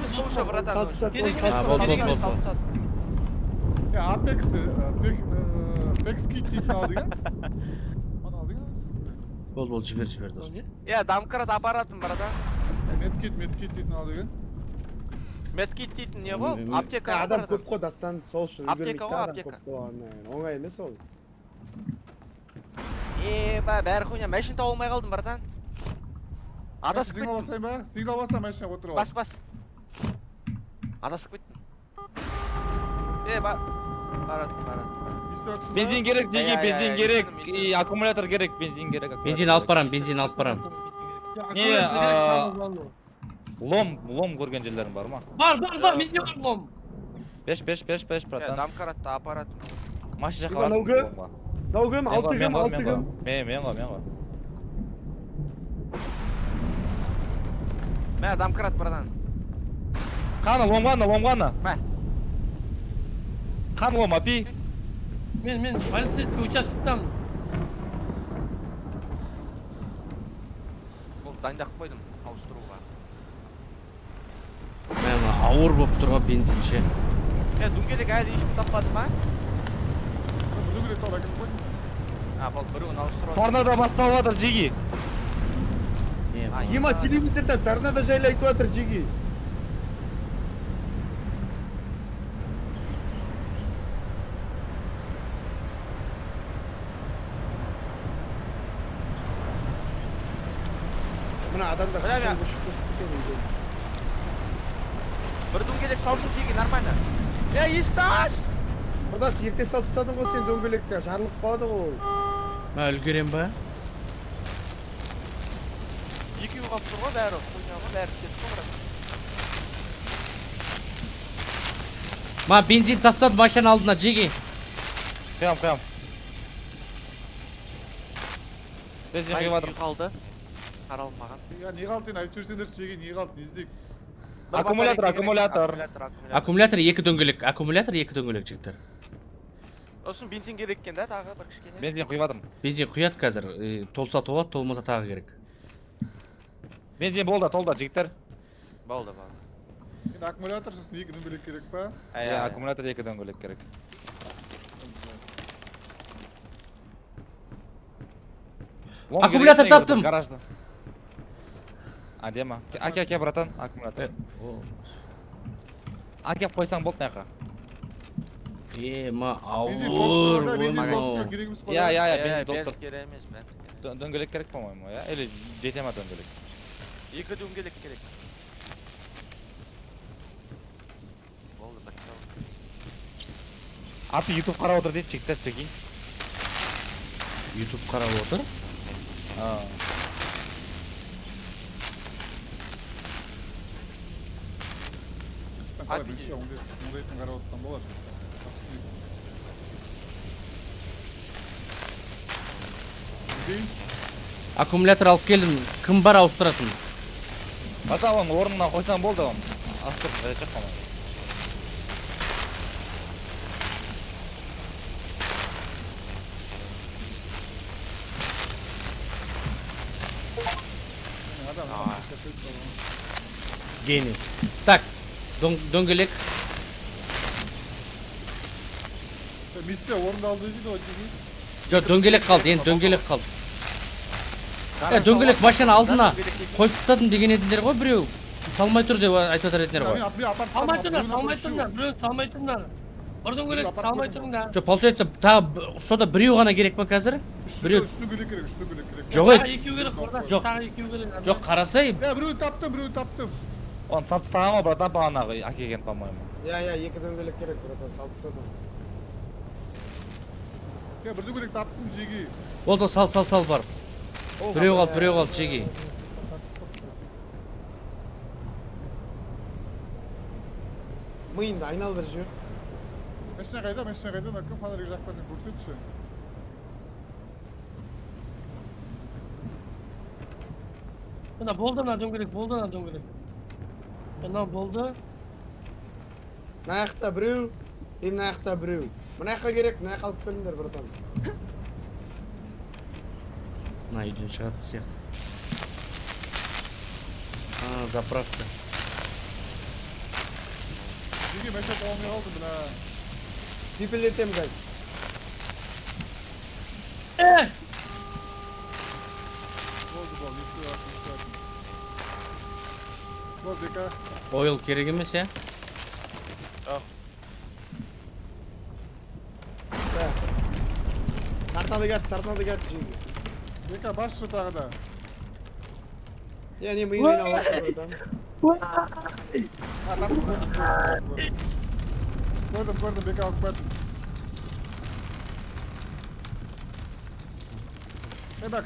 Apex kit aldı yalnız. Onu aldı yalnız.
бол жібер досым
домкрат аппаратым бар да.
Medkit deйтін алды екен.
Медкит дейтін не ғой? Аптека
Адам көп қой, дастан сол үшін.
Аптека ғой,
Адам
аптека.
көп болғаннан. Оңай емес ол.
Бәрі хуйня, машина тауып алмай қалдым, братан. Адасып
Сигнал
кеттім.
басайын ба? Сигнал басам машина отырып ал.
Бас. Адасып кеттім. Барат.
Бензин керек, деге бензин керек. И аккумулятор керек, бензин керек.
бензин алып барам
Лом көрген жерлерің бар ма?
Бар, менде бар лом.
Беш, братан.
Домкратта аппаратым.
Машина
Ива, Наугым, 6
Мен ғой.
Мә, домкрат, братан.
Қаны, ломғаны.
Мә.
Қаны лом, апи.
Мен полицейский участоктамын.
Ол дайындап қойдым, ауыстыруға.
ауыр болып тұрған бензин ше
Дөңгелек әлі ешкім таппады ма?
Дөңгелек тауып әкеліп қойдым.
Бұл біреуін ауыстырып.
Торнадо басталып жатыр, жеги.
Ема, телевизорда торнадо жайлы айтып жатыр, жеги. Мына адамдар қашан көшіп кетті екен.
Бір дөңгелек салдым жеге, нормально. Есікті аш!
Құрдас, ерте салып тастадың ғой сен дөңгелекке, жарылып қалады ғой ол.
үлгерем ба
Екеуі қалып тұр ғой, бәрі қойнағы, бәрі түседі ғой.
бензин тастады машина алдына жеги
Қиям. Бензин құйып жатыр.
қалды. Қаралмаған.
Ya не қалды енді айтып жүрсеңдерші жеге не қалды не іздейік.
Аккумулятор.
Аккумулятор 2 дөңгелек. Аккумулятор 2 дөңгелек жігіттер.
Сосын бензин керек екен да тағы бір кішкене.
Бензин құйып жатырмын.
Бензин құяды қазір. Толса толады, толмаса тағы керек.
Бензин болды, толды жігіттер.
Болды.
Енді аккумулятор сосын екі дөңгелек керек па?
Иә, аккумулятор 2 дөңгелек керек.
Аккумулятор таптым.
Гаражда. Адема. Әке, братан, аккумулятор. Әкеп қойсаң болды мына
ауыр
бензин керегіміз па?
бензин
Бенз
толтыр.
керек емес, бенз керек.
Дөңгелек керек, по-моему, иә? Или жете ма дөңгелек?
Екі дөңгелек керек. Болды, бір
Апи YouTube қарап отыр дейді, жігіттер прикинь.
YouTube қарап отыр?
Ондайтын қарап отқан болар.
Аккумулятор алып келдім. Кім бар ауыстыратын?
Бата оны орнына қойсаң болды оны. Астыр, жақ қамай.
Гений. Так, дөңгелек.
Миссия орындалды дейді ғой жеге.
Жоқ, дөңгелек қалды, енді дөңгелек қалды. Дөңгелек машина алдына қойып тастадым деген едіңдер ғой біреу. Салмай тұр деп айтып жатыр едіңдер ғой.
Салмай тұрыңдар. Бір дөңгелек салмай тұрыңдар.
Жоқ, получается, тағы сода біреу ғана керек па қазір? Біреу.
Үш дөңгелек керек.
Жоқ,
Екеу керек,
жоқ.
тағы екеу керек.
Жоқ, қарасай.
Біреуін таптым.
Он салып тастаған ғой, братан, бағанағы әкелген, по-моему.
Екі дөңгелек керек, братан, салып тастадым.
Бір дөңгелек таптым жеге.
Болды, сал бар. Біреу қалды жеге.
Миыңды айналдырып жібер.
Машина қайда, накым фонарик жақпатын көрсетші.
Мына болды мына дөңгелек. Мына болды.
Мына жақта біреу, мына жақта біреу. Мына жаққа керек, мына жаққа алып келіңдер, братан.
Мына үйден шығатын сияқты. Заправка.
Жеге машина қалмай қалды мына.
Пипелетем, гайз.
Болды,
Ойл керек емес, е?
Тартады кәт, жеге.
Бека басшы тағы да.
Не миын айналдырып, братан.
Көрдім, бека алып бәдім.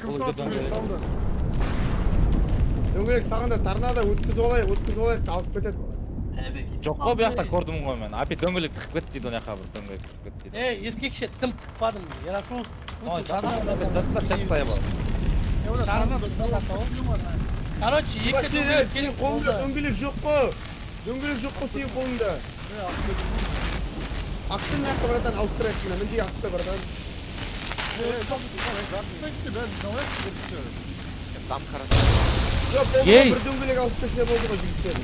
Кім салды?
Дөңгелек сағында торнадо өткізіп алайық, алып кетеді.
Жоқ қой, бұл жақта көрдім ғой мен. Апи дөңгелек тықып кетті дейді, оны жаққа бір дөңгелек тықып кетті дейді.
Еркекше тым тықпадым. Ярасыл. Короче, екі
Сенің қолыңда дөңгелек жоқ қой. Дөңгелек жоқ қой сенің қолыңда. Ақтың жаққа, братан, ауыстырайық мына. Мен жеге ақты, братан.
Там
Ей!
Бір дөңгелек алып берсе болды ғой, жігіттер.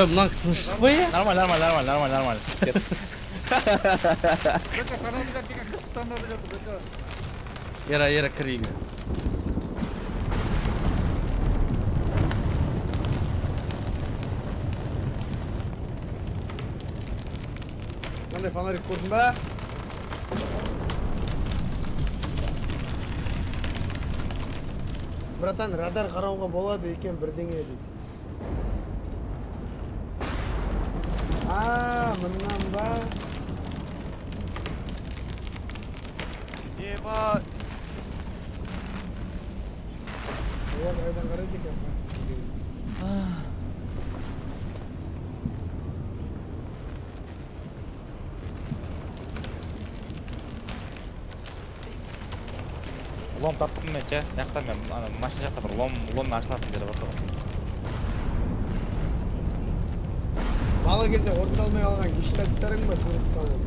Мынан тыныштық па, е?
Нормаль. Кет.
Ера, кір үйге.
Қандай фонарик көрдің ба? Братан, радар қарауға болады екен бірдеңе дейді. Мынан ба?
Еба.
Қайдан қарайды екен?
Лом лом таптым мен ше. Жакта мен ана машина жакта бір ломмен ашылатын жері бар ғой.
Бала кезде орындалмай қалған гештальттарың ба сурет салып?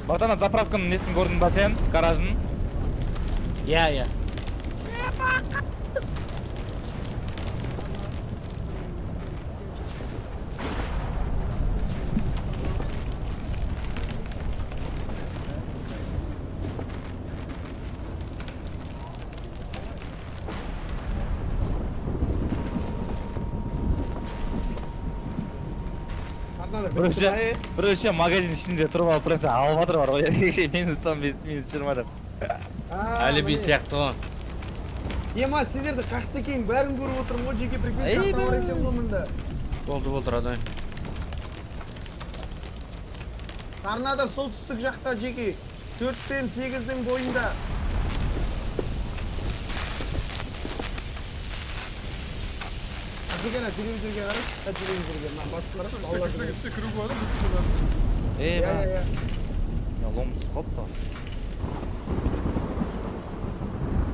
Братан, заправканың несін көрдің ба сен? Гаражын?
Иә.
Бірінші магазин ішінде тұрып алып бірінші алып жатыр бар ғой. Минус 15, минус 20 деп.
Әлі би сияқты ғой.
Ема, сендерді қақты кейін бәрін көріп отырмын ғой, жеке прикинь қақта бар екен ғой мұнда.
Болды, Радай.
Торнадо солтүстік жақта жеке 4 пен 8-дің бойында. Жекена телевизорге қараш, телевизорге басқылар балалар
Іште кіру бар ма?
Лом қалып та.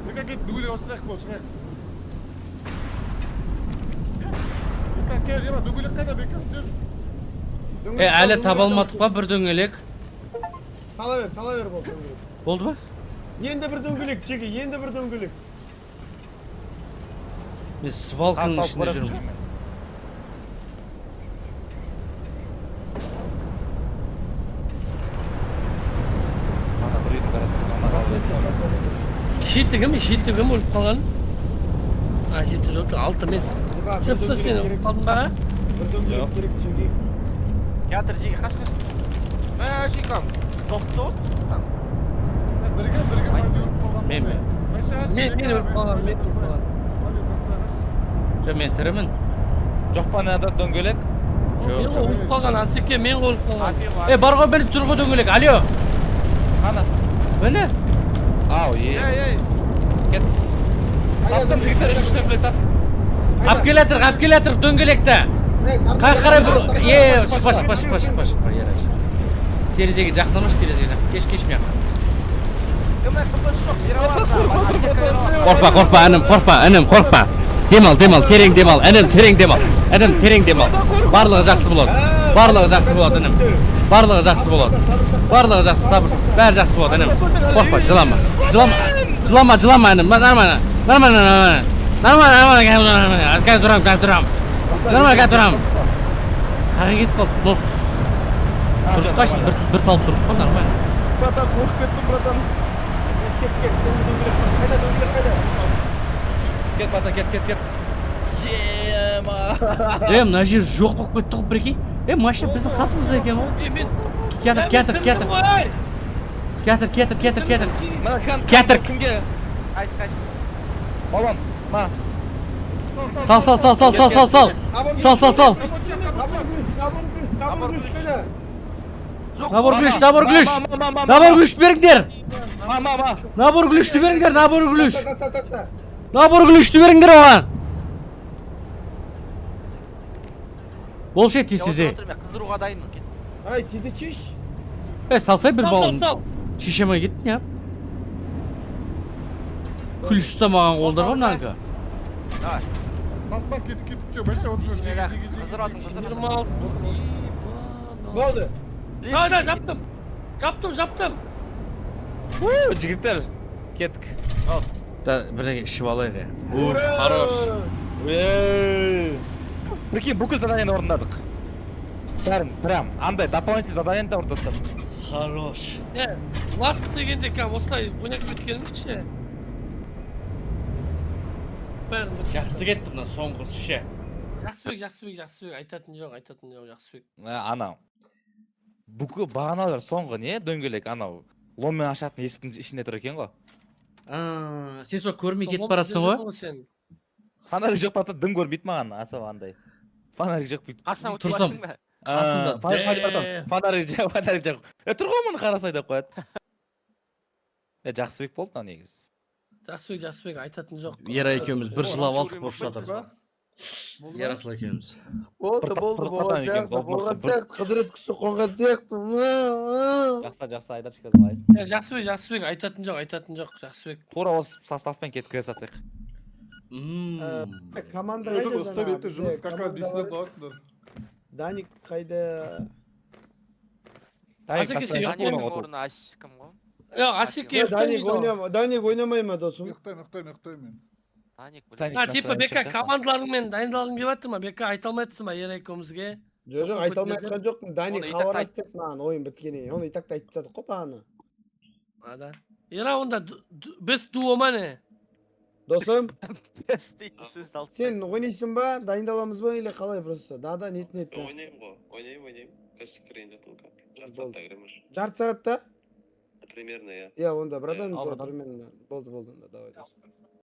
Бека кет дүгіле осылайық бол, шығайық. Кел, ема, дүгіле қайда бека?
Әлі таба алмадық па бір дөңгелек?
Сала бер бол дөңгелек.
Болды ба?
Енді бір дөңгелек, жеке, енді бір дөңгелек.
Мен свалканың ішінде жүрмін. Жетігім өліп қалған. Жеті жоқ, 6 мен. Шыпсы сен өліп қалдың ба?
Бір дөңгелек керек, жеке.
Театр жеге қашқаш. Жекам. Жоқты ғой.
Бірге майда өліп қалған.
Мен өліп қалған. Жоқ, мен тірімін.
Жоқ па нада дөңгелек?
Мен өліп қалған, Асеке, мен өліп қалған.
Бар ғой, бір тұр ғой дөңгелек, алло.
Қана?
Міне?
Ау, Кет. Таптым, жігіттер үш дөңгелек тап.
Ап келатыр дөңгелекті. Қарай бір... Шықпа. Терезеге жақындамашы, терезеге. Кеш мен. Қорқпа, інім, қорқпа. Демал, терең демал, інім, терең демал. Барлығы жақсы болады, інім. Барлығы жақсы, сабырсыз. Бәрі жақсы болады, інім. Қорқпа, жылама, інім. Нормально. Қазір тұрам. Қағы кетіп қалды, дос. Тұрып қашын, бір талып тұрып қой, нормально.
Братан, қорқып кеттім, братан. Кет, братан, кет.
Мына жер жоқ болып кетті ғой, прикинь. Машина біздің қасымызда екен ғой. Кетір.
Кімге? Қайсы. Балон, ма.
Сал. Набор глюш беріңдер. Набор глюшті беріңдер оған. Бол ше, тез-тезе.
Қыздыруға дайынмын, кет.
Ай, тезде чеш.
Салсай бір балын. Шешемай кеттің, я. Күліш ұстамаған қолдар ғой, нанға.
Сатпа кетіп жо, бәші отырып.
Қыздыратым.
Болды.
Жаптым.
Жігіттер, кеттік.
Бірдеңе ішіп алайық, я. Хорош.
Прикинь, бүкіл задаяны орындадық. Бәрін, прям, андай, дополнительный задаяны да орындадық.
Хорош.
Ласт дегенде кәм осылай ойнап кеткенімізші.
Жақсы кетті мұна соңғысы ше.
Жақсыбек, айтатын жоқ, Жақсыбек.
Анау. Бүкіл бағаналар соңғы не дөңгелек, анау. Ломмен ашатын ескінің ішінде тұр екен ғой.
Сен сол көрмей кетіп баратсың ғой?
Фонарик жоқ бата дым көрмейді маған, асау андай. Фонарик жоқ бейді.
Қасына
Тұрсам. Қасымда.
Фонарик жоқ. Тұр ғой мұны қарасай деп қояды. Жақсыбек болды на негіз.
Жақсыбек, айтатын жоқ.
Ера екеуміз бір жылап алдық бұрышта тұрды. Ярасыл экенбиз.
Болды, болған сияқты, қыдырып кісі қонған сияқты.
Жақсы айдаршы көзің қалайсың?
Жақсыбек айтатын жоқ, Жақсыбек.
Тура осы составпен кетіп келе сатсақ.
Команда
Жоқ,
қайда
ұйықтап ертең жұмыс
жаңағы?
как раз бесінен қаласыңдар.
Даник қайда?
Данияның орны Асик кім ғой?
Асикке
Даник ойнамай ма досым?
Ұйықтаймын.
Даник
типа бека командаларыңмен дайындалғың келіп жатыр ма? бека айта алмайсың ба ер екеумізге?
Жоқ, айта алмай жатқан жоқпын. Даник хабарлас деп маған ойын біткеннен. Оны и так та айтып жатыр ғой бағана.
Да. Ера онда біз дуо ма не?
Досым,
Бес дейтін сөзді алып.
сен ойнайсың ба? Дайындаламыз ба или қалай просто? Да, нет.
Ойнаймын ғой. Ойнаймын. Қазір кірейін жатырмын. Жарты сағатта кіремін.
Жарты сағатта?
Примерно, иә.
Иә, онда, братан, примерно. Болды, онда, давай.